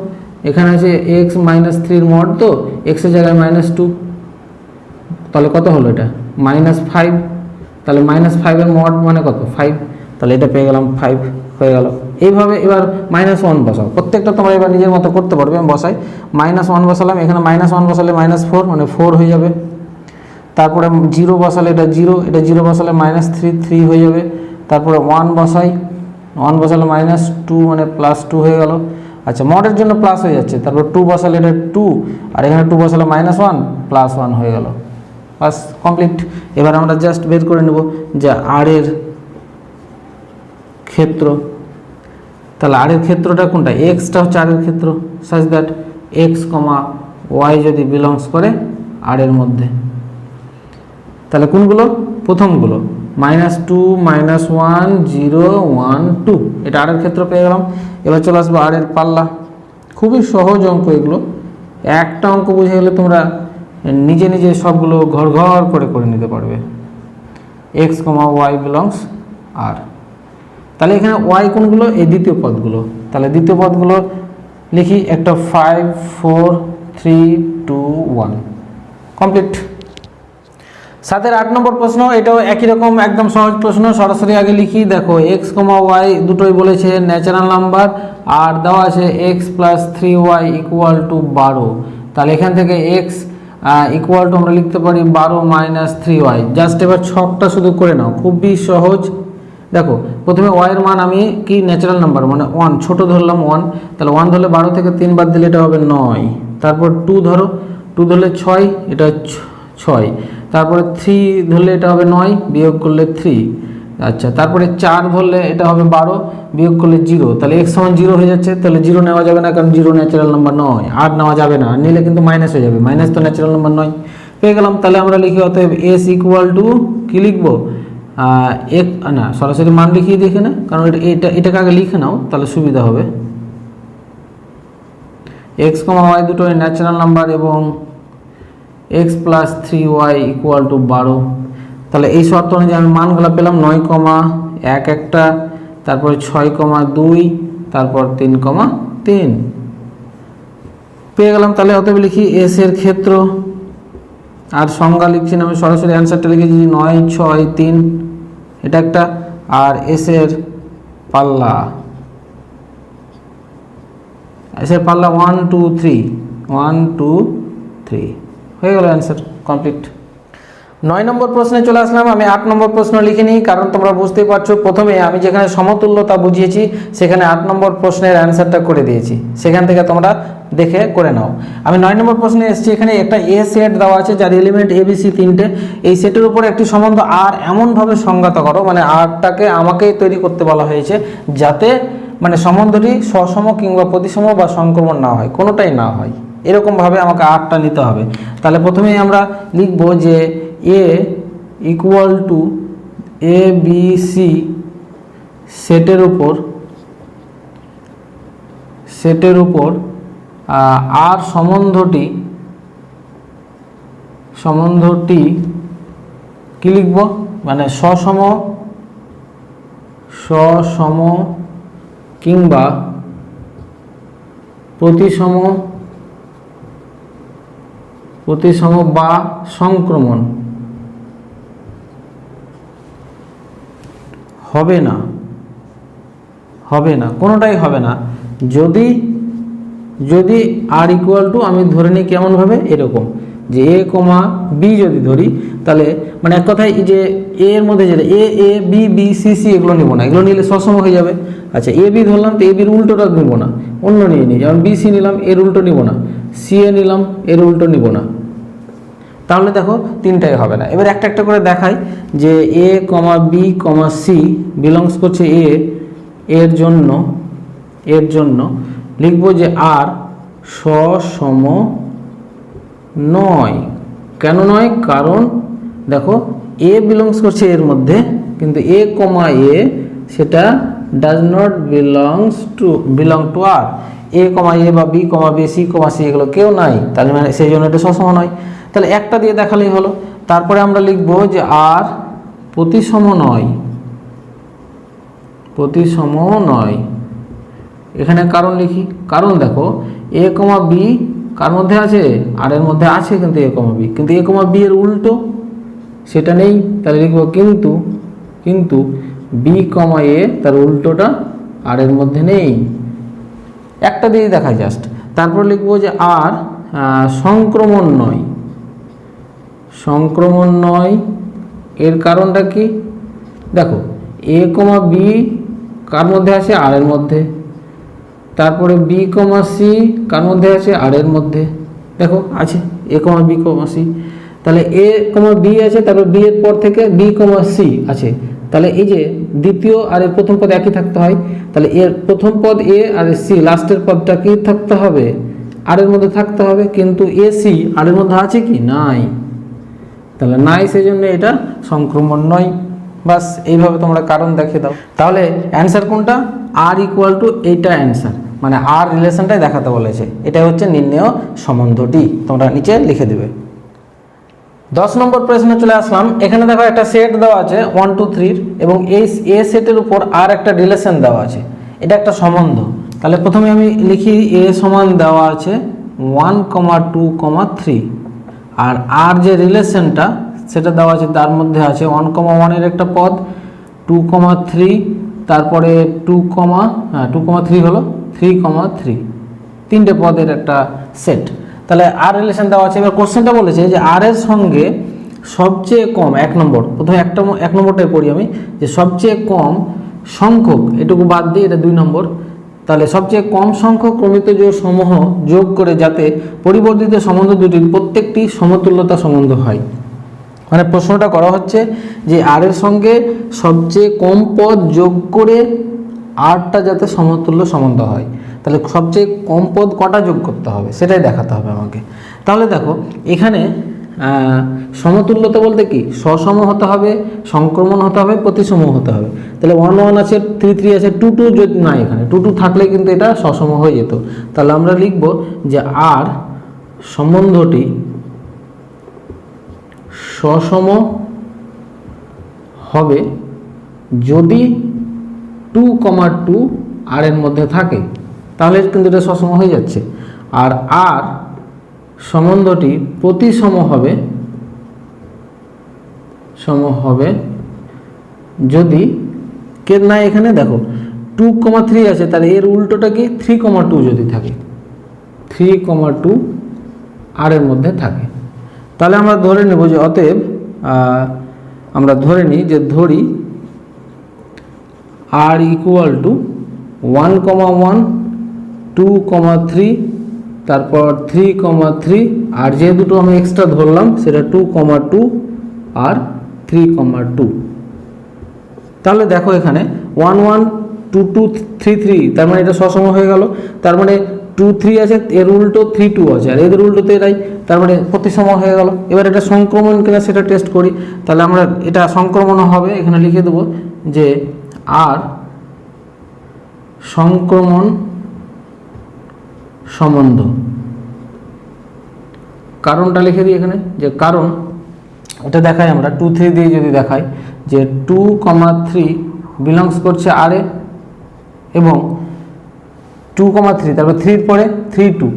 এখানে আছে এক্স -3-এর মড, তো এক্সের জায়গায় -2, তাহলে কত হলো এটা -5, তাহলে -5-এর মড মানে কত 5, তাহলে এটা পেয়ে গেলাম 5 হয়ে গেল। এইভাবে এবার -1 বসাও, প্রত্যেকটা তোমরা এবার নিজের মতো করতে পারবে। আমি বসাই, -1 বসালাম, এখানে -1 বসালে -4 মানে 4 হয়ে যাবে। তারপরে 0 বসালে এটা 0, এটা 0 বসালে -3 হয়ে যাবে। তারপরে 1 বসাই, 1 বসালে -2 মানে +2 হয়ে গেল। আচ্ছা, মডের জন্য প্লাস হয়ে যাচ্ছে, তারপর 2 বসালে এটা 2, আর এখানে 2 বসালে -1 +1 হয়ে গেল, বাস কমপ্লিট। এবার আমরা জাস্ট বের করে নেব যে আর এর ক্ষেত্র, তাহলে আর এর ক্ষেত্রটা কোনটা, এক্সটা হচ্ছে আর এর ক্ষেত্র, such that X comma Y যদি বিলংস করে আর এর মধ্যে, তাহলে কোনগুলো, প্রথমগুলো -2 -1 0 1 2, এটা আর এর ক্ষেত্র পেয়ে গেলাম। এবার চলে আসবো আর এর পাল্লা, খুবই সহজ অঙ্ক এগুলো, একটা অঙ্ক বুঝে গেলে তোমরা নিজে নিজে সবগুলো ঘর ঘর করে নিতে পারবে। এক্স কমা ওয়াই বিলংস আর, তাহলে এখানে ওয়াই কোনগুলো, এই দ্বিতীয় পদগুলো, তাহলে দ্বিতীয় পদগুলো লিখি, একটা 5 4 3 2 1, কমপ্লিট। 8 নম্বর প্রশ্ন, এটাও একই রকম একদম সহজ প্রশ্ন, সরাসরি আগে লিখি। দেখো এক্স কমা ওয়াই দুটোই বলেছে ন্যাচারাল নাম্বার, আর দেওয়া আছে এক্স + 3y = 12, তাহলে এখান থেকে এক্স ইকুয়াল টু আমরা লিখতে পারি 12 - 3y। জাস্ট এবার ছকটা শুধু করে নাও, খুবই সহজ, দেখো প্রথমে ওয়াই এর মান আমি কি ন্যাচারাল নাম্বার মানে 1 ছোট ধরলাম 1, তাহলে 1 ধরলে 12 থেকে 3 বাদ দিলে এটা হবে 9। তারপর 2 ধরো, 2 ধরলে 6, এটা 6। তারপরে 3 ধরলে এটা হবে 9, বিয়োগ করলে 3। আচ্ছা, তারপরে 4 ধরলে এটা হবে 12, বিয়োগ করলে 0। তাহলে x সমান 0 হয়ে যাচ্ছে, তাহলে 0 নেওয়া যাবে না, কারণ 0 ন্যাচারাল নাম্বার নয়। 8 নেওয়া যাবে না, নিলে কিন্তু মাইনাস হয়ে যাবে, মাইনাস তো ন্যাচারাল নাম্বার নয়। পেয়ে গেলাম। তাহলে আমরা লিখি অতএব s ইকুয়াল টু কি লিখবো, এক না সরাসরি মান লিখিয়ে দিই এখানে, কারণ এটাকে আগে লিখে নাও তাহলে সুবিধা হবে। x, y দুটো ন্যাচারাল নাম্বার এবং x plus 3y equal to 12। তাহলে এই শর্ত অনুযায়ী আমি মানগুলো পেলাম 9,1 একটা, তারপরে 6,2, তারপর 3,3 পেয়ে গেলাম। তাহলে অতএব লিখি s এর ক্ষেত্র, আর সংজ্ঞা লিখছি না, আমি সরাসরি অ্যান্সারটা লিখেছি 9, 6, 3 এটা একটা, আর s এর পাল্লা, 1 2 3 1 2 3 হয়ে গেল, অ্যান্সার কমপ্লিট। 9 নম্বর প্রশ্নে চলে আসলাম। আমি 8 নম্বর প্রশ্ন লিখিনি, কারণ তোমরা বুঝতেই পারছো প্রথমে আমি যেখানে সমতুল্যতা বুঝিয়েছি সেখানে 8 নম্বর প্রশ্নের অ্যান্সারটা করে দিয়েছি, সেখান থেকে তোমরা দেখে করে নাও। আমি 9 নম্বর প্রশ্নে এসেছি, এখানে একটা এ সেট দেওয়া আছে যার এলিমেন্ট ABC 3টে। এই সেটের উপর একটি সম্বন্ধ আর এমনভাবে সংজ্ঞাত করো, মানে আরটাকে আমাকেই তৈরি করতে বলা হয়েছে, যাতে মানে সম্বন্ধটি সসম কিংবা প্রতিসম বা সংক্রমণ না হয়, কোনোটাই না হয়, এরকমভাবে আমাকে আরটা নিতে হবে। তাহলে প্রথমেই আমরা লিখব যে এ ইকুয়াল টু ABC সেটের উপর আর সম্বন্ধটি কি লিখব, মানে সসম কিংবা প্রতিসম বা সংক্রমণ হবে না, কোনোটাই হবে না যদি আর ইকুয়াল টু আমি ধরে নিই কেমনভাবে, এরকম যে এ কমা বি যদি ধরি, তাহলে মানে এক কথায় যে এ এর মধ্যে যেটা A B B C C এগুলো নিব না, এগুলো নিলে সসম হয়ে যাবে। আচ্ছা, এ বি ধরলাম তো এ বির উল্টোটা নিব না, অন্য নিয়ে নিই, যেমন বি সি নিলাম এর উল্টো নিব না, সি এ নিলাম এর উল্টো নিব না, তাহলে দেখো তিনটাই হবে না। এবার একটা একটা করে দেখাই যে এ কমা বি কমা সি বিলংস করছে এর জন্য লিখব যে আর সসম নয়। কেন নয়, কারণ দেখো এ বিলংস করছে এর মধ্যে, কিন্তু এ কমা এ সেটা ডাজ নট বিলং টু আর। এ কমা এ বা B comma B c comma C এগুলো কেউ নাই, তাহলে মানে সেই জন্য এটা সসম নয়। তাহলে একটা দিয়ে দেখালেই হলো। তারপরে আমরা লিখব যে আর প্রতিসম নয়। এখানে কারণ লিখি, কারণ দেখো এ কমা বি কার মধ্যে আছে, আর এর মধ্যে আছে কিন্তু এ কমা বি, কিন্তু এ কমা বি এর উল্টো সেটা নেই, তাহলে লিখব কিন্তু বি কমা এ তার উল্টোটা আর এর মধ্যে নেই। একটা দিয়ে দেখাই জাস্ট। তারপর লিখব যে আর সংক্রমণ নয়। এর কারণটা কি, দেখো এ কমা বি কার মধ্যে আছে, আর এর মধ্যে। তারপরে বি কমা সি কার মধ্যে আছে, আর এর মধ্যে। দেখো আছে এ কমা বি কমা সি, তাহলে এ কমা বি আছে, তারপর বি এর পর থেকে বি কমা সি আছে, তাহলে এই যে দ্বিতীয় আর এর প্রথম পদ একই থাকতে হয়, তাহলে এর প্রথম পদ এ আর সি লাস্টের পদটা কি থাকতে হবে, আর এর মধ্যে থাকতে হবে, কিন্তু এ সি আর এর মধ্যে আছে কি, নাই, তাহলে নাই, সেই জন্য এটা সংক্রমণ নয়। বাস এইভাবে তোমরা কারণ দেখে দাও। তাহলে অ্যান্সার কোনটা, আর ইকুয়াল টু এইটা অ্যান্সার, মানে আর রিলেশনটাই দেখাতে বলেছে, এটাই হচ্ছে নির্ণেয় সম্বন্ধটি, তোমরা নিচে লিখে দেবে। 10 নম্বর প্রশ্নে চলে আসলাম। এখানে দেখো একটা সেট দেওয়া আছে 1 2 3 এবং এই এ সেটের উপর আর একটা রিলেশন দেওয়া আছে, এটা একটা সম্বন্ধ। তাহলে প্রথমে আমি লিখি এ সমান দেওয়া আছে 1, 2, 3, আর যে রিলেশনটা সেটা দেওয়া আছে, তার মধ্যে আছে 1, 1 এর একটা পদ, 2, 3, তারপরে 2, 3 হলো 3, 3, তিনটে পদের একটা সেট। তাহলে আর রিলেশন দেওয়া আছে। এবার কোশ্চেনটা বলেছে যে আর এর সঙ্গে সবচেয়ে কম 1 নম্বর, প্রথমে এক নম্বরটাই পড়ি আমি, যে সবচেয়ে কম সংখ্যক, এটুকু বাদ দিয়ে এটা 2 নম্বর, তাহলে সবচেয়ে কম সংখ্যক ক্রমিত জোড় সমূহ যোগ করে যাতে পরিবর্তিত সম্বন্ধ দুটির প্রত্যেকটি সমতুল্যতা সম্বন্ধ হয়। মানে প্রশ্নটা করা হচ্ছে যে আর এর সঙ্গে সবচেয়ে কম পদ যোগ করে আরটা যাতে সমতুল্য সম্বন্ধ হয়, তাহলে সবচেয়ে কম পদ কটা যোগ করতে হবে সেটাই দেখাতে হবে আমাকে। তাহলে দেখো এখানে সমতুল্যতা বলতে কি, সসম হতে হবে, সংক্রমণ হতে হবে, প্রতিসম হতে হবে। তাহলে 1 1 আছে, 3 3 আছে, 2 2 যদি না, এখানে 2 2 থাকলে কিন্তু এটা সসম হয়ে যেত। তাহলে আমরা লিখব যে আর সম্বন্ধটি সসম হবে যদি 2, 2 আর এর মধ্যে থাকে, তাহলে কিন্তু এটা সসম হয়ে যাচ্ছে। আর আর সম্বন্ধটি প্রতিসম হবে যদি কে না, এখানে দেখো 2, 3 আছে, তাহলে এর উল্টোটা কি 3, 2 যদি থাকে, 3, 2 আর এর মধ্যে থাকে। তাহলে আমরা ধরে নেব যে অতএব আমরা ধরে নিই যে ধরি আর ইকুয়াল টু 1, 1, 2, 3, তারপর 3, 3, আর যে দুটো আমি এক্সট্রা ধরলাম সেটা 2, 2 আর 3, 2। তাহলে দেখো এখানে 1, 1, 2, 2, 3, 3, তার মানে এটা সসম হয়ে গেল। তার মানে 2, 3 আছে, এর উল্টো 3, 2 আছে, আর এদের উল্টোতে এটাই, তার মানে প্রতিসম হয়ে গেল। এবার এটা সংক্রমণ কিনা সেটা টেস্ট করি। তাহলে আমরা এটা সংক্রমণ হবে, এখানে লিখে দেবো যে আর সংক্রমণ সম্বন্ধ। কারণটা লিখে দিই এখানে, যে কারণ এটা দেখাই আমরা 2, 3 দিয়ে যদি দেখাই যে 2, 3 বিলংস করছে আরে, এবং 2, 3, তারপর 3 পরে 3, 2,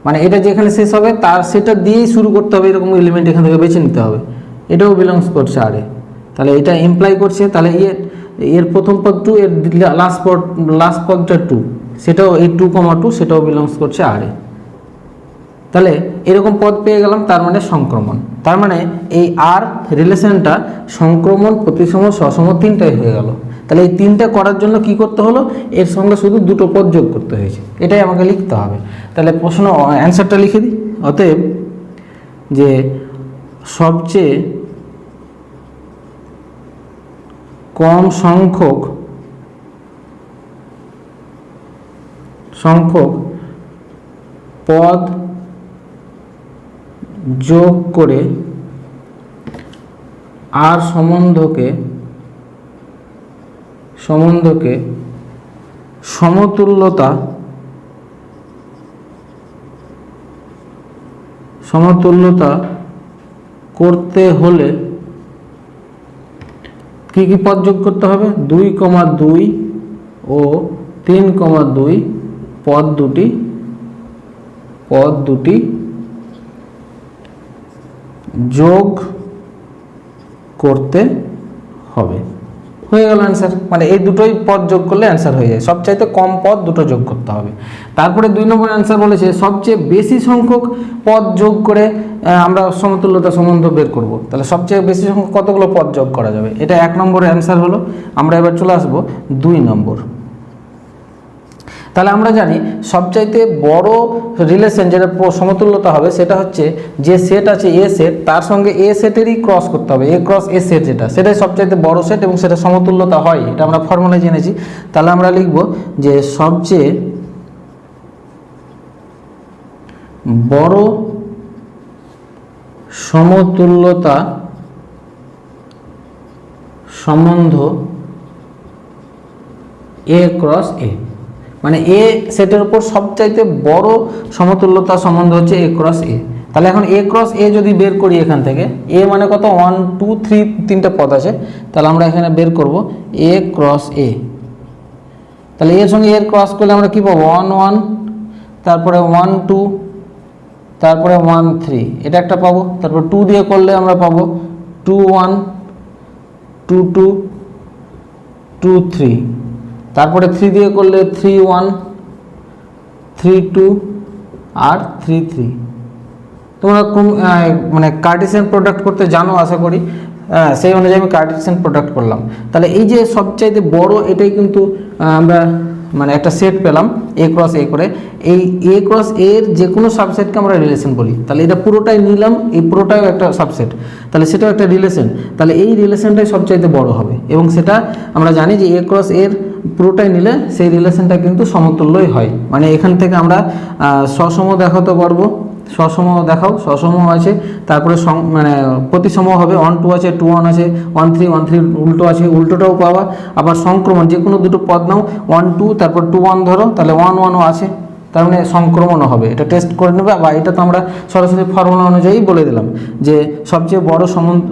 মানে এটা যেখানে শেষ হবে তার সেটা দিয়েই শুরু করতে হবে, এরকম এলিমেন্ট এখান থেকে বেছে নিতে হবে। এটাও বিলংস করছে আরে, তাহলে এটা ইমপ্লাই করছে, তাহলে এর প্রথম পদ 2, এর লাস্ট পদটা 2, সেটাও এই 2, 2 সেটাও বিলংস করছে আরে। তাহলে এরকম পদ পেয়ে গেলাম, তার মানে সংক্রমণ। তার মানে এই আর রিলেশনটা সংক্রমণ, প্রতিসম, সসম তিনটাই হয়ে গেল। তাহলে এই তিনটা করার জন্য কি করতে হলো, এর সঙ্গে শুধু দুটো পদ যোগ করতে হয়েছে, এটাই আমাকে লিখতে হবে। তাহলে প্রশ্ন অ্যান্সারটা লিখে দিই। অতএব যে সবচেয়ে কম সংখ্যক পদ যোগ করে আর সম্বন্ধকে সমতুল্যতা করতে হলে কি কি পদ যোগ করতে হবে, 2, 2 ও 3, 2 পদ দুটি যোগ করতে হবে। হয়ে গেল অ্যান্সার। মানে এই দুটোই পদ যোগ করলে অ্যান্সার হয়ে যায়, সবচাইতে কম পদ দুটো যোগ করতে হবে। তারপরে 2 নম্বর অ্যান্সার বলেছে সবচেয়ে বেশি সংখ্যক পদ যোগ করে আমরা সমতুল্যতা সম্বন্ধ বের করব। তাহলে সবচেয়ে বেশি সংখ্যক কতগুলো পদ যোগ করা যাবে, এটা 1 নম্বরের অ্যান্সার হলো। আমরা এবার চলে আসবো 2 নম্বর। তাহলে আমরা জানি সবচাইতে বড় রিলেশন যেটা সমতুল্যতা হবে সেটা হচ্ছে যে সেট আছে এ সেট, তার সঙ্গে এ সেটেরই ক্রস করতে হবে, এ ক্রস এ সেট যেটা, সেটাই সবচাইতে বড় সেট এবং সেটা সমতুল্যতা হয়, এটা আমরা ফর্মুলায় জেনেছি। তাহলে আমরা লিখব যে সবচেয়ে বড় সমতুল্যতা সম্বন্ধ এ ক্রস এ, মানে এ সেটের উপর সবচাইতে বড় সমতুল্যতা সম্বন্ধ হচ্ছে এ ক্রস এ। তাহলে এখন এ ক্রস এ যদি বের করি এখান থেকে, এ মানে কত 1, 2, 3 তিনটা পদ আছে, তাহলে আমরা এখানে বের করব এ ক্রস এ। তাহলে এর সঙ্গে এর ক্রস করলে আমরা কি পাবো 1, 1, তারপরে 1, 2, তারপরে 1, 3, এটা একটা পাবো। তারপর 2 দিয়ে করলে আমরা পাবো 2, 1, 2, 2, 2, 3, তারপরে 3 দিয়ে করলে 3, 1, 3, 2 আর 3, 3। তো তোমরা মানে কার্টেসিয়ান প্রোডাক্ট করতে জানো আশা করি, সেই অনুযায়ী আমি কার্টেসিয়ান প্রোডাক্ট করলাম। তাহলে এই যে সবচাইতে বড় এটাই কিন্তু আমরা মানে একটা সেট পেলাম এ ক্রস এ করে, এই এ ক্রস এর যে কোনো সাবসেটকে আমরা রিলেশন বলি। তাহলে এটা পুরোটাই নিলাম, এই পুরোটাও একটা সাবসেট, তাহলে সেটাও একটা রিলেশন, তাহলে এই রিলেশনটাই সবচাইতে বড় হবে এবং সেটা আমরা জানি যে এ ক্রস এর পুরোটাই নিলে সেই রিলেশনটা কিন্তু সমতুল্যই হয়। মানে এখান থেকে আমরা সসম দেখাতে পারবো, সসম দেখাও, সসম আছে, তারপরে মানে প্রতিসম হবে, 1 2 আছে, 2 1 আছে, 1 3 1 3 উল্টো আছে, উল্টোটাও পাওয়া। আবার সংক্রমণ যে কোনো দুটো পদ নাও, 1 2 তারপর 2 1 ধরো, তাহলে 1 1ও আছে, তার মানে সংক্রমণও হবে। এটা টেস্ট করে নেবে, বা এটা তো আমরা সরাসরি ফর্মুলা অনুযায়ী বলে দিলাম যে সবচেয়ে বড়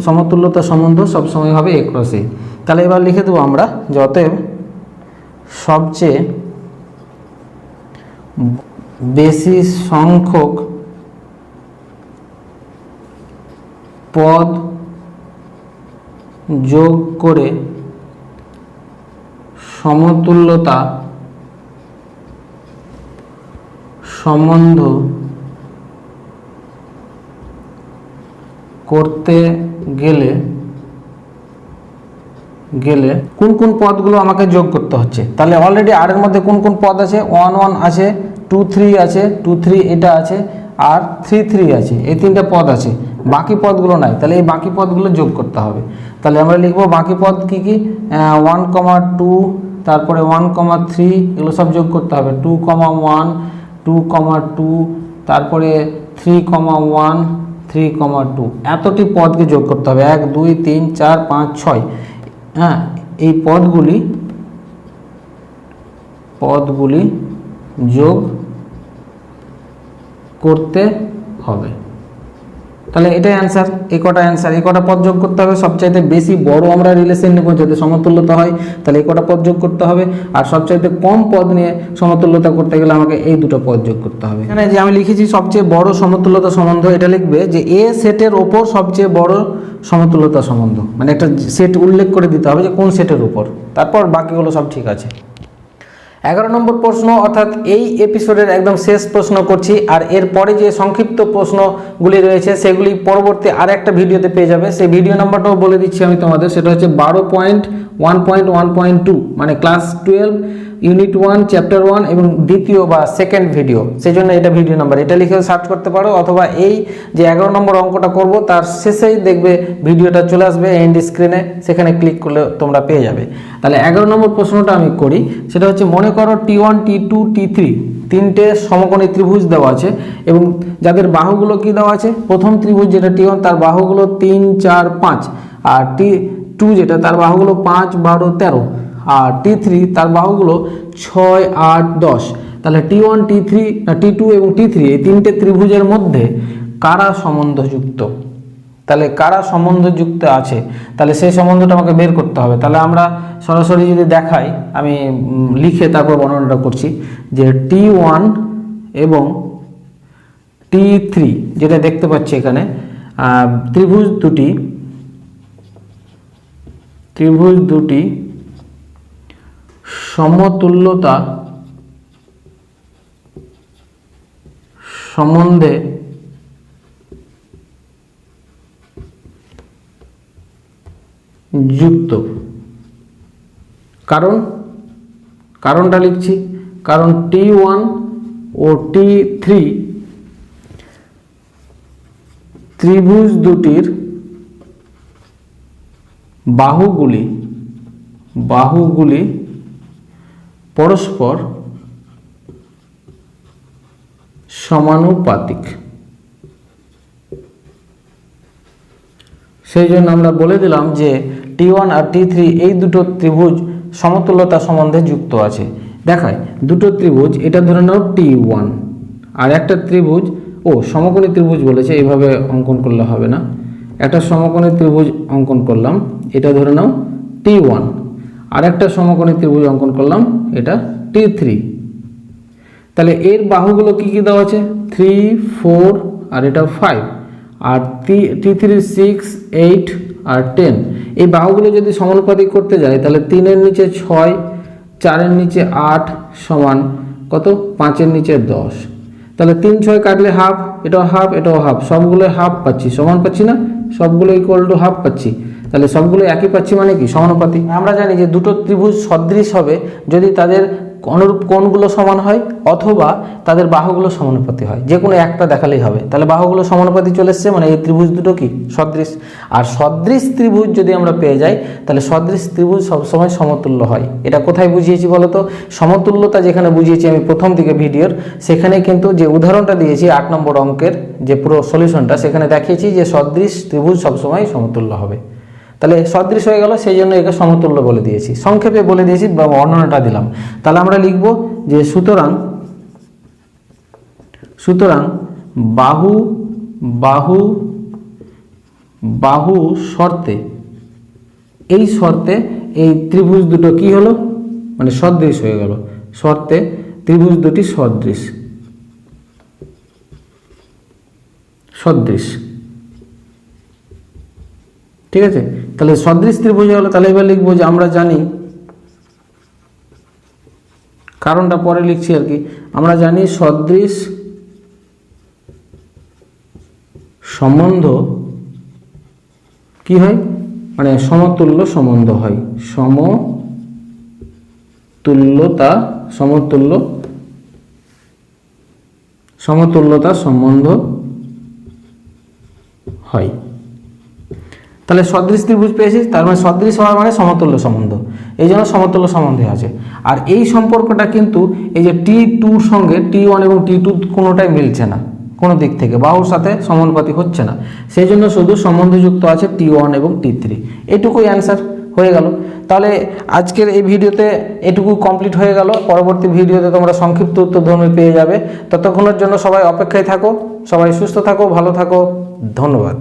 সমতুল্যতা সম্বন্ধ সবসময় হবে এ ক্রস এ। তাহলে এবার লিখে দেবো আমরা যে অতএব সবচেয়ে বেশি সংখ্যক পদ যোগ করে সমতুল্যতা সম্বন্ধ করতে গেলে কোন কোন পদগুলো আমাকে যোগ করতে হচ্ছে। তাহলে অলরেডি আর এর মধ্যে কোন কোন পদ আছে, 1 1 আছে, 2 3 আছে, 2 3 এটা আছে, আর 3 3 আছে, এই তিনটা পদ আছে, বাকি পদগুলো নাই। তাহলে এই বাকি পদগুলো যোগ করতে হবে। তাহলে আমরা লিখবো বাকি পদ কি কি, 1 2, তারপরে 1 3, এগুলো সব যোগ করতে হবে, 2 1 2 2, তারপরে 3 1 3 2, এতটি পদকে যোগ করতে হবে, 1 2 3 4 5 6। হ্যাঁ, এই পদগুলি যোগ করতে হবে। তাহলে এটাই অ্যান্সার, এই কটা অ্যান্সার, এই কটা পদ যোগ করতে হবে। সবচাইতে বেশি বড় আমরা রিলেশন নেব যাতে সমতুল্যতা হয়, তাহলে এই কটা পদ যোগ করতে হবে। আর সবচাইতে কম পদ নিয়ে সমতুল্যতা করতে গেলে আমাকে এই দুটো পদ যোগ করতে হবে। এখানে যে আমি লিখেছি সবচেয়ে বড় সমতুল্যতা সম্বন্ধ, এটা লিখবে যে এ সেটের ওপর সবচেয়ে বড় সমতুল্যতা সম্বন্ধ, মানে একটা সেট উল্লেখ করে দিতে হবে যে কোন সেটের উপর, তারপর বাকিগুলো সব ঠিক আছে। 11 নম্বর প্রশ্ন, অর্থাৎ এই এপিসোডের একদম শেষ প্রশ্ন করছি, আর এরপরে যে সংক্ষিপ্ত প্রশ্নগুলি রয়েছে সেগুলি পরবর্তী আর একটা ভিডিওতে পেয়ে যাবে। সেই ভিডিও নাম্বারটাও বলে দিচ্ছি আমি তোমাদের, সেটা হচ্ছে 12.1.1.2, মানে ক্লাস 12 ইউনিট 1 চ্যাপ্টার 1 এবং দ্বিতীয় বা সেকেন্ড ভিডিও, সেই জন্য এটা ভিডিও নাম্বার, এটা লিখে সার্চ করতে পারো, অথবা এই যে 11 নম্বর অঙ্কটা করব তার শেষেই দেখবে ভিডিওটা চলে আসবে এন্ড স্ক্রিনে, সেখানে ক্লিক করলে তোমরা পেয়ে যাবে। তাহলে 11 নম্বর প্রশ্নটা আমি করি, সেটা হচ্ছে মনে করো T1 T2 T3 তিনটে সমকোণী ত্রিভুজ দেওয়া আছে এবং যাদের বাহুগুলো কি দেওয়া আছে, প্রথম ত্রিভুজ যেটা T1 তার বাহুগুলো 3 4 5, আর T2 যেটা তার বাহুগুলো 5 12 13, আর T3 তার বাহুগুলো 6 8 10। তাহলে T1 T3 T2 এবং T3 এই তিনটে ত্রিভুজের মধ্যে কারা সম্বন্ধযুক্ত, তাহলে কারা সম্বন্ধযুক্ত আছে, তাহলে সেই সম্বন্ধটা আমাকে বের করতে হবে। তাহলে আমরা সরাসরি যদি দেখাই, আমি লিখে তারপর বর্ণনাটা করছি, যে T1 এবং T3 যেটা দেখতে পাচ্ছি এখানে, ত্রিভুজ দুটি সমতুল্যতা সম্বন্ধে যুক্ত। কারণটা লিখছি, কারণ T1 ও T3 ত্রিভুজ দুটির বাহুগুলি পরস্পর সমানুপাতিক, সেই জন্য আমরা বলে দিলাম যে T1 আর T3 এই দুটো ত্রিভুজ সমতুল্যতা সম্বন্ধে যুক্ত আছে। দেখায় দুটো ত্রিভুজ, এটা ধরে নাও T1, আর একটা ত্রিভুজ, সমকোণী ত্রিভুজ বলেছে, এইভাবে অঙ্কন করলে হবে না, একটা সমকোণী ত্রিভুজ অঙ্কন করলাম, এটা ধরে নাও T1, আর একটা সমকোণী ত্রিভুজ অঙ্কন করলাম, এটা T3। তাহলে এর বাহুগুলো কি কি দেওয়া আছে, 3 4 আর এটা 5, আর T3 6 8 আর 10। এই বাহুগুলো যদি সমানুপাতিক করতে যায় তাহলে 3 এর নিচে 6, 4 এর নিচে 8 সমান কত, 5 এর নিচে 10। তাহলে 3 6 কাটলে হাফ, এটাও হাফ, এটাও হাফ, সবগুলো হাফ পাচ্ছি, সমান পাচ্ছি না, সবগুলো ইকুয়াল টু হাফ পাচ্ছি। তাহলে সবগুলো একই পাচ্ছি মানে কি সমানুপাতিক। আমরা জানি যে দুটো ত্রিভুজ সদৃশ হবে যদি তাদের অনুরূপ কোণগুলো সমান হয় অথবা তাদের বাহুগুলো সমানুপাতি হয়, যে কোনো একটা দেখালেই হবে। তাহলে বাহুগুলো সমানুপাতি চলে এসছে মানে এই ত্রিভুজ দুটো কি সদৃশ। আর সদৃশ ত্রিভুজ যদি আমরা পেয়ে যাই তাহলে সদৃশ ত্রিভুজ সবসময় সমতুল্য হয়। এটা কোথায় বুঝিয়েছি বলো তো? সমতুল্যতা যেখানে বুঝিয়েছি আমি প্রথম দিকে ভিডিওর, সেখানে কিন্তু যে উদাহরণটা দিয়েছি 8 নম্বর অঙ্কের যে পুরো সলিউশনটা, সেখানে দেখিয়েছি যে সদৃশ ত্রিভুজ সবসময় সমতুল্য হবে। তাহলে সদৃশ হয়ে গেল, সেই জন্য একে সমতুল্য বলে দিয়েছি, সংক্ষেপে বলে দিয়েছি বা বর্ণনাটা দিলাম। তাহলে আমরা লিখব যে সুতরাং বাহু বাহু বাহু শর্তে, এই শর্তে এই ত্রিভুজ দুটো কি হলো মানে সদৃশ হয়ে গেল, শর্তে ত্রিভুজ দুটি সদৃশ। ঠিক আছে, তাহলে সদৃশ ত্রিভুজ হলো। তাহলে এবার লিখবো যে আমরা জানি, কারণটা পরে লিখছি আর কি, আমরা জানি সদৃশ সম্বন্ধ কি হয় মানে সমতুল্য সম্বন্ধ হয়, সমতুল্যতা সম্বন্ধ হয়। তাহলে সদৃশ ত্রিভুজ পেয়েছি, তার মানে সদৃশ হওয়ার মানে সমতুল্য সম্বন্ধ, এই জন্য সমতুল্য সম্বন্ধে আছে। আর এই সম্পর্কটা কিন্তু এই যে T2 সঙ্গে T1 এবং T2 কোনোটাই মিলছে না, কোনো দিক থেকে বাহুর সাথে সমানুপাতিক হচ্ছে না, সেই জন্য শুধু সম্বন্ধযুক্ত আছে T1 এবং T3। এটুকুই অ্যান্সার হয়ে গেল। তাহলে আজকের এই ভিডিওতে এটুকু কমপ্লিট হয়ে গেল। পরবর্তী ভিডিওতে তোমরা সংক্ষিপ্ত উত্তরধর্মী পেয়ে যাবে। ততক্ষণের জন্য সবাই অপেক্ষায় থাকো, সবাই সুস্থ থাকো, ভালো থাকো, ধন্যবাদ।